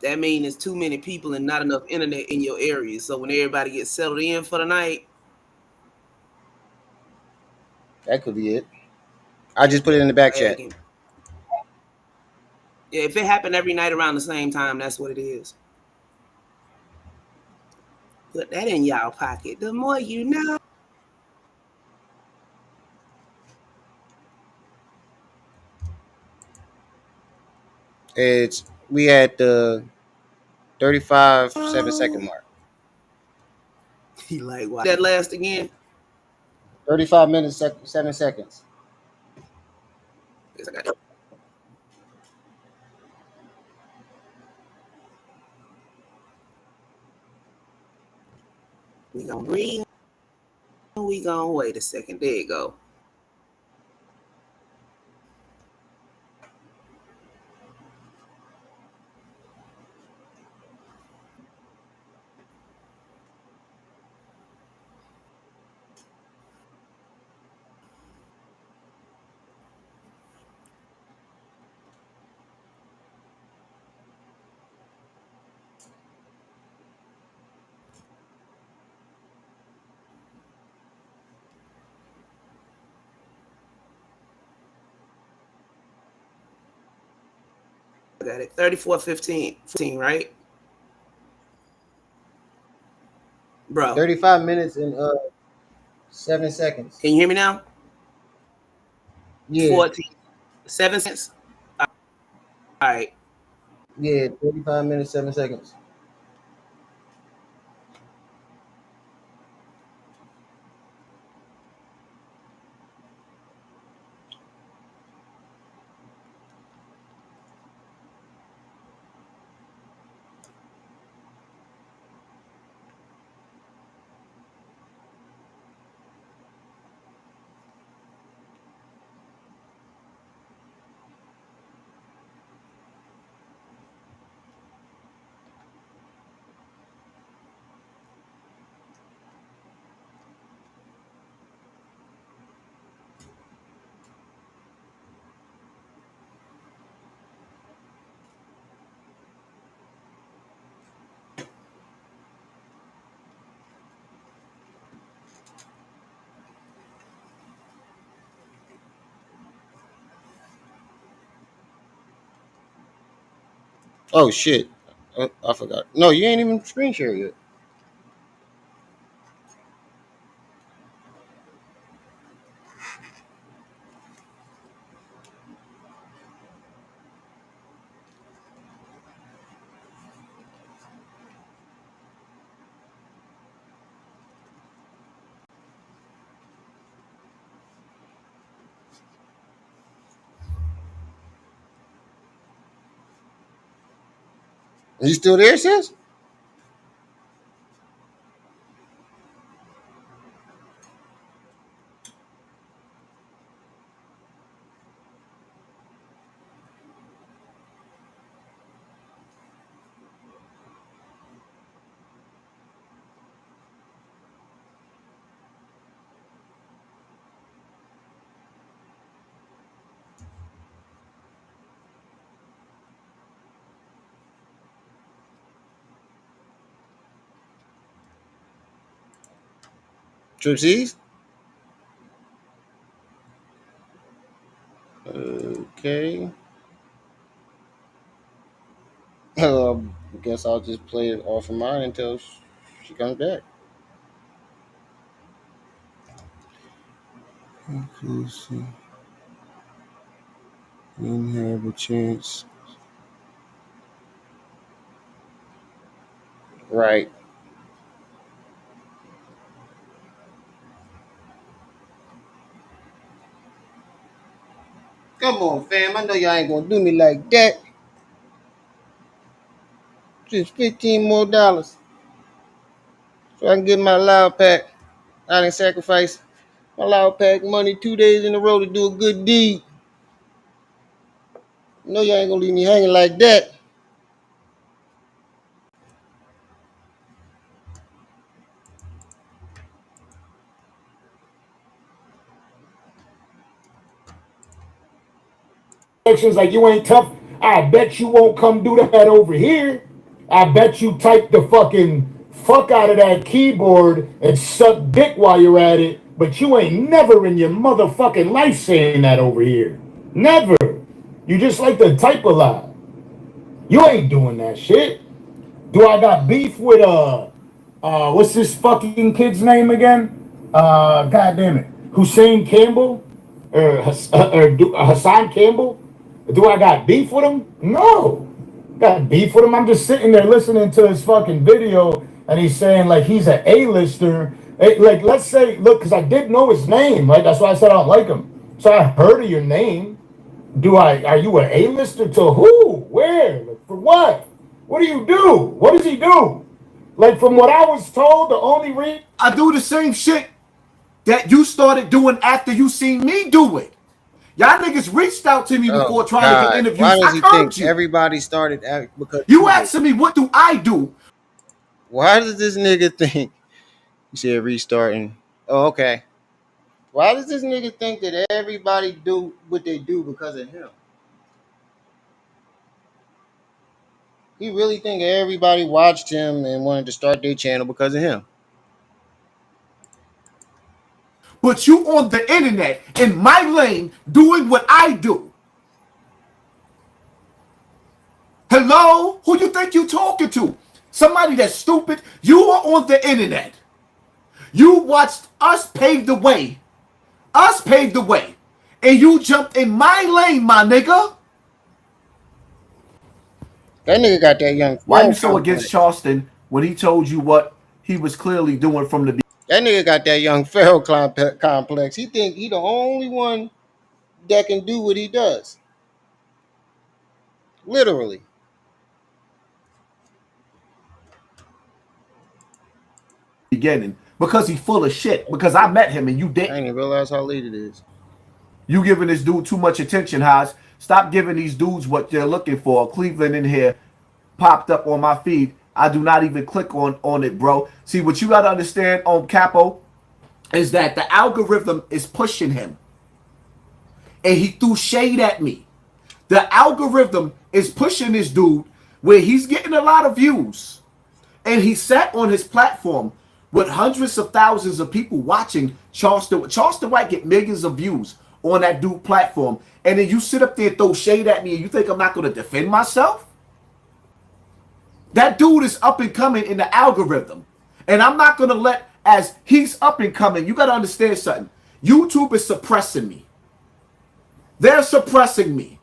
That means there's too many people and not enough internet in your area. So when everybody gets settled in for the night, That could be it. I just put it in the back chat. dragging. Yeah, if it happened every night around the same time, that's what it is. Put that in y'all pocket. The more you know. It's we at the 35 7-second mark. He like, why that last again? 35 minutes 7 seconds. Yes, I got it. We gonna read. We gonna wait a second. There you go. got it. 34:15, right? Bro. 35 minutes and 7 seconds. Can you hear me now? Yeah. 14. 7 seconds. All right. Yeah, 35 minutes, 7 seconds. Oh shit. I forgot. No, you ain't even screen share yet. You still there, sis? Tripsies? Okay. I guess I'll just play it off of mine until she comes back. Okay, see. Didn't have a chance. Right. Come on, fam. I know y'all ain't gonna do me like that. Just $15 more. So I can get my loud pack. I didn't sacrifice my loud pack money 2 days in a row to do a good deed. You know y'all ain't gonna leave me hanging like that. Like you ain't tough. I bet you won't come do that over here. I bet you type the fucking fuck out of that keyboard and suck dick while you're at it, but you ain't never in your motherfucking life saying that over here. Never. You just like to type a lot. You ain't doing that shit. Do I got beef with what's this fucking kid's name again? God damn it, Hussein Campbell or Hassan Campbell? Do I got beef with him? No, got beef with him. I'm just sitting there listening to his fucking video, and he's saying like he's an A-lister. Like let's say, look, because I did know his name, right? That's why I said I don't like him. So I heard of your name. Are you an A-lister to who? Where? For what? What do you do? What does he do? Like from what I was told, the only reason I do the same shit that you started doing after you seen me do it. Y'all niggas reached out to me before trying to get interviews. Why does I he heard think you. everybody started because You asking me what do I do? Why does this nigga think? You said restarting. Oh, okay. Why does this nigga think that everybody do what they do because of him? He really think everybody watched him and wanted to start their channel because of him. But you on the internet in my lane doing what I do. Hello? Who you think you talking to? Somebody that's stupid? You are on the internet. You watched us pave the way. Us pave the way. And you jumped in my lane, my nigga. That nigga got that young. Why you so against Charleston when he told you what he was clearly doing from the beginning? That nigga got that young Pharaoh complex. He think he the only one that can do what he does. Literally. Beginning because he's full of shit. Because I met him and you didn't. I didn't realize how late it is. You giving this dude too much attention, Haas. Stop giving these dudes what they're looking for. Cleveland in here popped up on my feed. I do not even click on it, bro. See, what you got to understand on Capo is that the algorithm is pushing him. And he threw shade at me. The algorithm is pushing this dude where he's getting a lot of views. And he sat on his platform with hundreds of thousands of people watching Charleston. Charleston White get millions of views on that dude platform. And then you sit up there and throw shade at me and you think I'm not going to defend myself? That dude is up and coming in the algorithm. And I'm not going to let, as he's up and coming, you got to understand something. YouTube is suppressing me. They're suppressing me.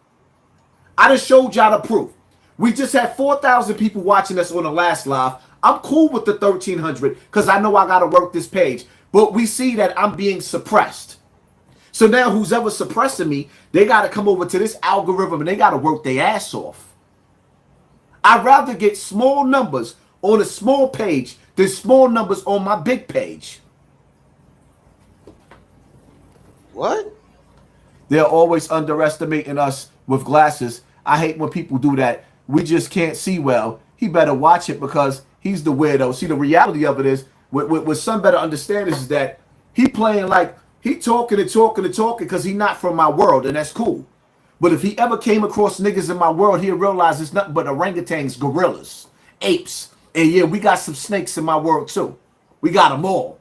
I just showed y'all the proof. We just had 4,000 people watching us on the last live. I'm cool with the 1,300 because I know I got to work this page. But we see that I'm being suppressed. So now who's ever suppressing me, they got to come over to this algorithm and they got to work their ass off. I'd rather get small numbers on a small page than small numbers on my big page. What? They're always underestimating us with glasses. I hate when people do that. We just can't see well. He better watch it because he's the weirdo. See, the reality of it is, what Son better understand is that he playing like he talking and talking and talking because he not from my world, and that's cool. But if he ever came across niggas in my world, he'll realize it's nothing but orangutans, gorillas, apes. And yeah, we got some snakes in my world too. We got them all.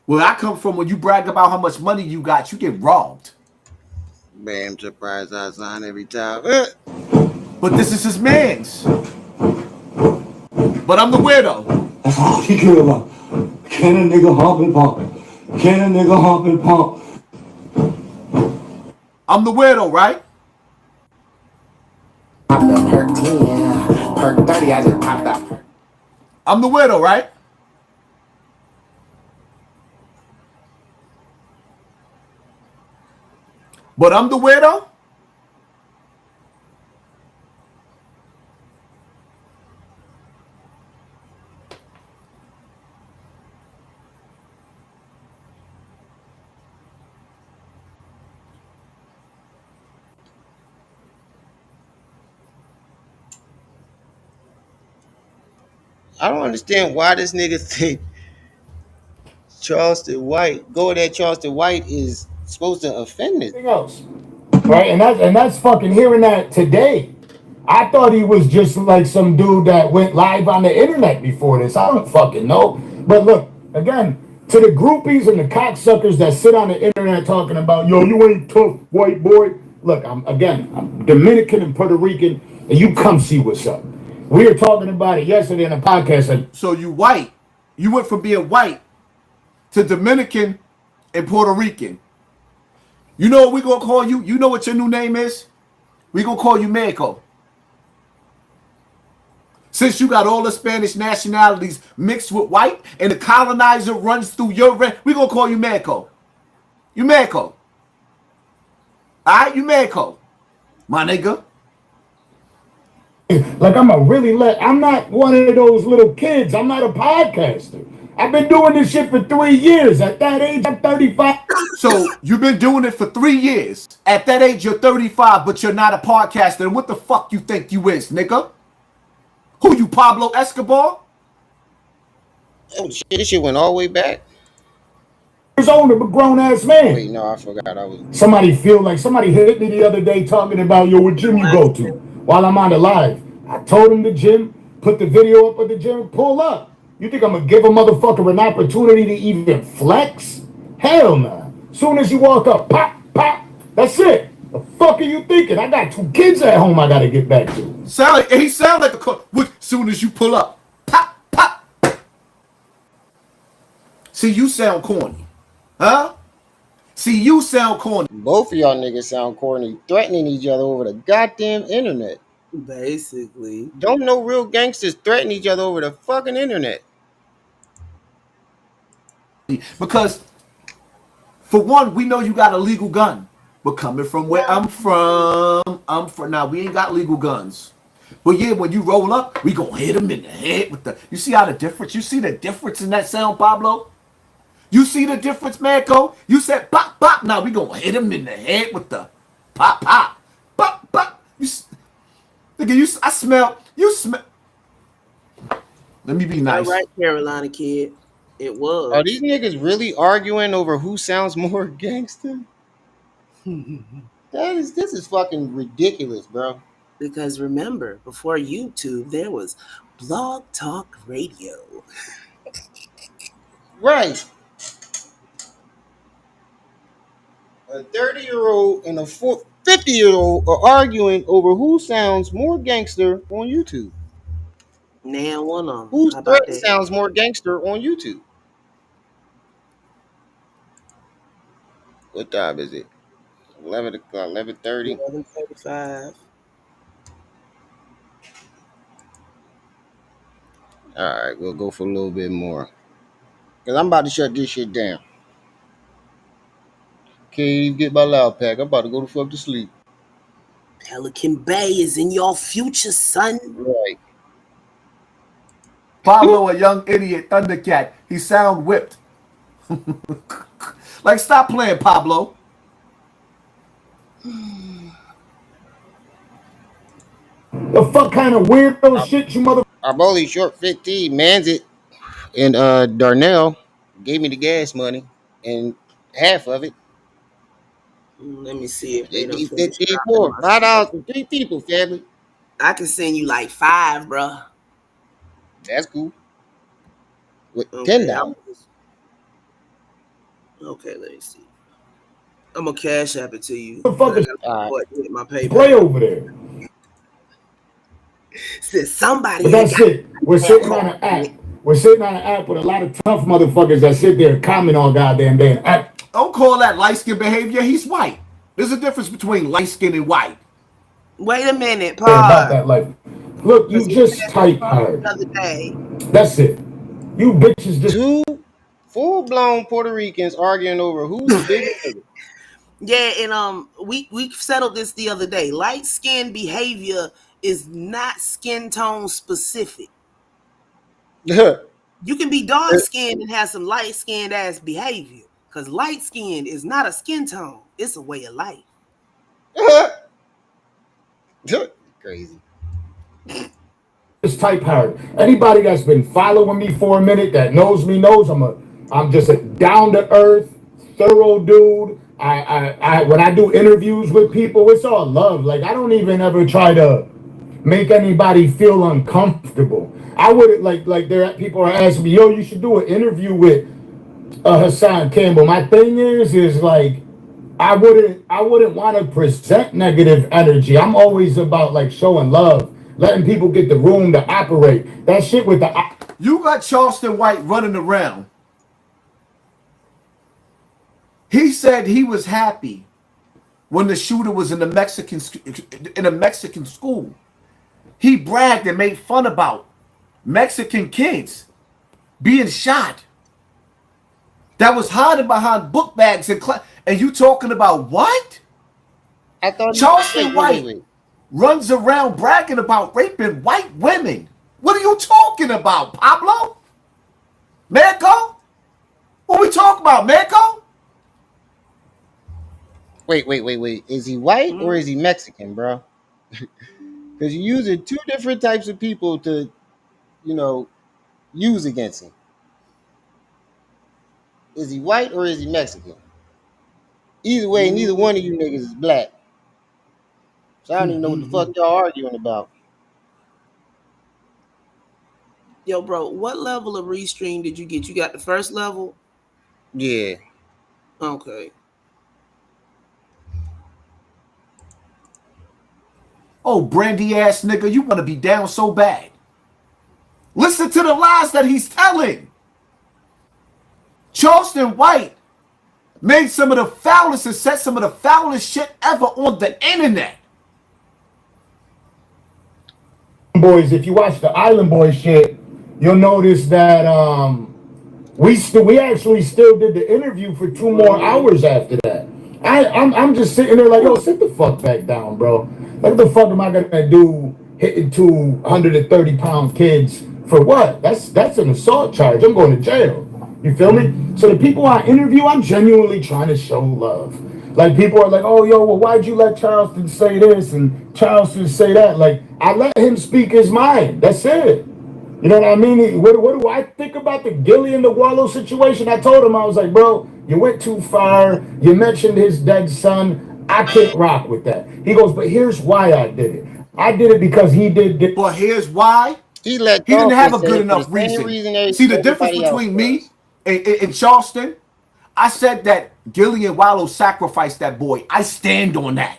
Where I come from, when you brag about how much money you got, you get robbed. Man, I'm surprised I sign every time. But this is his man's. But I'm the weirdo. That's all she care about. Can a nigga hump and pump? Can a nigga hump and pump? I'm the weirdo, right? Perk 10, perk 30, I just popped up. I'm the weirdo, right? But I'm the weirdo? I don't understand why this nigga think Charleston White, going at Charleston White is supposed to offend this. Else, right? And that's fucking hearing that today. I thought he was just like some dude that went live on the internet before this. I don't fucking know. But look, again, to the groupies and the cocksuckers that sit on the internet talking about, yo, you ain't tough, white boy. Look, I'm Dominican and Puerto Rican, and you come see what's up. We were talking about it yesterday in a podcast. So you white. You went from being white to Dominican and Puerto Rican. You know what we gonna call you? You know what your new name is? We gonna call you Mexico. Since you got all the Spanish nationalities mixed with white and the colonizer runs through your we gonna call you Mexico. You Mexico. Alright, you Mexico. My nigga. Like I'm not one of those little kids. I'm not a podcaster. I've been doing this shit for 3 years. At that age, I'm 35. So you've been doing it for 3 years. At that age, you're 35, but you're not a podcaster. And what the fuck you think you is, nigga? Who you, Pablo Escobar? Oh shit, this shit went all the way back. Years older, but grown ass man. Wait, no, I forgot I was. Somebody hit me the other day talking about, yo, what gym you go to? While I'm on the live. I told him the gym, put the video up of the gym, pull up. You think I'm gonna give a motherfucker an opportunity to even flex? Hell no. Soon as you walk up, pop, pop, that's it. The fuck are you thinking? I got 2 kids at home I gotta get back to. He sound like the soon as you pull up. Pop, pop. See, you sound corny. Huh? See, you sound corny. Both of y'all niggas sound corny, threatening each other over the goddamn internet. Basically. Don't no real gangsters threaten each other over the fucking internet. Because, for one, we know you got a legal gun. But coming from where I'm from, now we ain't got legal guns. But yeah, when you roll up, we gonna hit him in the head with the. You see how the difference? You see the difference in that sound, Pablo? You see the difference, Manco? You said pop, pop. Now we gonna hit him in the head with the pop, pop, pop, pop. I smell. You smell. Let me be nice. All right, Carolina kid. It was. Are these niggas really arguing over who sounds more gangster? This is fucking ridiculous, bro. Because remember, before YouTube, there was Blog Talk Radio. Right. A 30-year-old and a 50-year-old are arguing over who sounds more gangster on YouTube. Now one of them. Whose How about threat that? sounds more gangster on YouTube? What time is it? 11 o'clock, 11:30. 11:35. All right, we'll go for a little bit more. Because I'm about to shut this shit down. Can't even get my loud pack. I'm about to go the fuck to sleep. Pelican Bay is in your future, son. Right. Pablo, a young idiot, Thundercat. He sound whipped. Like, stop playing, Pablo. The fuck kind of weirdo shit you mother. I'm only short 15. Mans it. And Darnell gave me the gas money and half of it. Let me see if they done It's finished 15 dropping for my $5 stuff. for 3 people, family. I can send you like 5, bro. That's cool. With Okay, $10. Okay, let me see. I'm gonna cash app it to you. The fuck is My PayPal. play over there? Said somebody. But that's it. We're sitting on an app. We're sitting on an app with a lot of tough motherfuckers that sit there and comment all goddamn day and act. Don't call that light skin behavior. He's white. There's a difference between light skin and white. Wait a minute, About pause. that life. Look, you just type hard. The other day. That's it. You bitches just 2 full-blown Puerto Ricans arguing over who's the biggest nigga. Yeah, and we settled this the other day. Light skin behavior is not skin tone specific. You can be dark skinned and have some light skinned ass behavior. Because light skinned is not a skin tone, it's a way of life. Crazy. Just type hard. Anybody that's been following me for a minute that knows me knows I'm just a down to earth, thorough dude. I when I do interviews with people, it's all love. Like I don't even ever try to make anybody feel uncomfortable. I wouldn't like there people are asking me, yo, you should do an interview with Hassan Campbell. My thing is like I wouldn't want to present negative energy. I'm always about like showing love, letting people get the room to operate. That shit with the You got Charleston White running around. He said he was happy when the shooter was in a Mexican school. He bragged and made fun about Mexican kids being shot. That was hiding behind book bags and you talking about what? I thought Charleston White runs around bragging about raping white women. What are you talking about, Pablo? Manco? What we talking about, Manco? Wait. Is he white or is he Mexican, bro? Because you're using 2 different types of people to, use against him. Is he white or is he Mexican? Either way, neither one of you niggas is black. So I don't even know what the fuck y'all arguing about. Yo, bro, what level of restream did you get? You got the first level? Yeah. Okay. Oh, brandy ass nigga, you want to be down so bad. Listen to the lies that he's telling. Charleston White made some of the foulest and said some of the foulest shit ever on the internet. Boys, if you watch the Island Boys shit, you'll notice that we actually still did the interview for 2 more hours after that. I'm just sitting there like, yo, sit the fuck back down, bro. What the fuck am I gonna do hitting 230-pound kids for what? That's an assault charge. I'm going to jail. You feel me? So the people I interview, I'm genuinely trying to show love. Like, people are like, oh, yo, well, why'd you let Charleston say this and Charleston say that? Like, I let him speak his mind. That's it. You know what I mean? What do I think about the Gilly and the Wallow situation? I told him, I was like, bro, you went too far. You mentioned his dead son. I can't rock with that. He goes, but here's why I did it. I did it because he did this. But here's why. He let He didn't have a Charleston good say it for enough the same reason. See the difference everybody else between me was. and Charleston? I said that Gilly and Wallow sacrificed that boy. I stand on that.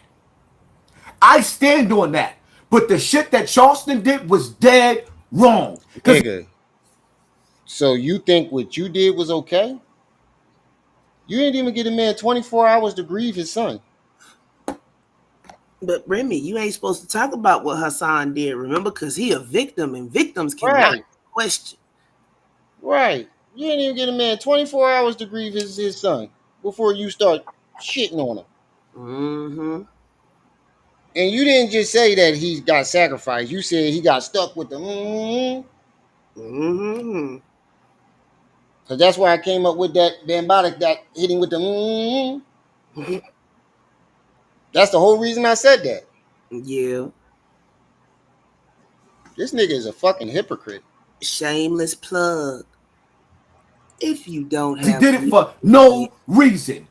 I stand on that. But the shit that Charleston did was dead wrong. Nigga, so you think what you did was okay? You didn't even get a man 24 hours to grieve his son. But Remy, you ain't supposed to talk about what Hassan did, remember? Because he a victim, and victims cannot question. Right. You didn't even get a man 24 hours to grieve his son before you start shitting on him. Mm-hmm. And you didn't just say that he got sacrificed. You said he got stuck with the mm-hmm. Mm-hmm. Because that's why I came up with that Bambaataa that hitting with the mm-hmm. That's the whole reason I said that. Yeah. This nigga is a fucking hypocrite. Shameless plug. If you don't He have... did it for no reason.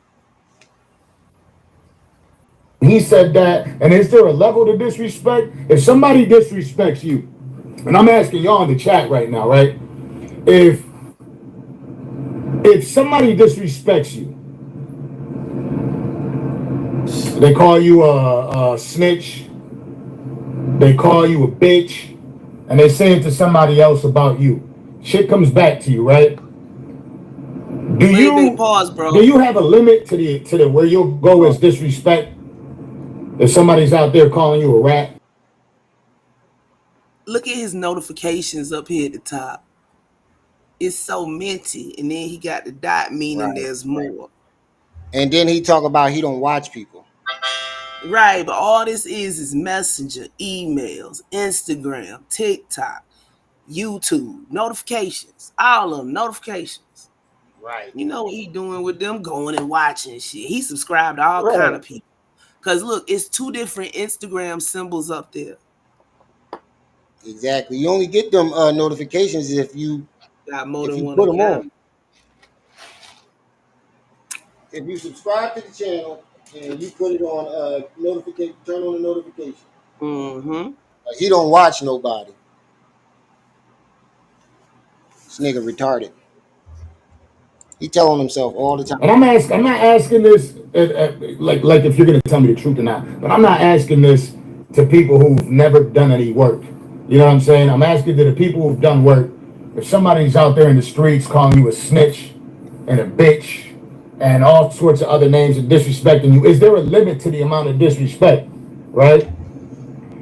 He said that, and is there a level to disrespect? If somebody disrespects you, and I'm asking y'all in the chat right now, right? If somebody disrespects you, they call you a snitch, they call you a bitch, and they say it to somebody else about you. Shit comes back to you, right? Do you have a limit to the where you'll go as disrespect? If somebody's out there calling you a rat? Look at his notifications up here at the top. It's so minty, and then he got the dot meaning there's more. And then he talk about he don't watch people. Right, but all this is Messenger, emails, Instagram, TikTok, YouTube, notifications, all of them, notifications. Right. You know what he doing with them? Going and watching shit. He subscribed to all kind of people. Because look, it's 2 different Instagram symbols up there. Exactly. You only get them notifications if you got more than one put them account. on. If you subscribe to the channel and you put it on notification, turn on the notification. Mm-hmm. He don't watch nobody. This nigga retarded. He telling himself all the time. And I'm not asking this like if you're gonna tell me the truth or not. But I'm not asking this to people who've never done any work. You know what I'm saying? I'm asking to the people who've done work. If somebody's out there in the streets calling you a snitch and a bitch and all sorts of other names and disrespecting you, is there a limit to the amount of disrespect? Right?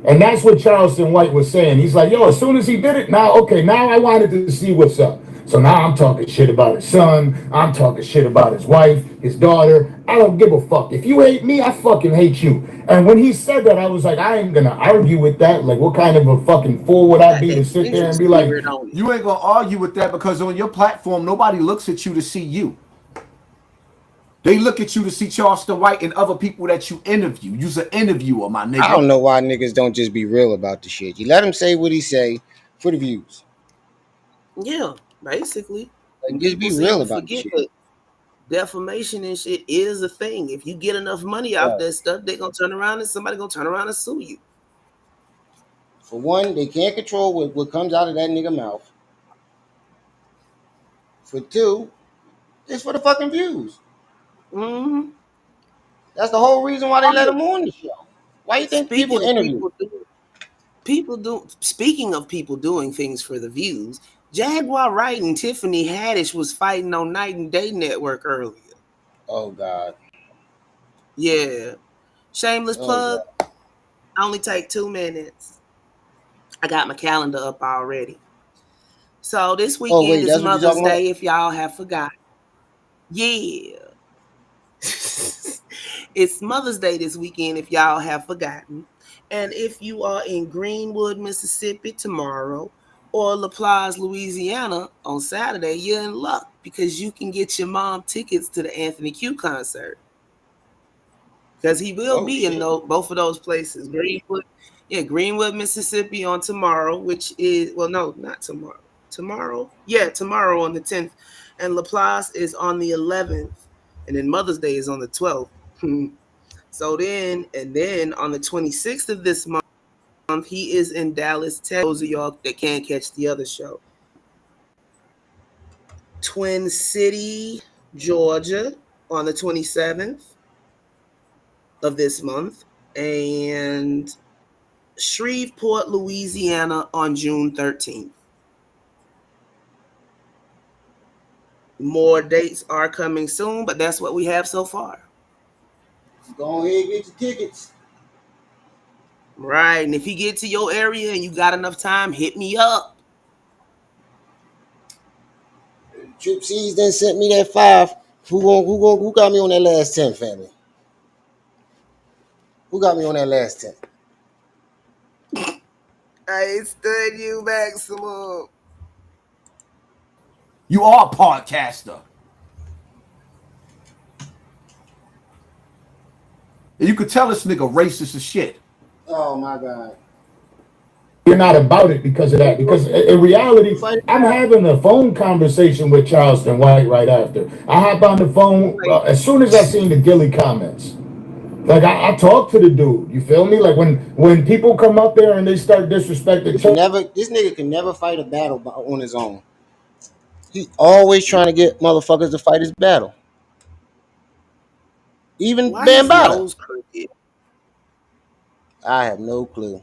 And that's what Charleston White was saying. He's like, yo, as soon as he did it, now I wanted to see what's up. So now I'm talking shit about his son. I'm talking shit about his wife, his daughter. I don't give a fuck. If you hate me, I fucking hate you. And when he said that, I was like, I ain't gonna argue with that. Like, what kind of a fucking fool would I be to sit there and be like... You ain't gonna argue with that because on your platform, nobody looks at you to see you. They look at you to see Charleston White and other people that you interview. You's an interviewer, my nigga. I don't know why niggas don't just be real about the shit. You let him say what he say for the views. Yeah, basically. Like, just be real about the shit. That defamation and shit is a thing. If you get enough money off that stuff, they're gonna turn around and somebody gonna turn around and sue you. For one, they can't control what comes out of that nigga mouth. For 2, it's for the fucking views. Mm-hmm. That's the whole reason why they let him on the show. Why you think people interview? Speaking of people doing things for the views, Jaguar Wright and Tiffany Haddish was fighting on Night and Day Network earlier. Oh God. Yeah. Shameless Oh plug. God. I only take 2 minutes. I got my calendar up already. So this Oh weekend wait, is that's what you're Mother's talking about? Day, if y'all have forgotten. Yeah. It's Mother's Day this weekend, if y'all have forgotten. And if you are in Greenwood, Mississippi tomorrow, or LaPlace, Louisiana on Saturday, you're in luck because you can get your mom tickets to the Anthony Q concert. Because he will Oh be in shit. both of those places. Greenwood, Mississippi on tomorrow, which is, well, no, not tomorrow. Tomorrow? Yeah, tomorrow on the 10th. And LaPlace is on the 11th. And then Mother's Day is on the 12th. So then on the 26th of this month, he is in Dallas, Texas. Those of y'all that can't catch the other show. Twin City, Georgia on the 27th of this month. And Shreveport, Louisiana on June 13th. More dates are coming soon, but that's what we have so far. Go ahead and get your tickets. Right. And if you get to your area and you got enough time, hit me up. Trip C's then sent me that 5. Who got me on that last 10, family? Who got me on that last 10? I stood you, Maximum. You are a podcaster. And you could tell this nigga racist as shit. Oh my God. You're not about it because of that. Because in reality, I'm having a phone conversation with Charleston White right after. I hop on the phone as soon as I seen the Gilly comments. Like I talk to the dude. You feel me? Like when people come up there and they start disrespecting. This nigga can never fight a battle on his own. He always trying to get motherfuckers to fight his battle. Even Why his Bambaataa. nose crooked? I have no clue.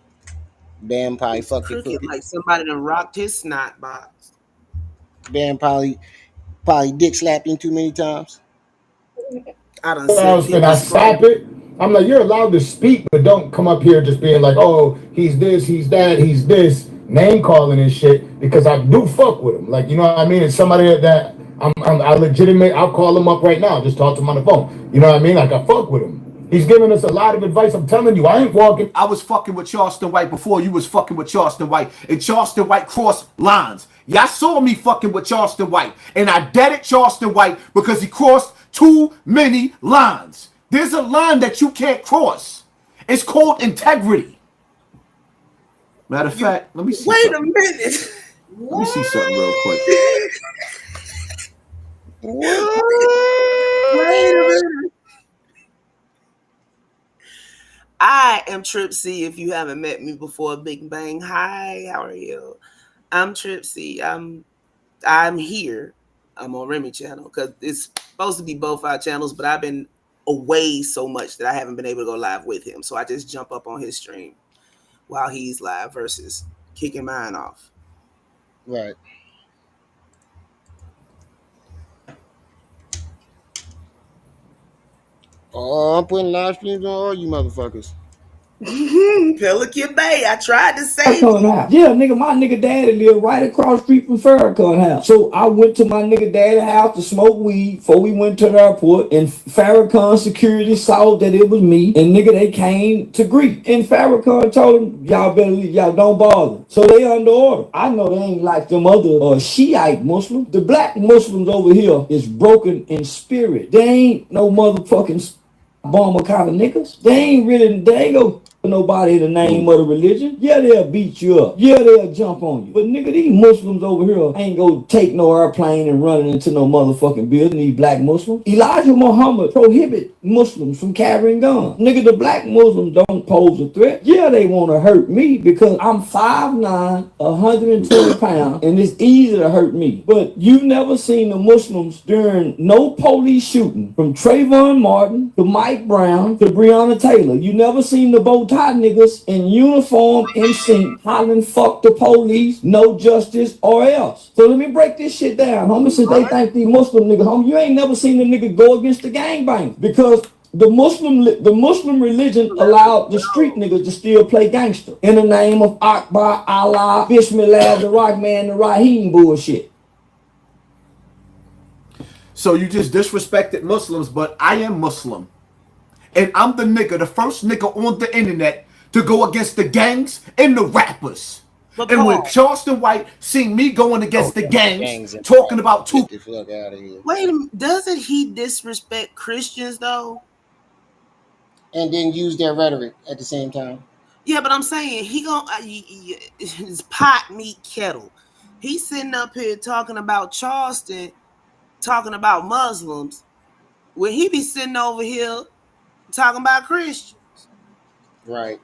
Bam probably It's fucked it crooked, crooked. like somebody done rocked his snot box. Bam probably dick slapped him too many times. I done seen people I stop it. I'm like, you're allowed to speak, but don't come up here just being like, oh, he's this, he's that, he's this, name calling and shit, because I do fuck with him. Like, you know what I mean? It's somebody that I legitimate, I'll call him up right now, just talk to him on the phone. You know what I mean? Like, I fuck with him. He's giving us a lot of advice. I'm telling you, I ain't walking. I was fucking with Charleston White before you was fucking with Charleston White. And Charleston White crossed lines. Y'all saw me fucking with Charleston White. And I deaded Charleston White because he crossed too many lines. There's a line that you can't cross. It's called integrity. Matter of fact, let me see. Wait a minute. Let me see something real quick. What? Wait a minute. I am Trip C. If you haven't met me before, Big Bang. Hi, how are you? I'm Trip C. I'm here. I'm on Remy channel because it's supposed to be both our channels, but I've been away so much that I haven't been able to go live with him. So I just jump up on his stream while he's live versus kicking mine off. Right. Oh, I'm putting live streams on all you motherfuckers. Pelican Bay, I tried to save you. you. Yeah, nigga, my nigga daddy lived right across the street from Farrakhan house. So I went to my nigga daddy house to smoke weed before we went to the airport, and Farrakhan security saw that it was me, and nigga, they came to greet. And Farrakhan told them, y'all don't bother. So they under order. I know they ain't like them other Shiite Muslims. The black Muslims over here is broken in spirit. They ain't no motherfucking bomber kind of niggas. They ain't go nobody in the name of the religion. Yeah, they'll beat you up. Yeah, they'll jump on you. But nigga, these Muslims over here ain't go take no airplane and run it into no motherfucking building, these black Muslims. Elijah Muhammad prohibit Muslims from carrying guns. Nigga, the black Muslims don't pose a threat. Yeah, they want to hurt me because I'm 5'9", 120 pounds, and it's easy to hurt me. But you've never seen the Muslims during no police shooting, from Trayvon Martin to Mike Brown to Breonna Taylor. You never seen the bow tie tie niggas in uniform in sync, hollering fuck the police, no justice or else. So let me break this shit down, homie, since they think these Muslim niggas, homie, you ain't never seen a nigga go against the gangbang because the Muslim religion allowed the street niggas to still play gangster in the name of Akbar, Allah, Bismillah, the Rock Man, the Rahim bullshit. So you just disrespected Muslims, but I am Muslim. And I'm the nigga, the first nigga on the internet to go against the gangs and the rappers. But and when Paul, Charleston White seen me going against the gangs talking about two. Get the fuck out of here. wait a minute, doesn't he disrespect Christians though? And then use their rhetoric at the same time. Yeah, but I'm saying he gonna his pot meat kettle. He's sitting up here talking about Charleston, talking about Muslims, when he be sitting over here talking about Christians. Right.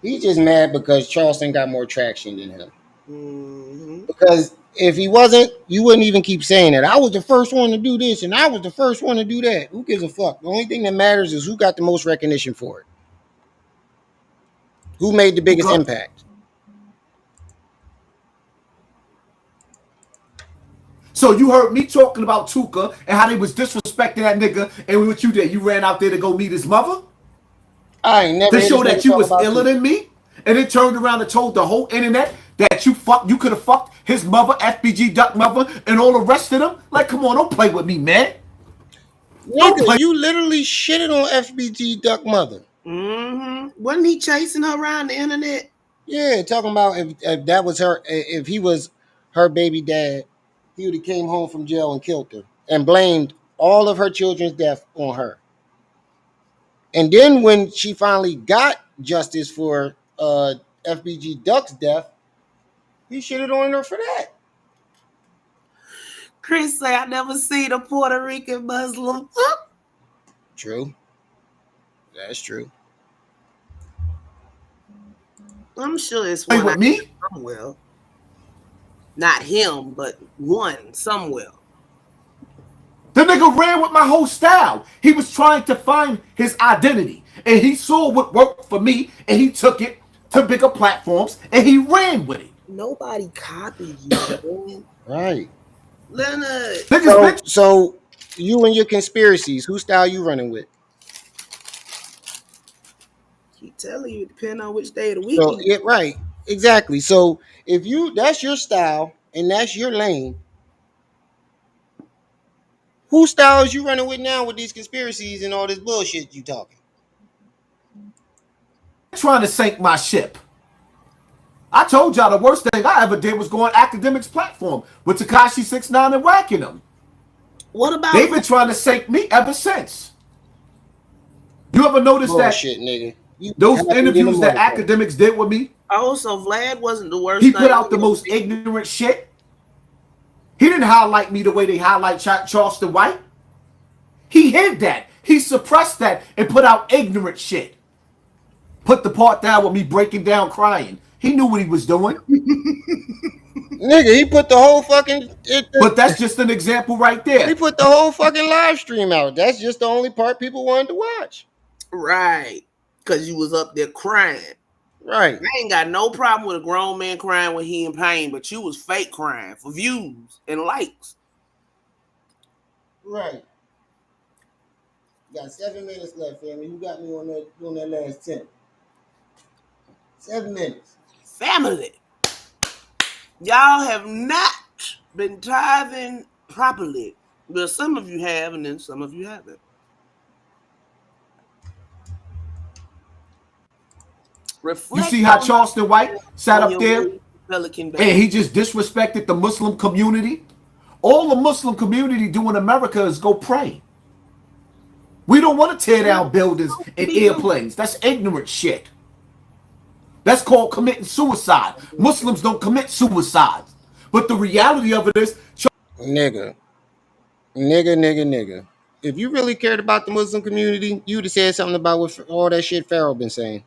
He's just mad because Charleston got more traction than him. Mm-hmm. Because if he wasn't, you wouldn't even keep saying it. I was the first one to do this, and I was the first one to do that. Who gives a fuck? The only thing that matters is who got the most recognition for it. Who made the biggest impact? So you heard me talking about Tuka and how they was disrespecting that nigga, and what you did, you ran out there to go meet his mother? I ain't never to show that you was iller than me, and then turned around and told the whole internet that you could have fucked his mother, FBG Duck mother, and all the rest of them. Like, come on, don't play with me, man. Nigga, you literally shitted on FBG Duck mother. Mm-hmm. Wasn't he chasing her around the internet? Yeah, talking about if that was her, if he was her baby dad, he would have came home from jail and killed her and blamed all of her children's death on her. And then when she finally got justice for FBG Duck's death, he shitted on her for that. Chris say, I never seen a Puerto Rican Muslim. True. That's true. I'm sure it's Play one with me? somewhere. Not him, but one somewhere. The nigga ran with my whole style. He was trying to find his identity. And he saw what worked for me, and he took it to bigger platforms, and he ran with it. Nobody copied you, man. Right. Leonard. So you and your conspiracies, whose style you running with? Keep telling you, depending on which day of the week. So, yeah, right. Exactly. So if that's your style and that's your lane, whose style is you running with now with these conspiracies and all this bullshit you talking? Trying to sink my ship. I told y'all the worst thing I ever did was go on Academics platform with Tekashi 6ix9ine and whacking them. What about? They've been trying to sink me ever since. You ever noticed bullshit, that? Nigga. Those interviews that Academics did with me. Oh, so Vlad wasn't the worst. He put out the most ignorant shit. He didn't highlight me the way they highlight Charleston White. He hid that. He suppressed that and put out ignorant shit. Put the part down with me breaking down crying. He knew what he was doing. Nigga, he put the whole fucking... But that's just an example right there. He put the whole fucking live stream out. That's just the only part people wanted to watch. Right. Because you was up there crying. Right. I ain't got no problem with a grown man crying when he in pain, but you was fake crying for views and likes. Right. Got 7 minutes left, family. You got me on that last 10. 7 minutes. Family. Y'all have not been tithing properly. Well, some of you have, and then some of you haven't. You see how Charleston White sat up there and he just disrespected the Muslim community? All the Muslim community do in America is go pray. We don't want to tear down buildings and airplanes. That's ignorant shit. That's called committing suicide. Muslims don't commit suicide. But the reality of it is... Nigga. If you really cared about the Muslim community, you'd have said something about what all that shit Pharaoh been saying.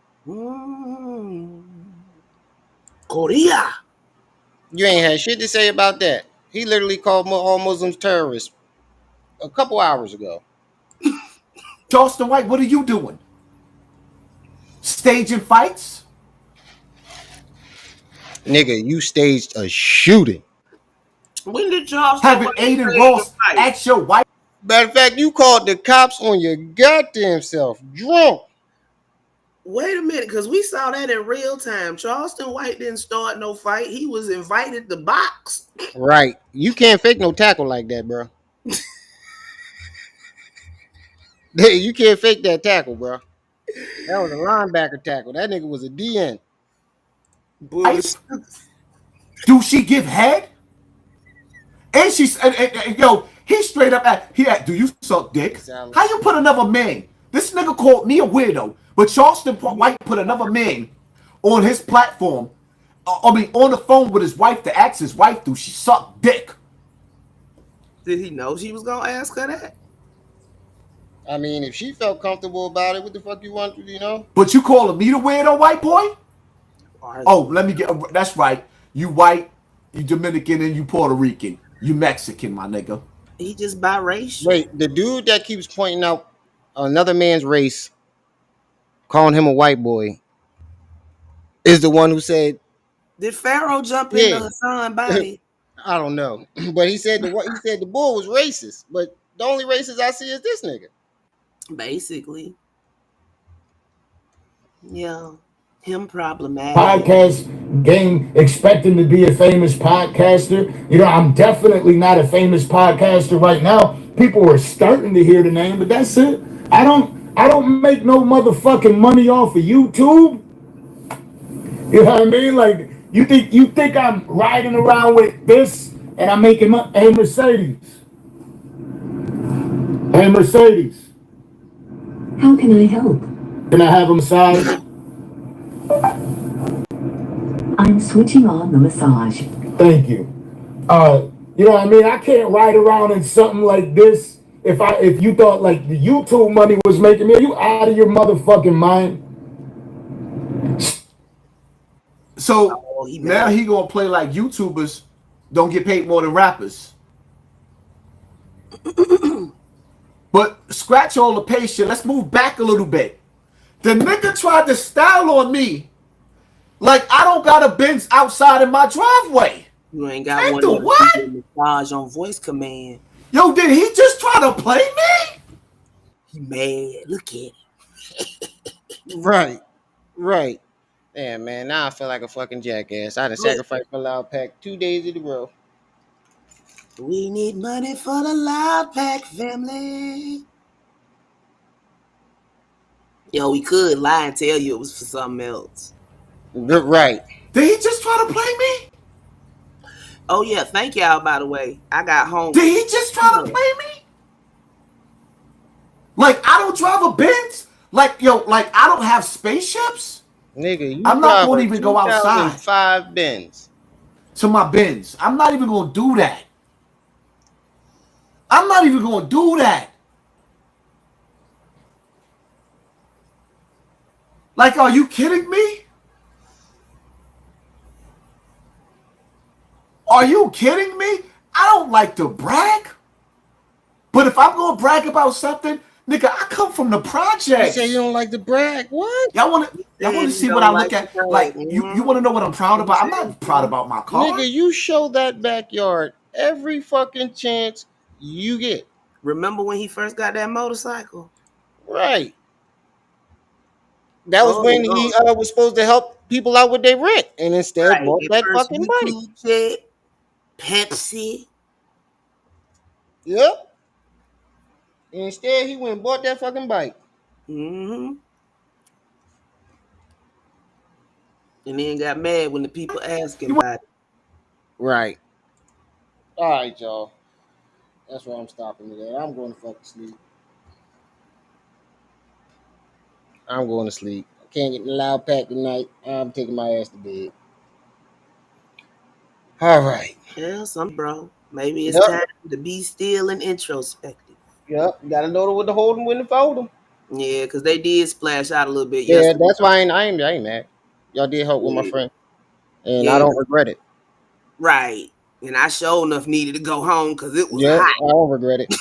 Korea. You ain't had shit to say about that. He literally called all Muslims terrorists a couple hours ago. Charleston White, what are you doing? staging fights. Nigga, you staged a shooting. When did Charles Having Aiden Ross at your wife. Matter of fact, you called the cops on your goddamn self, drunk. Wait a minute, because we saw that in real time. Charleston White didn't start no fight. He was invited to box. Right. You can't fake no tackle like that, bro. You can't fake that tackle, bro. That was a linebacker tackle. That nigga was a DN. Do she give head? And she's yo, he straight up do you suck dick? How you put another man? This nigga called me a weirdo, but Charleston White put another man on his platform. On the phone with his wife to ask his wife, do she suck dick? Did he know she was gonna ask her that? I mean, if she felt comfortable about it, what the fuck you want to, you know? But you calling me the weirdo, white boy? Oh, let me get. That's right. You white, you Dominican, and you Puerto Rican. You Mexican, my nigga. He just biracial. Wait, the dude that keeps pointing out another man's race, calling him a white boy, is the one who said, did Pharaoh jump into Hassan's body? I don't know, but he said the bull was racist. But the only racist I see is this nigga. Basically, yeah, him problematic. Podcast game, expecting to be a famous podcaster. You know, I'm definitely not a famous podcaster right now. People are starting to hear the name, but that's it. I don't make no motherfucking money off of YouTube. You know what I mean? Like, you think I'm riding around with this and I'm making money? Hey, Mercedes. Hey, Mercedes. How can I help? Can I have a massage? I'm switching on the massage. Thank you. You know what I mean? I can't ride around in something like this. If you thought like the YouTube money was making me, are you out of your motherfucking mind? So now he gonna play like YouTubers don't get paid more than rappers. But scratch all the patient. Let's move back a little bit. The nigga tried to style on me like I don't got a Benz outside in my driveway. You ain't got Ain't one the of what? massage on voice command. Yo, did he just try to play me? He mad. Look at him. Right. Damn, man. Now I feel like a fucking jackass. I done sacrificed for Loud Pack 2 days in a row. We need money for the Loud Pack family. Yo, we could lie and tell you it was for something else. Right. Did he just try to play me? Oh, yeah. Thank y'all, by the way. I got home. Did he just try to play me? Like, I don't drive a Benz? Like, I don't have spaceships? Nigga, I'm not going to even go outside. 2005 Benz. To my Benz. I'm not even going to do that. I'm not even going to do that. Like, are you kidding me? Are you kidding me? I don't like to brag. But if I'm going to brag about something, nigga, I come from the projects. You say you don't like to brag. What? Y'all want to see what I look at? Like, you want to know what I'm proud about? I'm not proud about my car. Nigga, you show that backyard every fucking chance you get. Remember when he first got that motorcycle? Right. That was when he was supposed to help people out with their rent, and instead bought that fucking bike. Pepsi. Yep. Instead, he went and bought that fucking bike. Mm-hmm. And then got mad when the people asked him about it. Right. All right, y'all. That's where I'm stopping it at. I'm going to fucking sleep. I'm going to sleep. I can't get in the Loud Pack tonight. I'm taking my ass to bed. All right. Yeah, bro. Maybe it's time to be still and introspective. Yep. You got to know when to hold them, when to fold them. Yeah, because they did splash out a little bit yesterday. yesterday. That's why I ain't mad. Y'all did help with my friend. And I don't regret it. Right. And I sure enough needed to go home because it was hot. I don't regret it.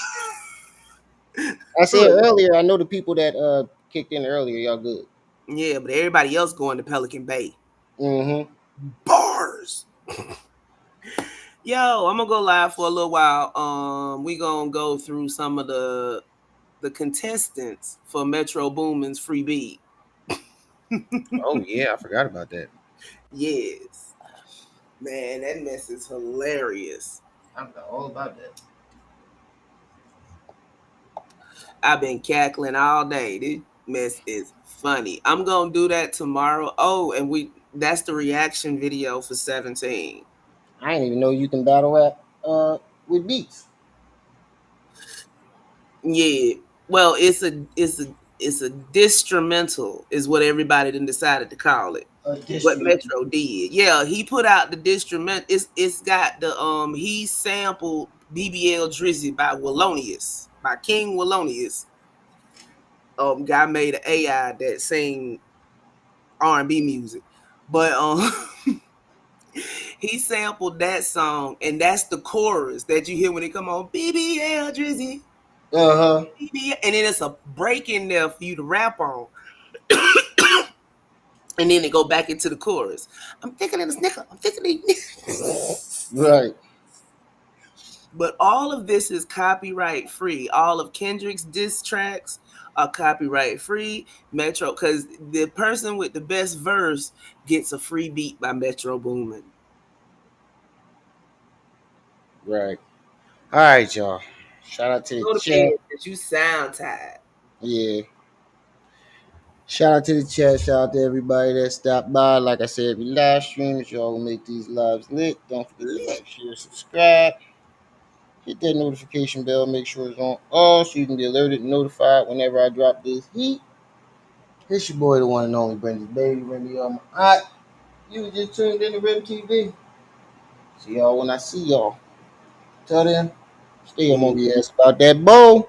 I said earlier, I know the people that kicked in earlier, y'all good. Yeah, but everybody else going to Pelican Bay. Mm-hmm. Bars. Yo, I'm gonna go live for a little while. We gonna go through some of the contestants for Metro Boomin's free beat. Oh yeah, I forgot about that. Yes. Man, that mess is hilarious. I forgot all about that. I've been cackling all day. This mess is funny. I'm gonna do that tomorrow. Oh, and that's the reaction video for 17. I didn't even know you can battle at with beats. Yeah. Well, it's a distrumental is what everybody then decided to call it. What Metro did. Yeah, he put out the distrument. It's got the he sampled BBL Drizzy by Wallonius, by King Wallonius. Guy made an AI that sing R&B music. But he sampled that song, and that's the chorus that you hear when it come on BBL Drizzy. Uh-huh. And then it's a break in there for you to rap on. And then they go back into the chorus. I'm thinking of this nigga. I'm thinking of this. Right. But all of this is copyright free. All of Kendrick's diss tracks are copyright free. Metro, because the person with the best verse gets a free beat by Metro Boomin. Right. All right, y'all. Shout out to the Go to chat. bed because you sound tired. Yeah. Shout out to the chat. Shout out to everybody that stopped by. Like I said, every live stream, y'all will make these lives lit. Don't forget to like, share, subscribe. Hit that notification bell. Make sure it's on all so you can be alerted and notified whenever I drop this heat. It's your boy, the one and only Brendan Baby. Randy on my eye. You just tuned in to Rim TV. See y'all when I see y'all. Till then, stay on your ass about that bow.